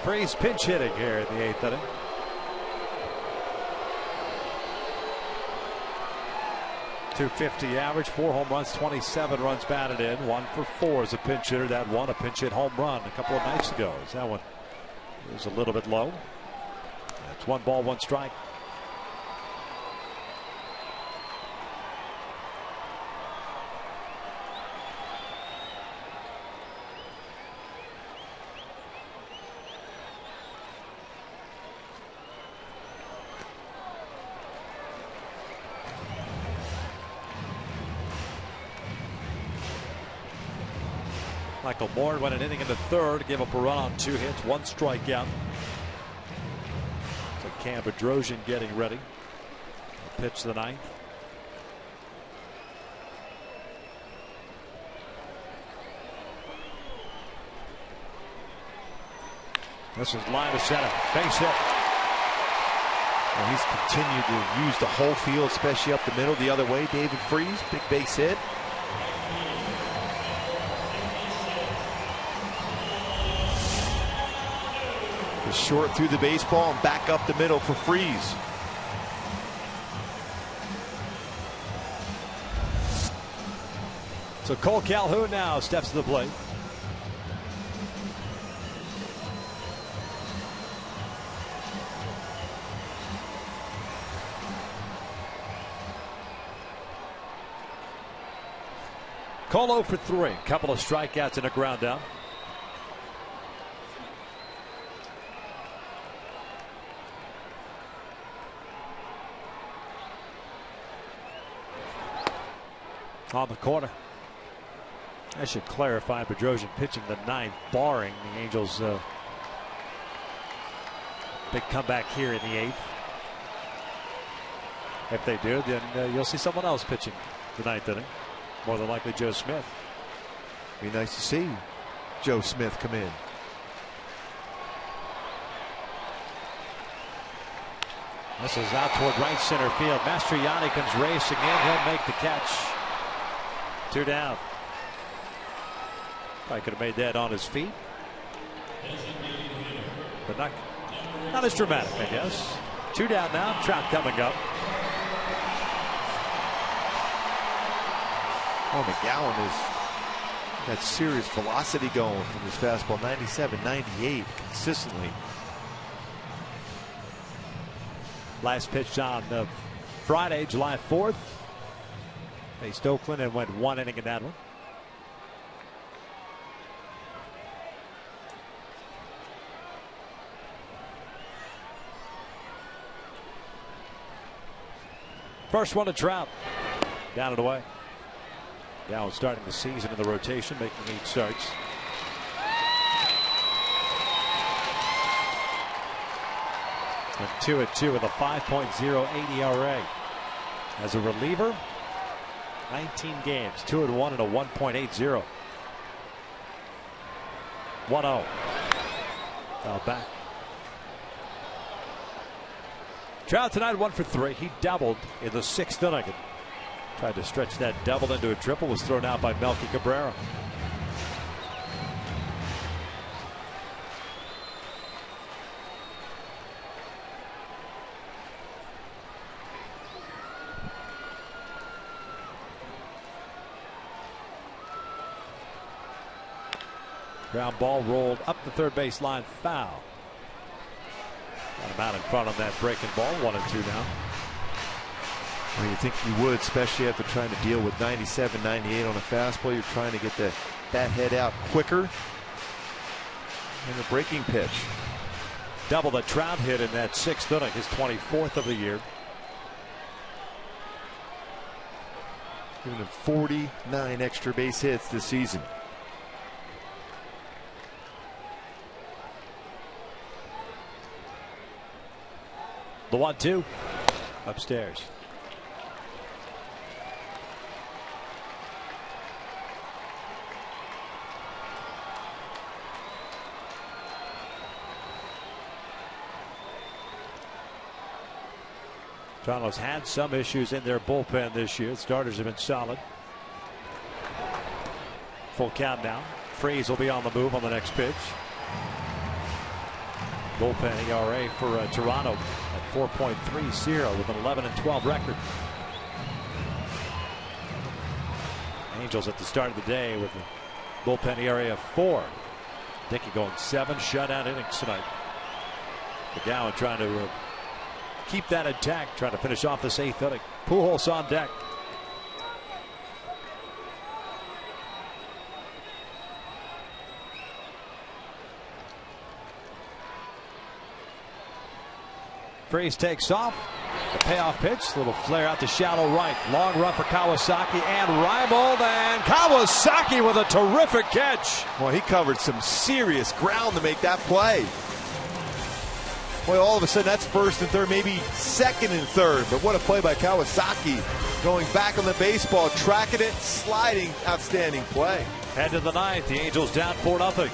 Freese pinch hitting here in the 8th inning. .250 average, 4 home runs, 27 runs batted in. 1 for 4 as a pinch hitter. That one, a pinch hit home run a couple of nights ago. That one was a little bit low. That's 1 ball, 1 strike. Michael Moore went an inning in the 3rd, gave up a run on 2 hits, 1 strikeout. So Cam Bedrosian getting ready. Pitch the 9th. This is line to center. Base hit. Well, he's continued to use the whole field, especially up the middle the other way. David Freese, big base hit. Short through the baseball and back up the middle for Freese. So Cole Calhoun now steps to the plate. Cole 0 for 3. Couple of strikeouts and a ground down. On the corner. I should clarify, Bedrosian pitching the 9th, barring the Angels' big comeback here in the 8th. If they do, then you'll see someone else pitching the 9th inning. More than likely Joe Smith. Be nice to see Joe Smith come in. This is out toward right center field. Mastriani comes racing in. He'll make the catch. 2 down. Probably could have made that on his feet, but not as dramatic, I guess. 2 down now. Trout coming up. Oh, McGowan has got serious velocity going from his fastball. 97, 98 consistently. Last pitch on Friday, July 4th. Faced Oakland and went 1 inning in that one. First one to Trout. Down and away. Now starting the season in the rotation, making 8 starts. Went 2-2 with a 5.08 ERA. As a reliever, 19 games, 2-1 and a 1.80. 1-0. Foul back. Trout tonight 1 for 3. He doubled in the 6th inning. Tried to stretch that double into a triple. Was thrown out by Melky Cabrera. Ground ball rolled up the third base line, foul. Got him out in front on that breaking ball. 1-2 now. Well, you think you would, especially after trying to deal with 97, 98 on a fastball. You're trying to get that head out quicker. And the breaking pitch. Double the Trout hit in that 6th inning, his 24th of the year. Giving him 49 extra base hits this season. The 1-2 upstairs. Cardinals had some issues in their bullpen this year. Starters have been solid. Full count now. Freeze will be on the move on the next pitch. Bullpen ERA for Toronto at 4.30 with an 11-12 record. Angels at the start of the day with a bullpen ERA of 4. Dickey going 7 shutout innings tonight. McGowan trying to keep that intact, trying to finish off this 8th inning. Pujols on deck. Freeze takes off. The payoff pitch, a little flare out to shallow right. Long run for Kawasaki and Reibold, and Kawasaki with a terrific catch. Well, he covered some serious ground to make that play. Boy, all of a sudden that's 1st and 3rd, maybe 2nd and 3rd. But what a play by Kawasaki. Going back on the baseball, tracking it, sliding. Outstanding play. Head to the 9th. The Angels down 4-0.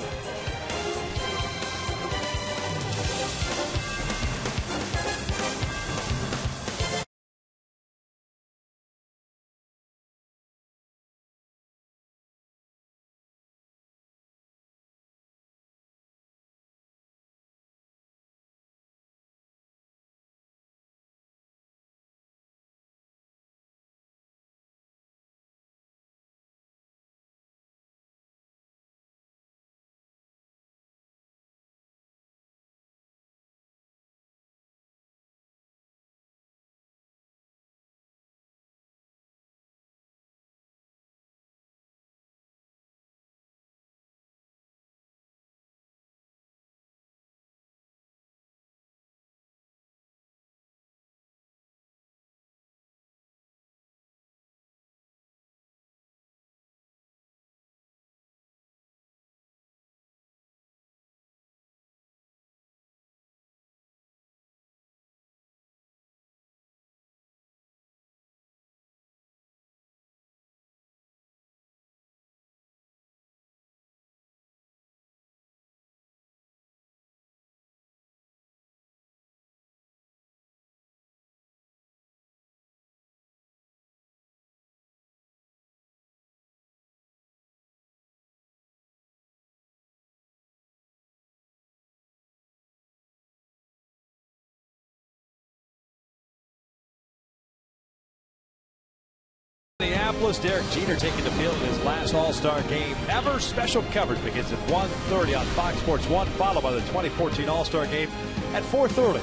Minneapolis, Derek Jeter taking the field in his last All-Star game ever. Special coverage begins at 1:30 on Fox Sports 1, followed by the 2014 All-Star game at 4:30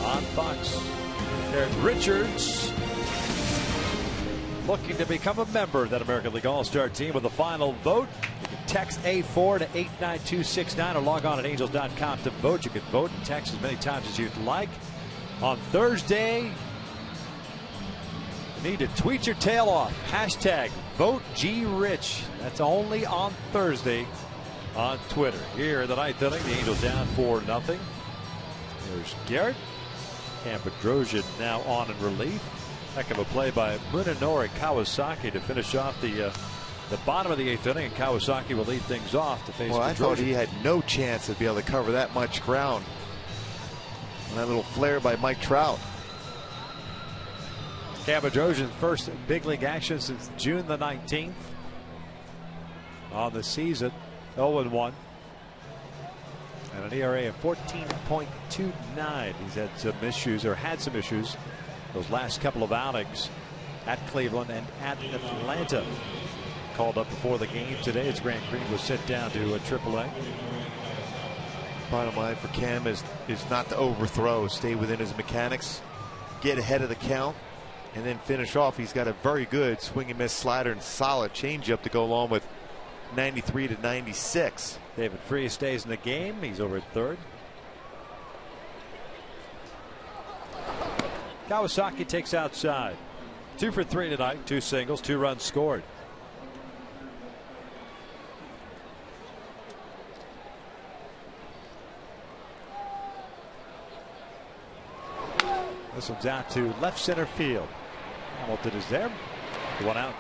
on Fox. Derek Richards looking to become a member of that American League All-Star team with a final vote. You can text A4 to 89269 or log on at angels.com to vote. You can vote and text as many times as you'd like. On Thursday, you need to tweet your tail off. Hashtag VoteGRich. That's only on Thursday on Twitter. Here in the ninth inning, the Angels down 4-0. There's Garrett. Cam Bedrosian now on in relief. Heck of a play by Munenori Kawasaki to finish off the bottom of the eighth inning, and Kawasaki will lead things off to face Bedrosian. I thought he had no chance to be able to cover that much ground. And that little flare by Mike Trout. Cam Bedrosian's first big league action since June the 19th on the season. 0-1 and an ERA of 14.29. He's had some issues, or had some issues, those last couple of outings at Cleveland and at Atlanta. Called up before the game today as Grant Green was sent down to AAA. Bottom line for Cam is not to overthrow, stay within his mechanics, get ahead of the count, and then finish off. He's got a very good swing and miss slider and solid changeup to go along with 93 to 96. David Freese stays in the game. He's over at third. Kawasaki takes outside. 2 for 3 tonight. 2 singles, 2 runs scored. This one's out to left center field. Hamilton is there. 1 out.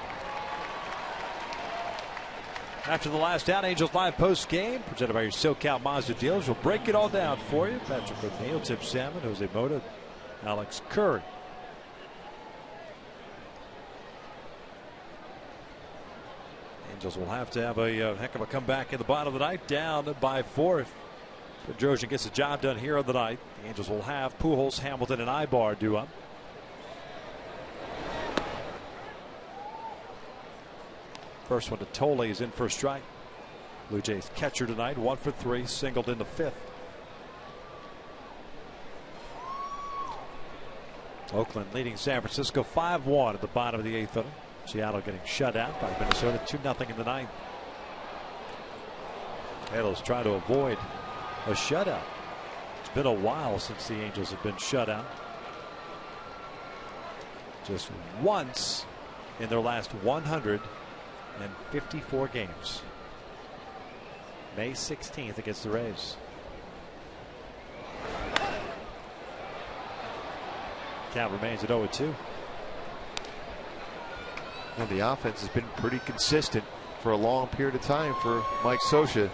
After the last out, Angels Live post game presented by your SoCal Mazda dealers. We'll break it all down for you. Patrick O'Neill, Tim Salmon, Jose Mota, Alex Curry. Angels will have to have a heck of a comeback in the bottom of the ninth, down by 4. If Bedrosian gets the job done here on the ninth, the Angels will have Pujols, Hamilton, and Ibar due up. First one to Tolle is in for a strike. Blue Jays catcher tonight, 1 for 3, singled in the 5th. Oakland leading San Francisco 5-1 at the bottom of the 8th inning. Seattle getting shut out by Minnesota 2-0 in the 9th. Angels try to avoid a shutout. It's been a while since the Angels have been shut out. Just once in their last 154 games. May 16th against the Rays. Count remains at 0-2. Well, the offense has been pretty consistent for a long period of time for Mike Scioscia.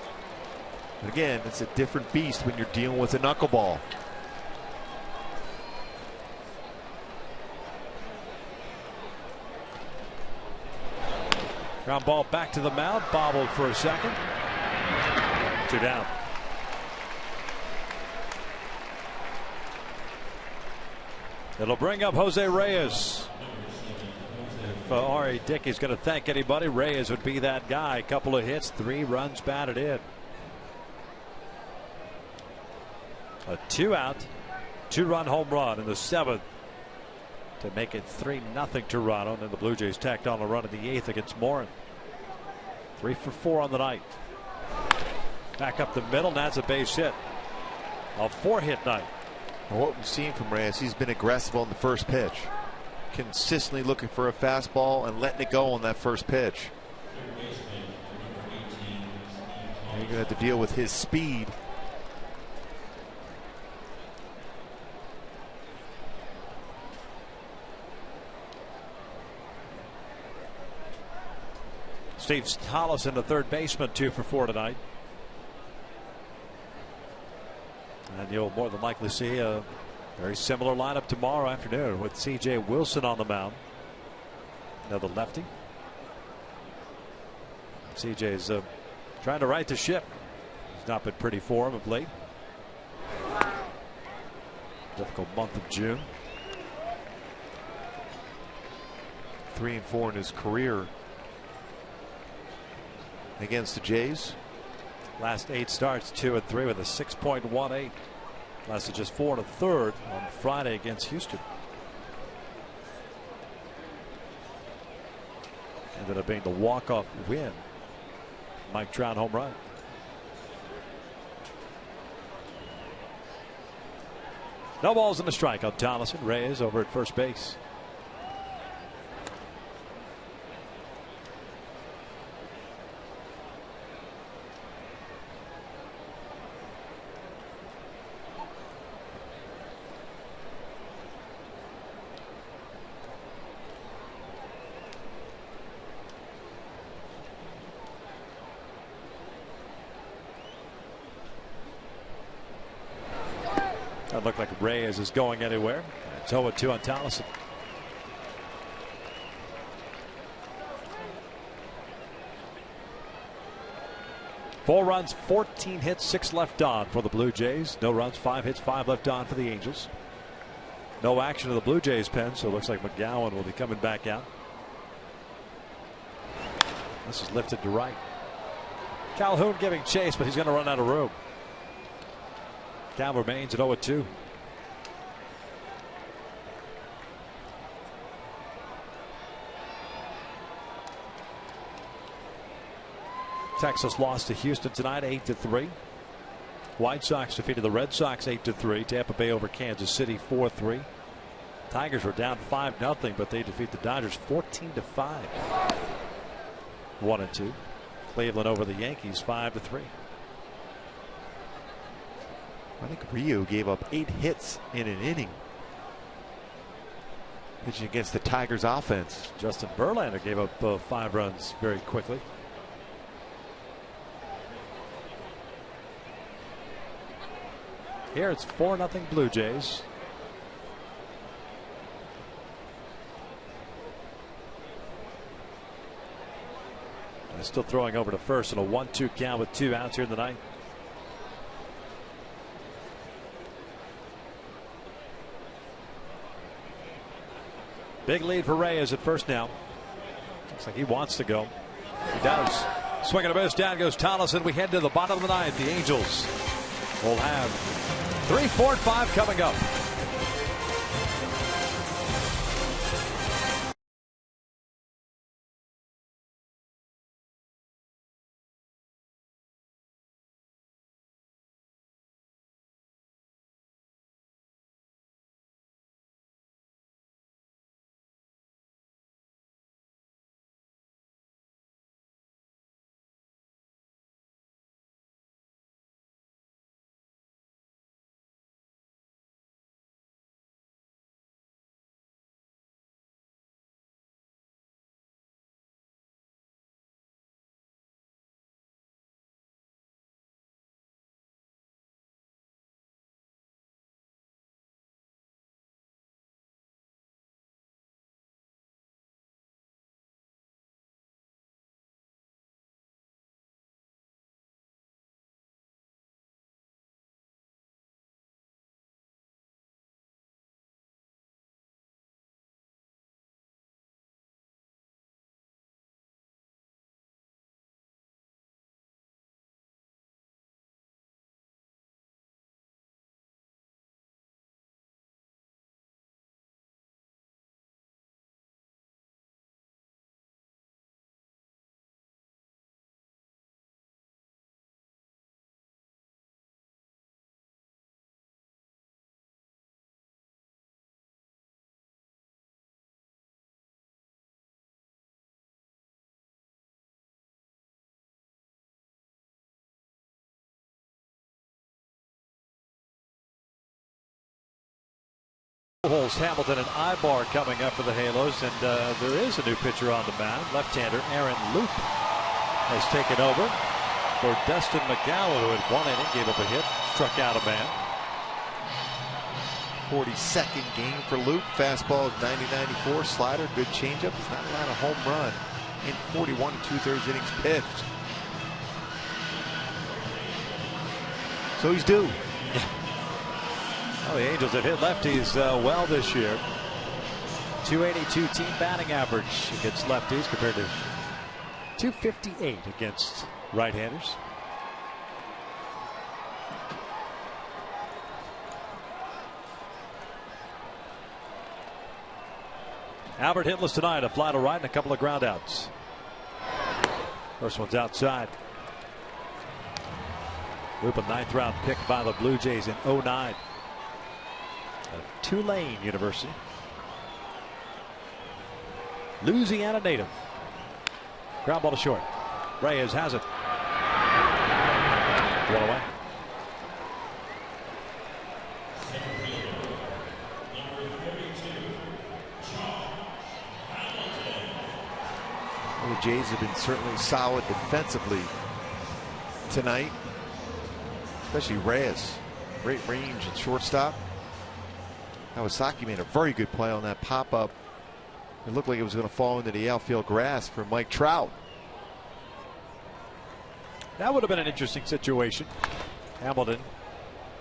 But again, it's a different beast when you're dealing with a knuckleball. Ground ball back to the mound, bobbled for a second. 2 down. It'll bring up Jose Reyes. If R.A. Dickey is going to thank anybody, Reyes would be that guy. Couple of hits, 3 runs batted in. A 2-out, 2-run home run in the 7th to make it 3-0 Toronto. And then the Blue Jays tacked on a run in the 8th against Morin. 3 for 4 on the night. Back up the middle, and that's a base hit. A 4-hit night. Well, what we've seen from Reyes, he's been aggressive on the first pitch. Consistently looking for a fastball and letting it go on that first pitch. And you're going to have to deal with his speed. Steve Tollefson, the third baseman, 2 for 4 tonight. And you'll more than likely see a very similar lineup tomorrow afternoon with C.J. Wilson on the mound. Another lefty. C.J.'s trying to right the ship. He's not been pretty for him of late. Difficult month of June. 3-4 in his career against the Jays. Last 8 starts, 2-3 with a 6.18. Lasted just 4 1/3 on Friday against Houston. Ended up being the walk-off win. Mike Trout home run. No balls in the strike on Donaldson. Reyes over at first base. Doesn't look like Reyes is going anywhere. It's 0-2 on Townsend. Four runs, 14 hits, 6 left on for the Blue Jays. No runs, 5 hits, 5 left on for the Angels. No action of the Blue Jays pen, so it looks like McGowan will be coming back out. This is lifted to right. Calhoun giving chase, but he's going to run out of room. Count remains at 0-2. Texas lost to Houston tonight 8-3. White Sox defeated the Red Sox 8-3. Tampa Bay over Kansas City 4-3. Tigers were down 5-0, but they defeat the Dodgers 14-5. 1-2. Cleveland over the Yankees 5-3. I think Rio gave up 8 hits in an inning pitching against the Tigers offense. Justin Verlander gave up 5 runs very quickly. Here it's 4-0 Blue Jays. Still throwing over to first in a 1-2 count with 2 outs here in the ninth. Big lead for Reyes at first now. Looks like he wants to go. He does. Swinging a miss. Down goes Tolleson. We head to the bottom of the ninth. The Angels will have 3, 4, and 5 coming up. Hamilton and Ibar coming up for the Halos, and there is a new pitcher on the mound. Left-hander Aaron Loop has taken over for Dustin McGowan, who in 1 inning gave up a hit, struck out a man. 42nd game for Loop. Fastball is 90-94. Slider, good changeup. He's not allowed a home run in 41 2/3 innings pitched. So he's due. Well, the Angels have hit lefties well this year. .282 team batting average against lefties compared to .258 against right-handers. Albert hitless tonight, a fly to right and a couple of ground outs. First one's outside. Loop, a 9th round pick by the Blue Jays in '09. Tulane University. Louisiana native. Ground ball to short. Reyes has it. One away. The Jays have been certainly solid defensively tonight, especially Reyes. Great range at shortstop. Kawasaki made a very good play on that pop-up. It looked like it was going to fall into the outfield grass for Mike Trout. That would have been an interesting situation. Hamilton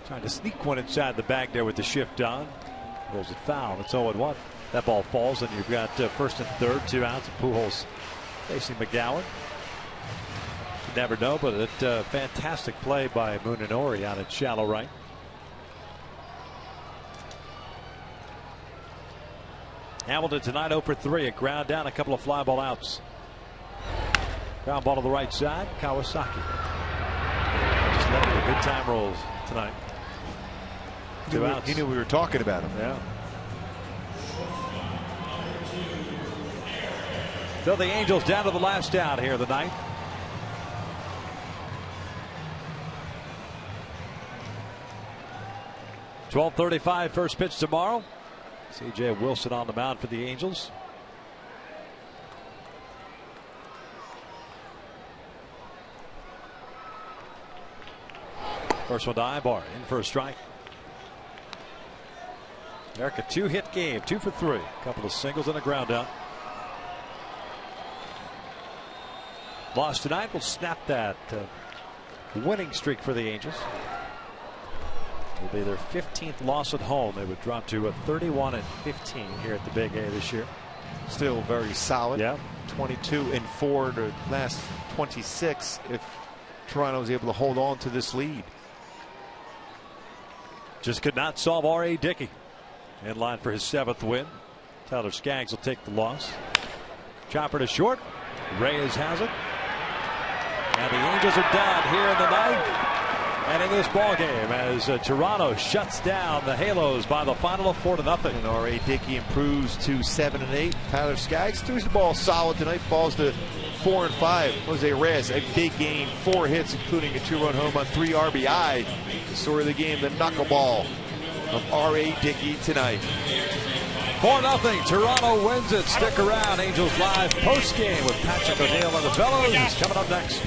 trying to sneak one inside the bag there with the shift on. Rolls it foul. It's 0-1. That ball falls, and you've got first and third, 2 outs. Pujols facing McGowan. You never know, but a fantastic play by Munenori on its shallow right. Hamilton tonight 0 for 3. A ground down, a couple of fly ball outs. Ground ball to the right side. Kawasaki just letting the good time rolls tonight. 2 outs. He knew we were talking about him. Yeah. So the Angels down to the last out here of the ninth. .12:35 first pitch tomorrow. C.J. Wilson on the mound for the Angels. First one to Ibar, in for a strike. Eric, a 2-hit game, 2 for 3. A couple of singles and a ground out. Loss tonight will snap that winning streak for the Angels. It will be their 15th loss at home. They would drop to a 31-15 here at the Big A this year. Still very solid. Yeah. 22-4 to last 26 if Toronto is able to hold on to this lead. Just could not solve R.A. Dickey. In line for his 7th win. Tyler Skaggs will take the loss. Chopper to short. Reyes has it. And the Angels are done here in the ninth. And in this ball game, as Toronto shuts down the Halos by the final of 4-0. And R.A. Dickey improves to 7-8. Tyler Skaggs throws the ball solid tonight, falls to 4-5. Jose Reyes, a big game, 4 hits, including a 2-run home on 3 RBI. The story of the game, the knuckleball of R.A. Dickey tonight. 4-0. Toronto wins it. Stick around. Angels Live post game with Patrick O'Neill and the Fellows is coming up next.